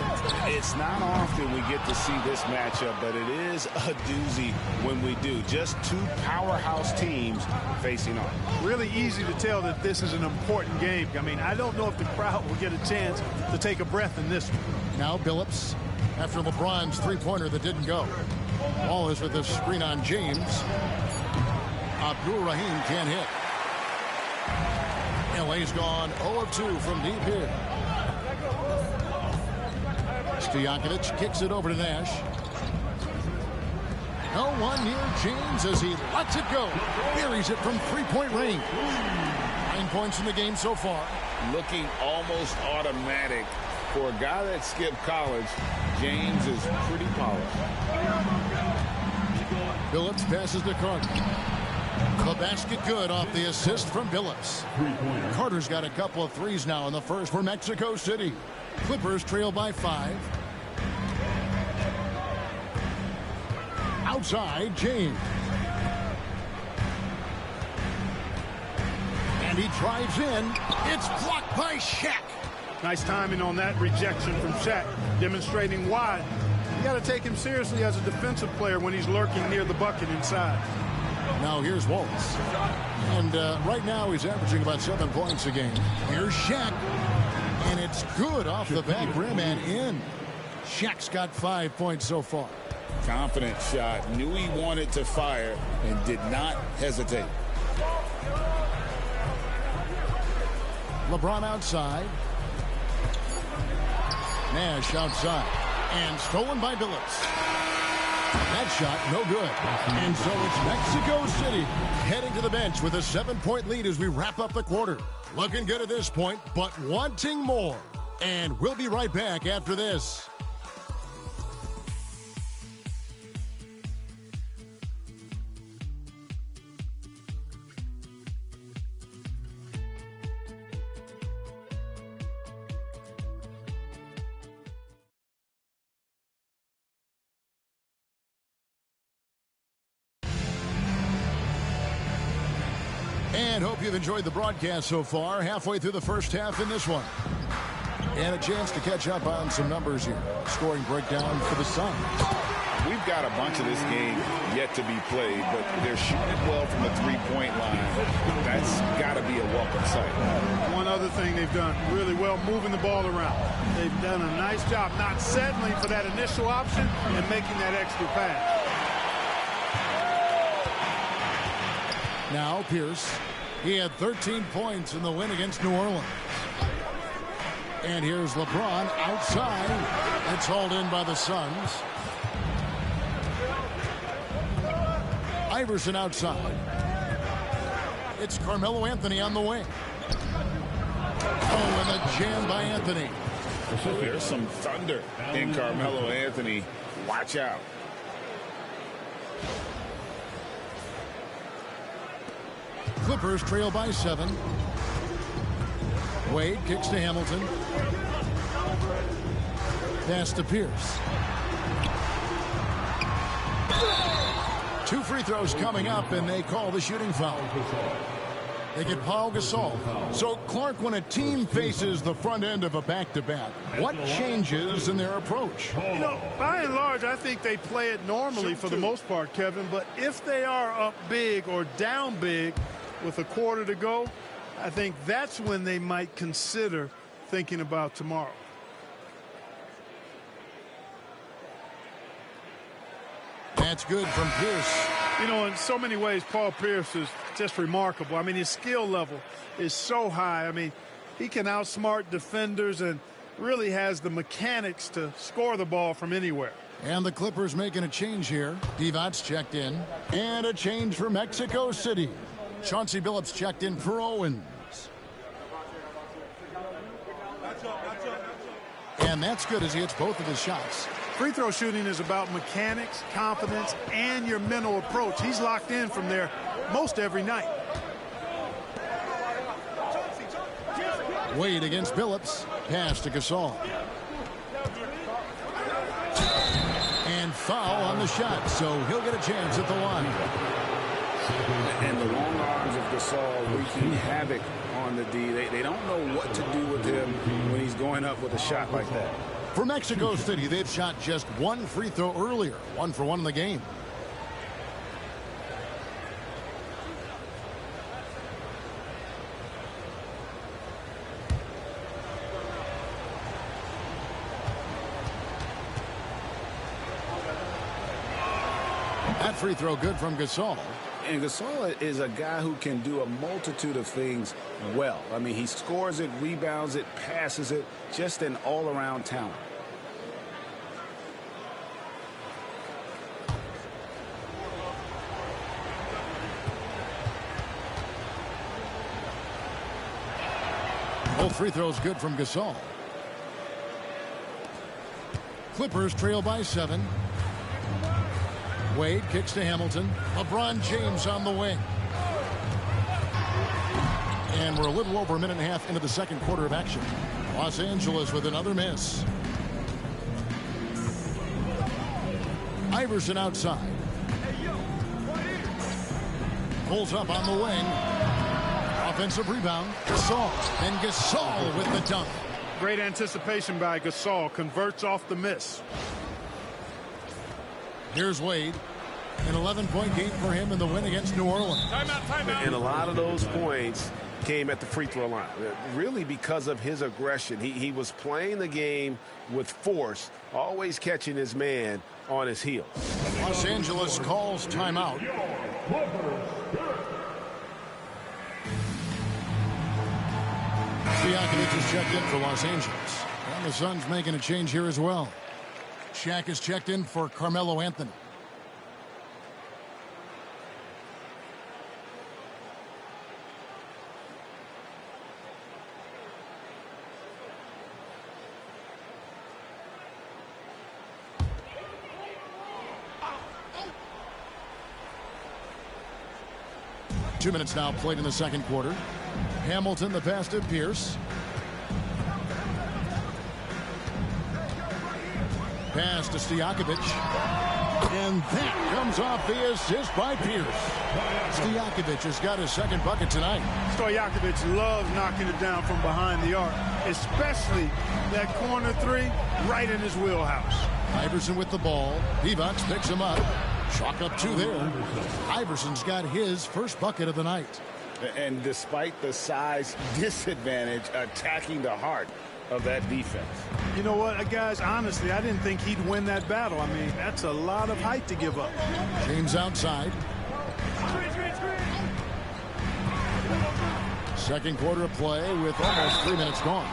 It's not often we get to see this matchup, but it is a doozy when we do. Just 2 powerhouse teams facing off. Really easy to tell that this is an important game. I mean, I don't know if the crowd will get a chance to take a breath in this one. Now Billups, after LeBron's three-pointer that didn't go. Ball is with the screen on James. Abdul-Rahim can't hit. LA's gone 0 of 2 from deep here. Stojakovic kicks it over to Nash. No one near James as he lets it go. Buries it from three-point range. 9 points in the game so far. Looking almost automatic. For a guy that skipped college, James is pretty polished. Billups passes to Carter. The basket good off the assist from Billups. Carter's got a couple of threes now in the first for Mexico City. Clippers trail by 5. Outside, James. And he drives in. It's blocked by Shaq. Nice timing on that rejection from Shaq, demonstrating why you got to take him seriously as a defensive player when he's lurking near the bucket inside. Now here's Waltz. And right now he's averaging about 7 points a game. Here's Shaq. And it's good off the back rim and in. Shaq's got 5 points so far. Confident shot. Knew he wanted to fire and did not hesitate. LeBron outside. Nash outside. And stolen by Billups. That shot, no good. And so it's Mexico City heading to the bench with a 7-point lead as we wrap up the quarter. Looking good at this point, but wanting more. And we'll be right back after this. And hope you've enjoyed the broadcast so far. Halfway through the first half in this one. And a chance to catch up on some numbers here. Scoring breakdown for the Suns. We've got a bunch of this game yet to be played, but they're shooting it well from the three-point line. That's got to be a welcome sight. One other thing they've done really well, moving the ball around. They've done a nice job not settling for that initial option and making that extra pass. Now Pierce. He had 13 points in the win against New Orleans. And here's LeBron outside. It's hauled in by the Suns. Iverson outside. It's Carmelo Anthony on the wing. Oh, and a jam by Anthony. There's some thunder in Carmelo Anthony. Watch out. Clippers trail by 7. Wade kicks to Hamilton. Pass to Pierce. 2 free throws coming up, and they call the shooting foul. They get Paul Gasol. So, Clark, when a team faces the front end of a back-to-back, what changes in their approach? You know, by and large, I think they play it normally for the most part, Kevin. But if they are up big or down big with a quarter to go, I think that's when they might consider thinking about tomorrow. That's good from Pierce. You know, in so many ways, Paul Pierce is just remarkable. I mean, his skill level is so high. I mean, he can outsmart defenders and really has the mechanics to score the ball from anywhere. And the Clippers making a change here. Divac's checked in. And a change for Mexico City. Chauncey Billups checked in for Owens. And that's good as he hits both of his shots. Free throw shooting is about mechanics, confidence, and your mental approach. He's locked in from there most every night. Wade against Billups. Pass to Gasol. And foul on the shot, so he'll get a chance at the line. And the long arms of Gasol wreaking havoc on the D. They don't know what to do with him when he's going up with a shot like that. For Mexico City, they've shot just 1 free throw earlier. 1 for 1 in the game. That free throw good from Gasol. And Gasol is a guy who can do a multitude of things well. I mean, he scores it, rebounds it, passes it, just an all-around talent. Both free throws good from Gasol. Clippers trail by 7. Wade kicks to Hamilton. LeBron James on the wing. And we're a little over a minute and a half into the second quarter of action. Los Angeles with another miss. Iverson outside. Pulls up on the wing. Offensive rebound. Gasol. And Gasol with the dunk. Great anticipation by Gasol. Converts off the miss. Here's Wade. An 11-point game for him in the win against New Orleans. Timeout. And a lot of those points came at the free throw line. Really because of his aggression. He was playing the game with force, always catching his man on his heels. Los Angeles calls timeout. Siakam is checked in for Los Angeles. And the Suns making a change here as well. Shaq is checked in for Carmelo Anthony. Two minutes now played in the second quarter. Hamilton the pass to Pierce. Pass to Stojakovic. And that comes off the assist by Pierce. Stojakovic has got his second bucket tonight. Stojakovic loves knocking it down from behind the arc, especially that corner three right in his wheelhouse. Iverson with the ball. Divac picks him up. Chalk up two there. Iverson's got his first bucket of the night. And despite the size disadvantage, attacking the heart of that defense. You know what, guys, honestly, I didn't think he'd win that battle. I mean, that's a lot of height to give up. James outside. Second quarter of play with almost 3 minutes gone.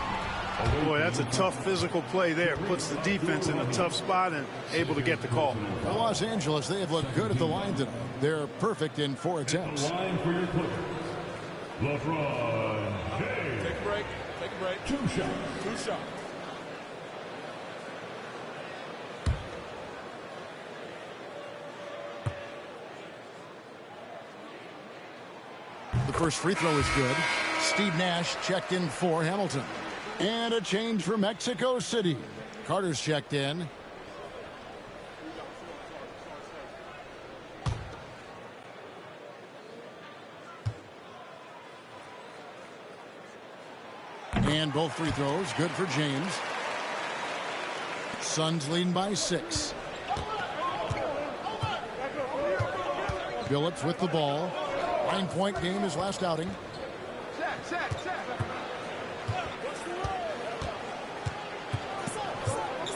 Boy, that's a tough physical play there. Puts the defense in a tough spot and able to get the call. Well, Los Angeles, they have looked good at the line tonight. They're perfect in 4 attempts. Line for your Clippers. LeBron James. Take a break. Take a break. Two shots. Two shots. The first free throw is good. Steve Nash checked in for Hamilton. And a change for Mexico City. Carter's checked in. And both free throws good for James. Suns leading by 6. Billups with the ball. 9-point game his last outing.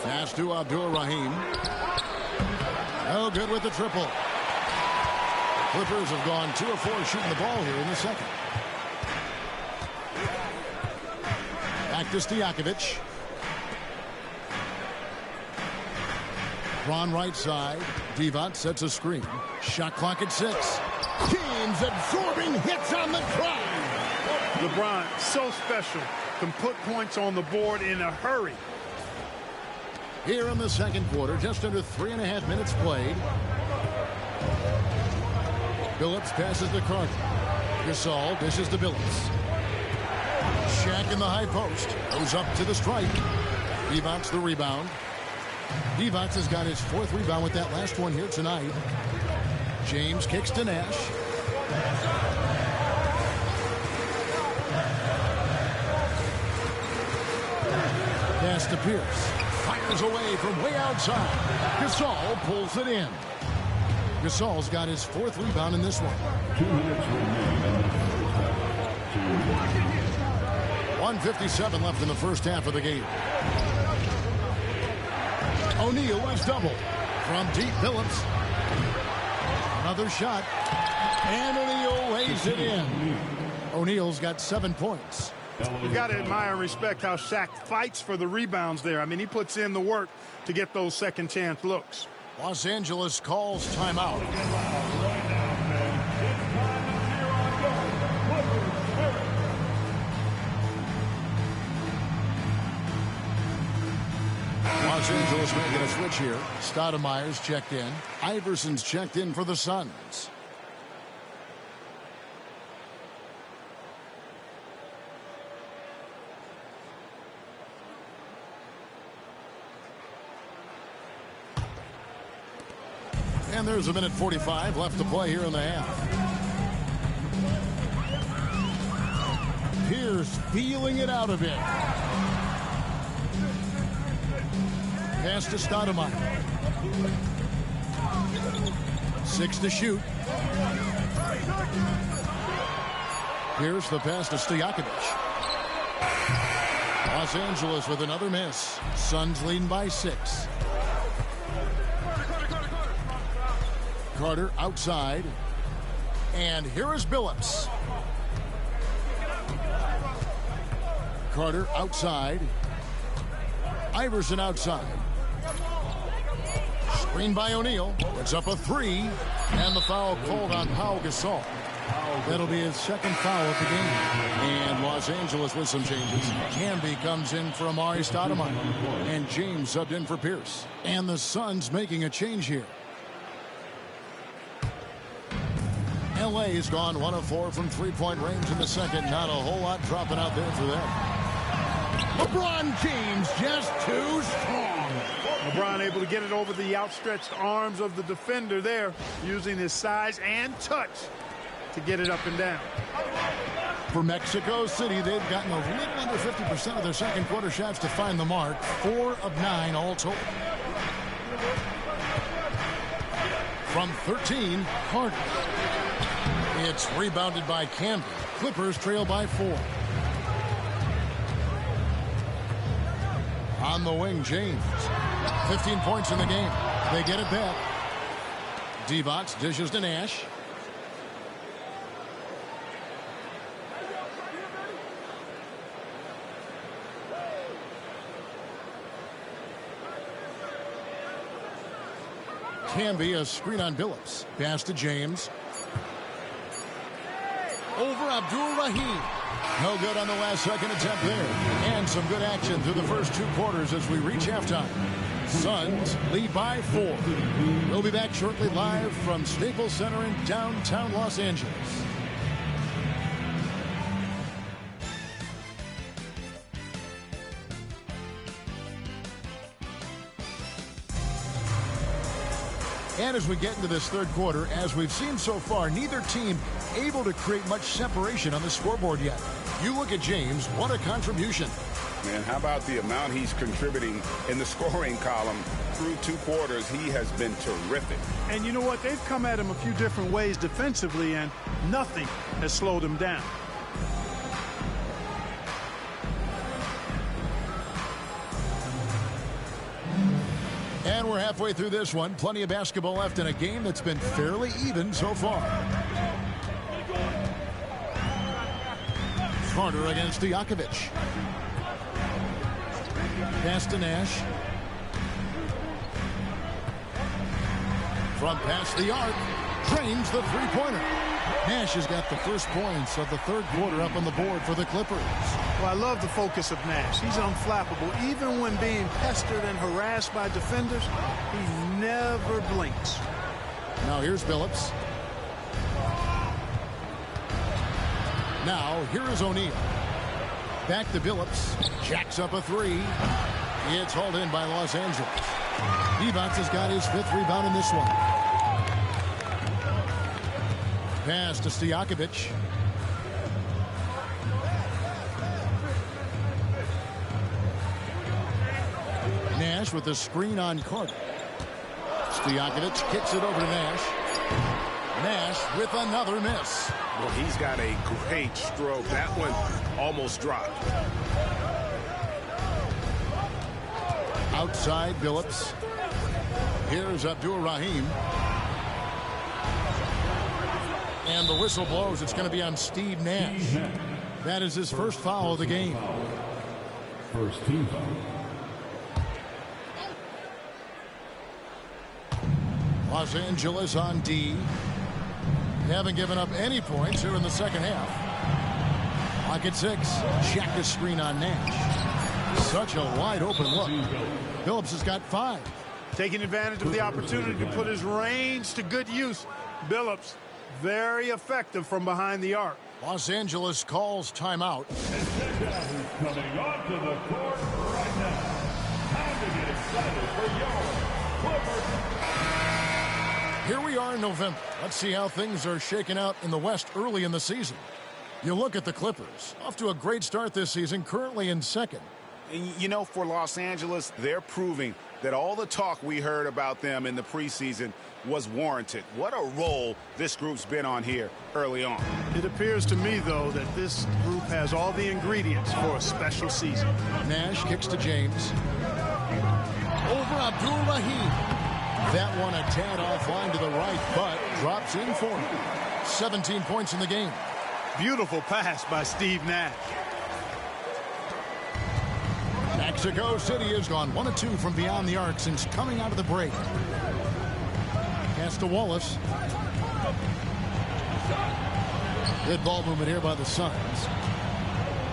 Pass to Abdul-Rahim. Oh, good with the triple. Clippers have gone 2 of 4 shooting the ball here in the second. Back to Stojakovic. Braun right side. Divac sets a screen. Shot clock at 6. James absorbing hits on the drive. LeBron, so special. Can put points on the board in a hurry. Here in the second quarter, just under 3.5 minutes played. Billups passes to Carter. Gasol dishes to Billups. Shaq in the high post. Goes up to the stripe. Divac the rebound. Divac has got his 4th rebound with that last one here tonight. James kicks to Nash. Pass to Pierce. Fires away from way outside. Gasol pulls it in. Gasol's got his 4th rebound in this one. 2 minutes remaining. 1:57 left in the first half of the game. O'Neal has doubled. From deep, Billups. Another shot. And O'Neal lays it in. O'Neal's got 7 points. You've got to admire and respect how Shaq fights for the rebounds there. I mean, he puts in the work to get those second chance looks. Los Angeles calls timeout. Los Angeles making a switch here. Stoudemire's checked in. Iverson's checked in for the Suns. And there's a minute 45 left to play here in the half. Pierce feeling it out a bit. Pass to Stoudemire. 6 to shoot. Here's the pass to Stojakovic. Los Angeles with another miss. Suns leading by 6. Carter outside. And here is Billups. Carter outside. Iverson outside. Screen by O'Neal. It's up a 3. And the foul called on Pau Gasol. That'll be his second foul of the game. And Los Angeles with some changes. Camby comes in for Amari Stoudemire. And James subbed in for Pierce. And the Suns making a change here. LA has gone 1 of 4 from three-point range in the second. Not a whole lot dropping out there for them. LeBron James just too strong. LeBron able to get it over the outstretched arms of the defender there, using his size and touch to get it up and down. For Mexico City, they've gotten a little under 50% of their second quarter shots to find the mark. 4 of 9 all total. From 13, Carter. It's rebounded by Camby. Clippers trail by 4. On the wing, James. 15 points in the game. They get it back. Divac dishes to Nash. Camby, a screen on Billups. Pass to James. Over Abdul-Rahim. No good on the last second attempt there. And some good action through the first 2 quarters as we reach halftime. Suns lead by 4. We'll be back shortly live from Staples Center in downtown Los Angeles. And as we get into this third quarter, as we've seen so far, neither team able to create much separation on the scoreboard yet. You look at James, what a contribution. Man, how about the amount he's contributing in the scoring column through 2 quarters? He has been terrific. And you know what? They've come at him a few different ways defensively, and nothing has slowed him down. And we're halfway through this one. Plenty of basketball left in a game that's been fairly even so far. Carter against Stojakovic. Pass to Nash. From past the arc. Drains the three-pointer. Nash has got the first points of the third quarter up on the board for the Clippers. Well, I love the focus of Nash. He's unflappable. Even when being pestered and harassed by defenders, he never blinks. Now here's Billups. Now here is O'Neal. Back to Billups. Jacks up a 3. It's hauled in by Los Angeles. Divac has got his 5th rebound in this one. Pass to Stojakovic. Nash with the screen on Carter. Stojakovic kicks it over to Nash. Nash with another miss. Well, he's got a great stroke. That one almost dropped. Outside Billups. Here's Abdul-Rahim. And the whistle blows. It's going to be on Steve Nash. That is his first foul of the game. First team foul. Los Angeles on D. They haven't given up any points here in the second half. Clock at 6. Check the screen on Nash. Such a wide open look. Billups has got 5. Taking advantage of the opportunity to put his range to good use. Billups, very effective from behind the arc. Los Angeles calls timeout. And check out who's coming onto the court right now. Time to get excited for your Clippers. Here we are in November. Let's see how things are shaking out in the West early in the season. You look at the Clippers, off to a great start this season, currently in second. And, you know, for Los Angeles, they're proving that all the talk we heard about them in the preseason was warranted. What a role this group's been on here early on. It appears to me, though, that this group has all the ingredients for a special season. Nash kicks to James. Over Abdul-Rahim. That one a tad offline to the right, but drops in for him. 17 points in the game. Beautiful pass by Steve Nash. Mexico City has gone 1 of 2 from beyond the arc since coming out of the break. Pass to Wallace. Good ball movement here by the Suns.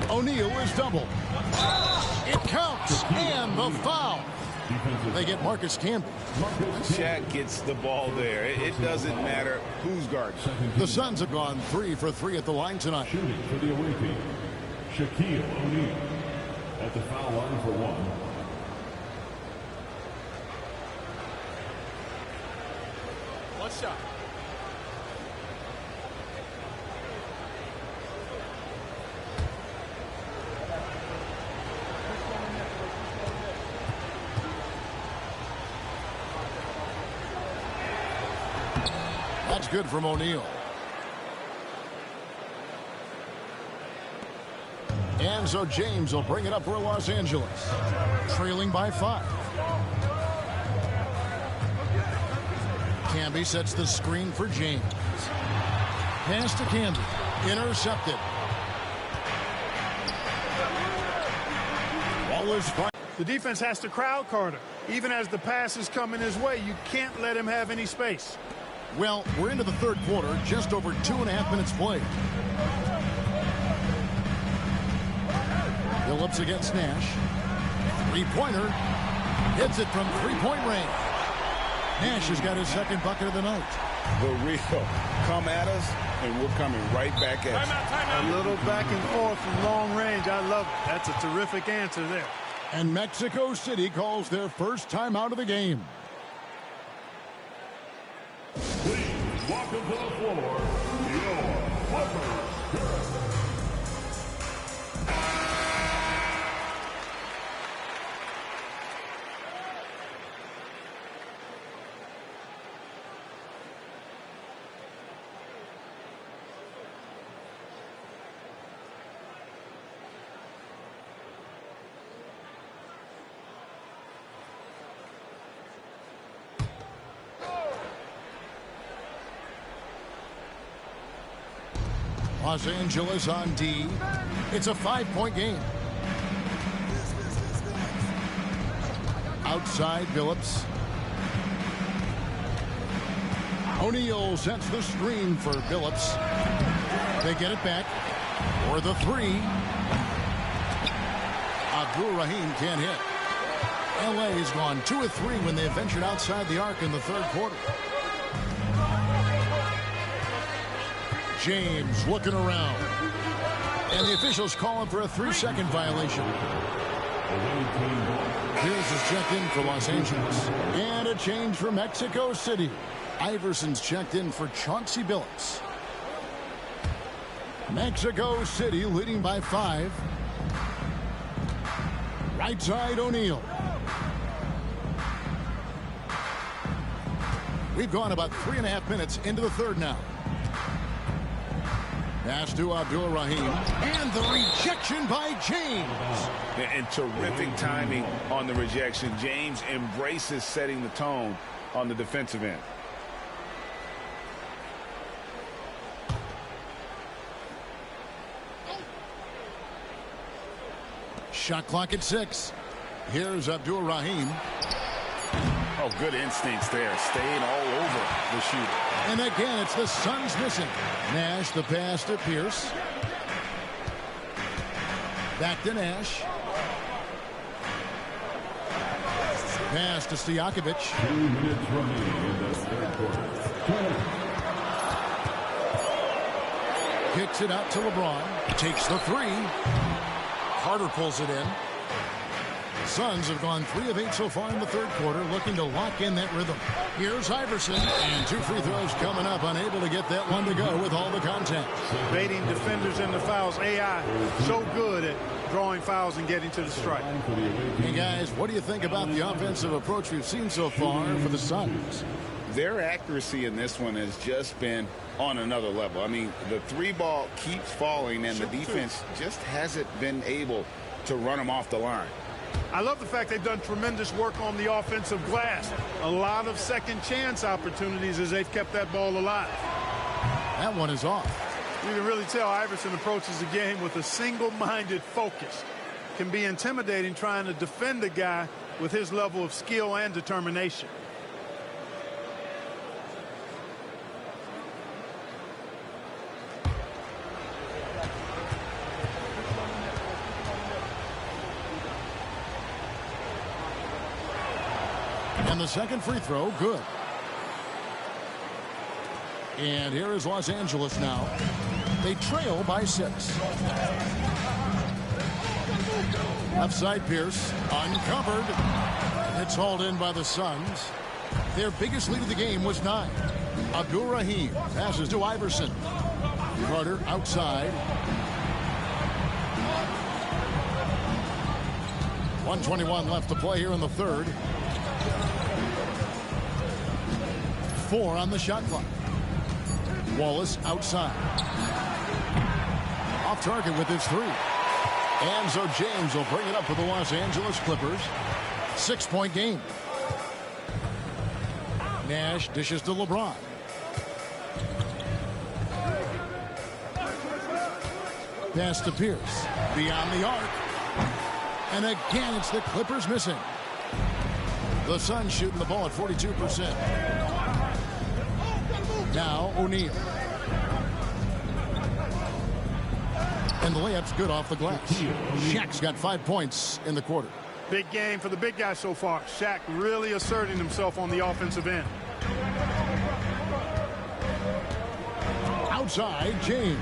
O'Neal is doubled. It counts, and the foul. They get Marcus Camby. Shaq gets the ball there. It doesn't matter who's guarding. The Suns have gone 3 for 3 at the line tonight. Shooting for the away team, Shaquille O'Neal at the foul line for 1. One shot. That's good from O'Neal. And so James will bring it up for Los Angeles. Trailing by 5. Camby sets the screen for James. Pass to Camby. Intercepted. Wallace. The defense has to crowd Carter. Even as the pass is coming his way, you can't let him have any space. Well, we're into the third quarter, just over 2.5 minutes played. Phillips against Nash. Three-pointer. Hits it from three-point range. Nash has got his second bucket of the night. The real come at us, and we're coming right back at you. A little back and forth from long range. I love it. That's a terrific answer there. And Mexico City calls their first timeout of the game. Please welcome to the floor, your Clippers. Los Angeles on D. It's a 5-point game. Outside Phillips. O'Neal sets the screen for Phillips. They get it back for the 3. Abdul-Rahim can't hit. LA has gone 2 of 3 when they've ventured outside the arc in the third quarter. James looking around. And the officials calling for a 3-second violation. Pierce is checked in for Los Angeles. And a change for Mexico City. Iverson's checked in for Chauncey Billups. Mexico City leading by 5. Right side O'Neal. We've gone about 3.5 minutes into the third now. Pass to Abdul-Rahim. And the rejection by James. And terrific timing on the rejection. James embraces setting the tone on the defensive end. Shot clock at 6. Here's Abdul-Rahim. Oh, good instincts there. Staying all over the shooter. And again, it's the Suns missing. Nash, the pass to Pierce. Back to Nash. Pass to Stojakovic. 2 minutes remaining in the third quarter. Kicks it out to LeBron. Takes the 3. Carter pulls it in. Suns have gone 3 of 8 so far in the third quarter, looking to lock in that rhythm. Here's Iverson, and 2 free throws coming up, unable to get that one to go with all the contact. Baiting defenders into fouls. AI so good at drawing fouls and getting to the strike. Hey, guys, what do you think about the offensive approach we've seen so far for the Suns? Their accuracy in this one has just been on another level. I mean, the 3-ball keeps falling, and the defense just hasn't been able to run them off the line. I love the fact they've done tremendous work on the offensive glass. A lot of second chance opportunities as they've kept that ball alive. That one is off. You can really tell Iverson approaches the game with a single-minded focus. Can be intimidating trying to defend a guy with his level of skill and determination. And the second free throw, good. And here is Los Angeles now. They trail by 6. Left side, Pierce, uncovered. It's hauled in by the Suns. Their biggest lead of the game was 9. Abdul Rahim passes to Iverson. Carter outside. 1:21 left to play here in the third. 4 on the shot clock. Wallace outside. Off target with his 3. And so James will bring it up for the Los Angeles Clippers. 6-point game. Nash dishes to LeBron. Pass to Pierce. Beyond the arc. And again, it's the Clippers missing. The Suns shooting the ball at 42%. Now O'Neal. And the layup's good off the glass. Shaq's got 5 points in the quarter. Big game for the big guy so far. Shaq really asserting himself on the offensive end. Outside, James.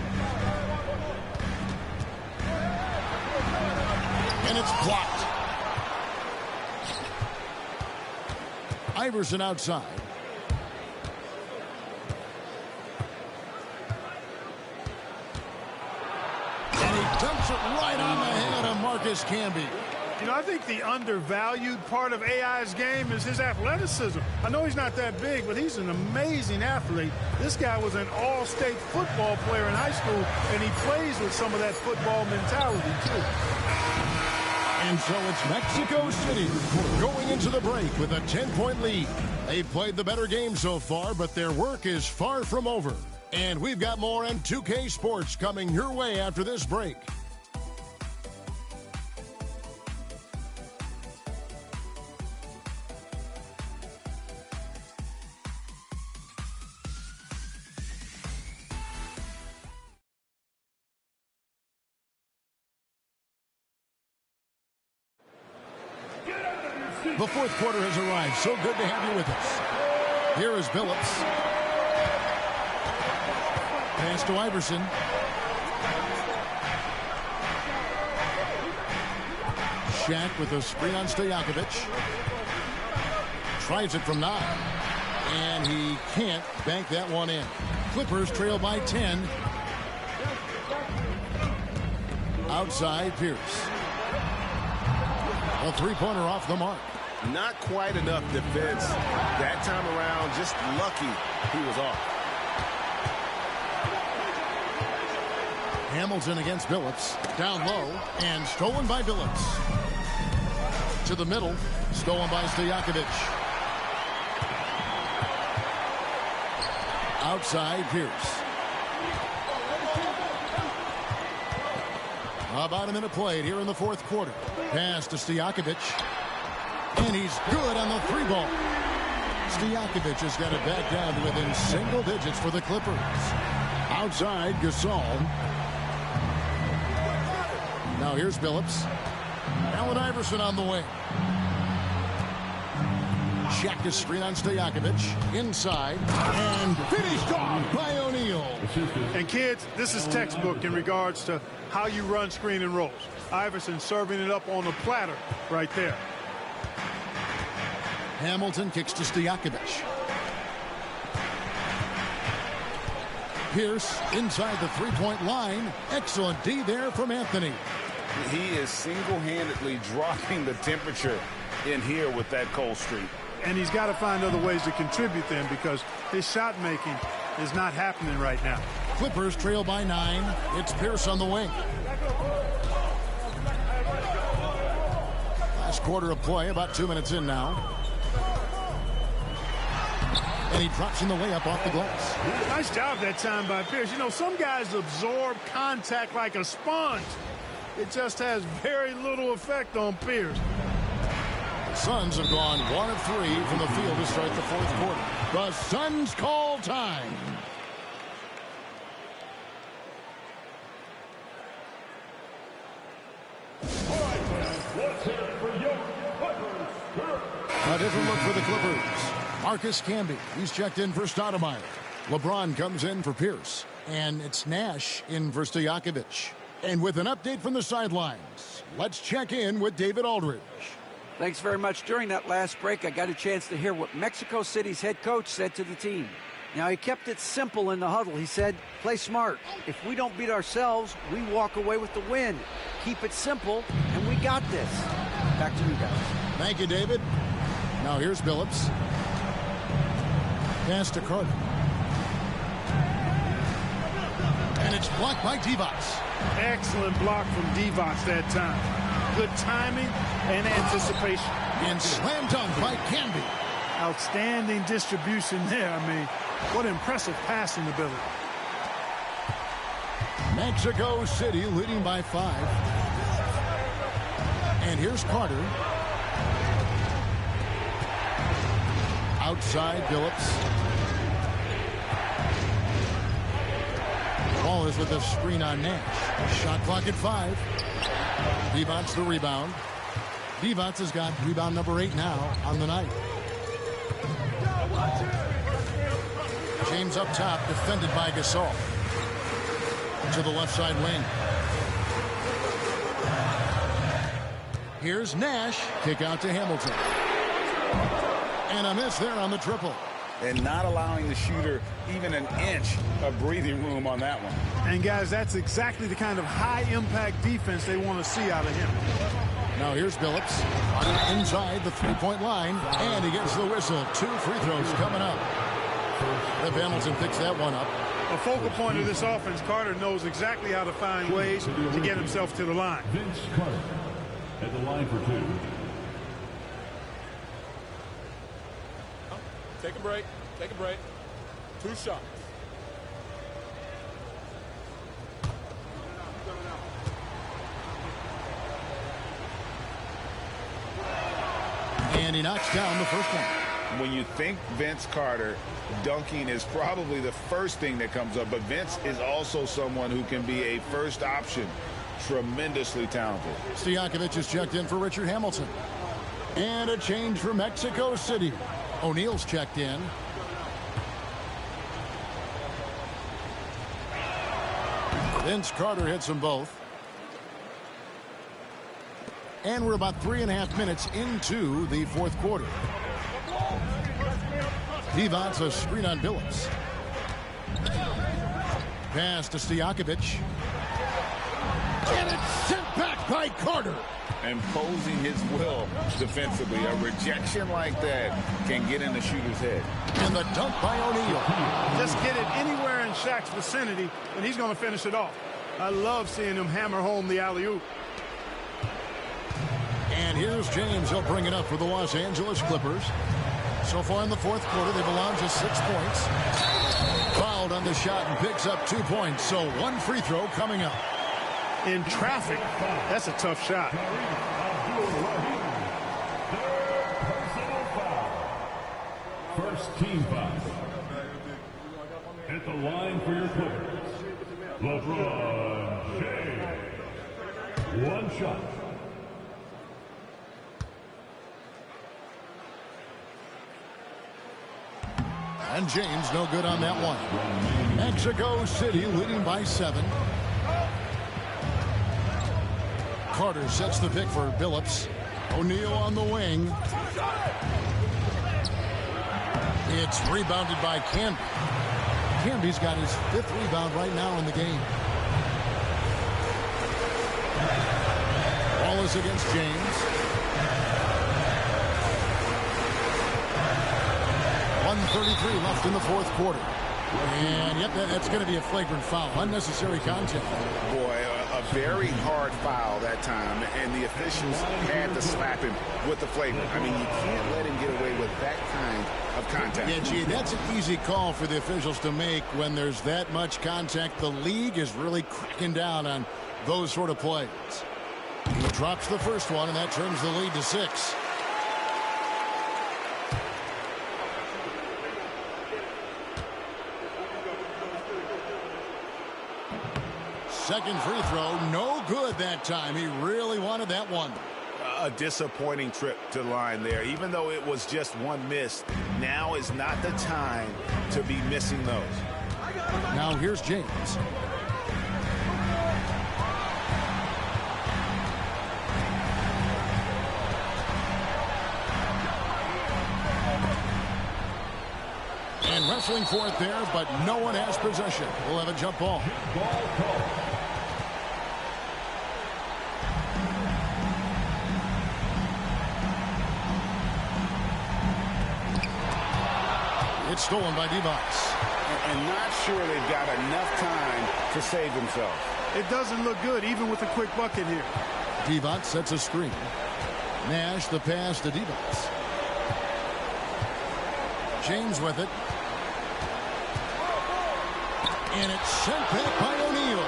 And it's blocked. Iverson outside. And he dumps it right on the head of Marcus Camby. You know, I think the undervalued part of AI's game is his athleticism. I know he's not that big, but he's an amazing athlete. This guy was an all-state football player in high school, and he plays with some of that football mentality, too. And so it's Mexico City going into the break with a 10-point lead. They've played the better game so far, but their work is far from over. And we've got more on 2K Sports coming your way after this break. The fourth quarter has arrived. So good to have you with us. Here is Billups. Pass to Iverson. Shaq with a screen on Stojakovic. Tries it from 9. And he can't bank that one in. Clippers trail by 10. Outside, Pierce. A three-pointer off the mark. Not quite enough defense that time around. Just lucky he was off. Hamilton against Billups. Down low and stolen by Billups. To the middle. Stolen by Stojakovic. Outside Pierce. About a minute played here in the fourth quarter. Pass to Stojakovic. And he's good on the 3-ball. Stojakovic has got it back down to within single digits for the Clippers. Outside, Gasol. Now here's Billups. Allen Iverson on the way. Shaq is screen on Stojakovic. Inside. And finished off by O'Neal. And kids, this is textbook in regards to how you run screen and rolls. Iverson serving it up on the platter right there. Hamilton kicks to Stojakovic. Pierce inside the three-point line. Excellent D there from Anthony. He is single-handedly dropping the temperature in here with that cold streak. And he's got to find other ways to contribute then, because his shot making is not happening right now. Clippers trail by 9. It's Pierce on the wing. Last quarter of play, about 2 minutes in now. And he drops in the layup off the glass. Nice job that time by Pierce. You know, some guys absorb contact like a sponge. It just has very little effect on Pierce. The Suns have gone 1 of 3 from the field to start the fourth quarter. The Suns call time. A different look for the Clippers. Marcus Camby, he's checked in for Stoudemire. LeBron comes in for Pierce. And it's Nash in for Stojakovic. And with an update from the sidelines, let's check in with David Aldridge. Thanks very much. During that last break, I got a chance to hear what Mexico City's head coach said to the team. Now, he kept it simple in the huddle. He said, play smart. If we don't beat ourselves, we walk away with the win. Keep it simple, and we got this. Back to you guys. Thank you, David. Now here's Billups. Pass to Carter. And it's blocked by Divac. Excellent block from Divac that time. Good timing and anticipation. And slam dunk by Camby. Outstanding distribution there. I mean, what impressive passing ability. Mexico City leading by 5. And here's Carter. Outside Billups. Ball is with a screen on Nash. Shot clock at 5. Divac the rebound. Divac has got rebound number 8 now on the night. James up top, defended by Gasol. To the left side wing. Here's Nash. Kick out to Hamilton. And a miss there on the triple. And not allowing the shooter even an inch of breathing room on that one. And, guys, that's exactly the kind of high-impact defense they want to see out of him. Now here's Billups inside the three-point line, and he gets the whistle. 2 free throws coming up. If Hamilton picks that one up. A focal point of this offense, Carter knows exactly how to find ways to get himself to the line. Vince Carter at the line for 2. Take a break. Take a break. 2 shots. And he knocks down the first one. When you think Vince Carter, dunking is probably the first thing that comes up. But Vince is also someone who can be a first option. Tremendously talented. Stojakovic is checked in for Richard Hamilton. And a change for Mexico City. O'Neal's checked in. Vince Carter hits them both. And we're about 3.5 minutes into the fourth quarter. Divac a screen on Billups. Pass to Stojakovic. And it's sent back by Carter. Imposing his will defensively. A rejection like that can get in the shooter's head. And the dunk by O'Neal. Just get it anywhere in Shaq's vicinity, and he's going to finish it off. I love seeing him hammer home the alley-oop. And here's James. He'll bring it up for the Los Angeles Clippers. So far in the fourth quarter, they've allowed just 6 points. Fouled on the shot and picks up 2 points. So 1 free throw coming up. In traffic, that's a tough shot. First team foul. At the line for your Clippers, LeBron James. 1 shot. And James no good on that one. Mexico City leading by 7. Carter sets the pick for Billups. O'Neal on the wing. It's rebounded by Canby. Canby's got his 5th rebound right now in the game. Wallace against James. 1:33 left in the 4th quarter. And yep, that's going to be a flagrant foul. Unnecessary contact. Boy, a very hard foul that time, and the officials had to slap him with the flagrant. I mean, you can't let him get away with that kind of contact. Yeah, gee, that's an easy call for the officials to make when there's that much contact. The league is really cracking down on those sort of plays. He drops the first one, and that turns the lead to 6. Second free throw, no good that time. He really wanted that one. A disappointing trip to the line there. Even though it was just one miss, now is not the time to be missing those. Now here's James. And wrestling for it there, but no one has possession. We'll have a jump ball. It's stolen by Divac. And not sure they've got enough time to save themselves. It doesn't look good, even with a quick bucket here. Divac sets a screen. Nash the pass to Divac. James with it. And it's sent back by O'Neal.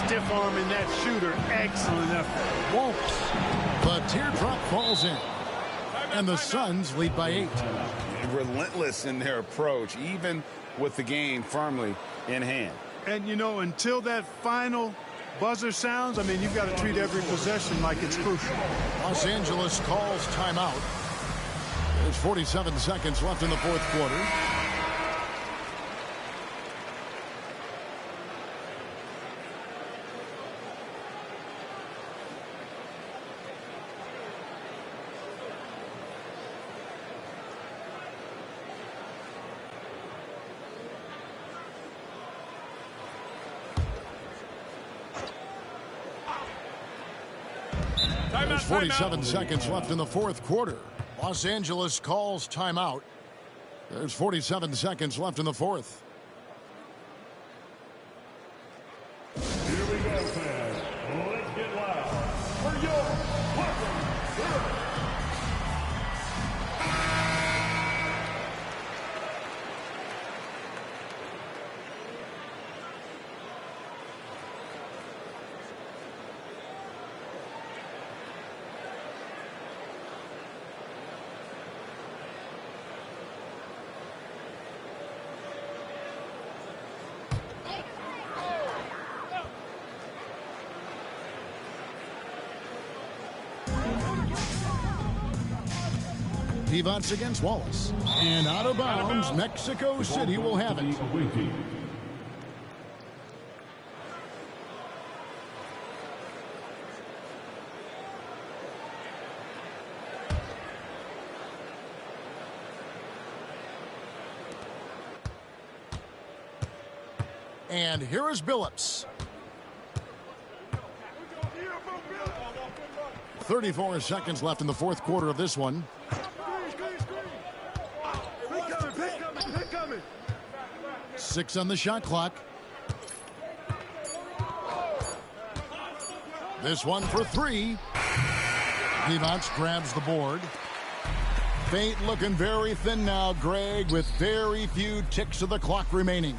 Stiff arming that shooter. Excellent effort. Won't. The teardrop falls in. And the Suns lead by 8. Relentless in their approach, even with the game firmly in hand. And, you know, until that final buzzer sounds, I mean, you've got to treat every possession like it's crucial. Los Angeles calls timeout. There's 47 seconds left in the 4th quarter. There's 47 seconds left in the 4th quarter. Los Angeles calls timeout. There's 47 seconds left in the 4th. Here we go, fans. Let's get loud for your welcome. Divac against Wallace. And out of bounds, Mexico City will have it. And here is Billups. 34 seconds left in the 4th quarter of this one. 6 on the shot clock. This one for 3. Divac grabs the board. Fate looking very thin now, Greg, with very few ticks of the clock remaining.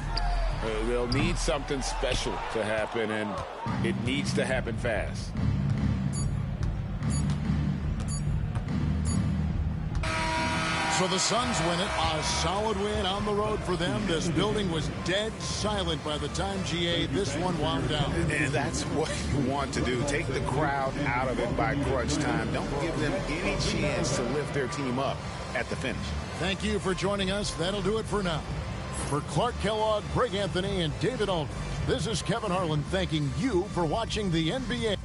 They'll need something special to happen, and it needs to happen fast. So the Suns win it. A solid win on the road for them. This building was dead silent by the time, GA, this one wound down. And that's what you want to do. Take the crowd out of it by crunch time. Don't give them any chance to lift their team up at the finish. Thank you for joining us. That'll do it for now. For Clark Kellogg, Greg Anthony, and David Aldridge, this is Kevin Harlan thanking you for watching the NBA.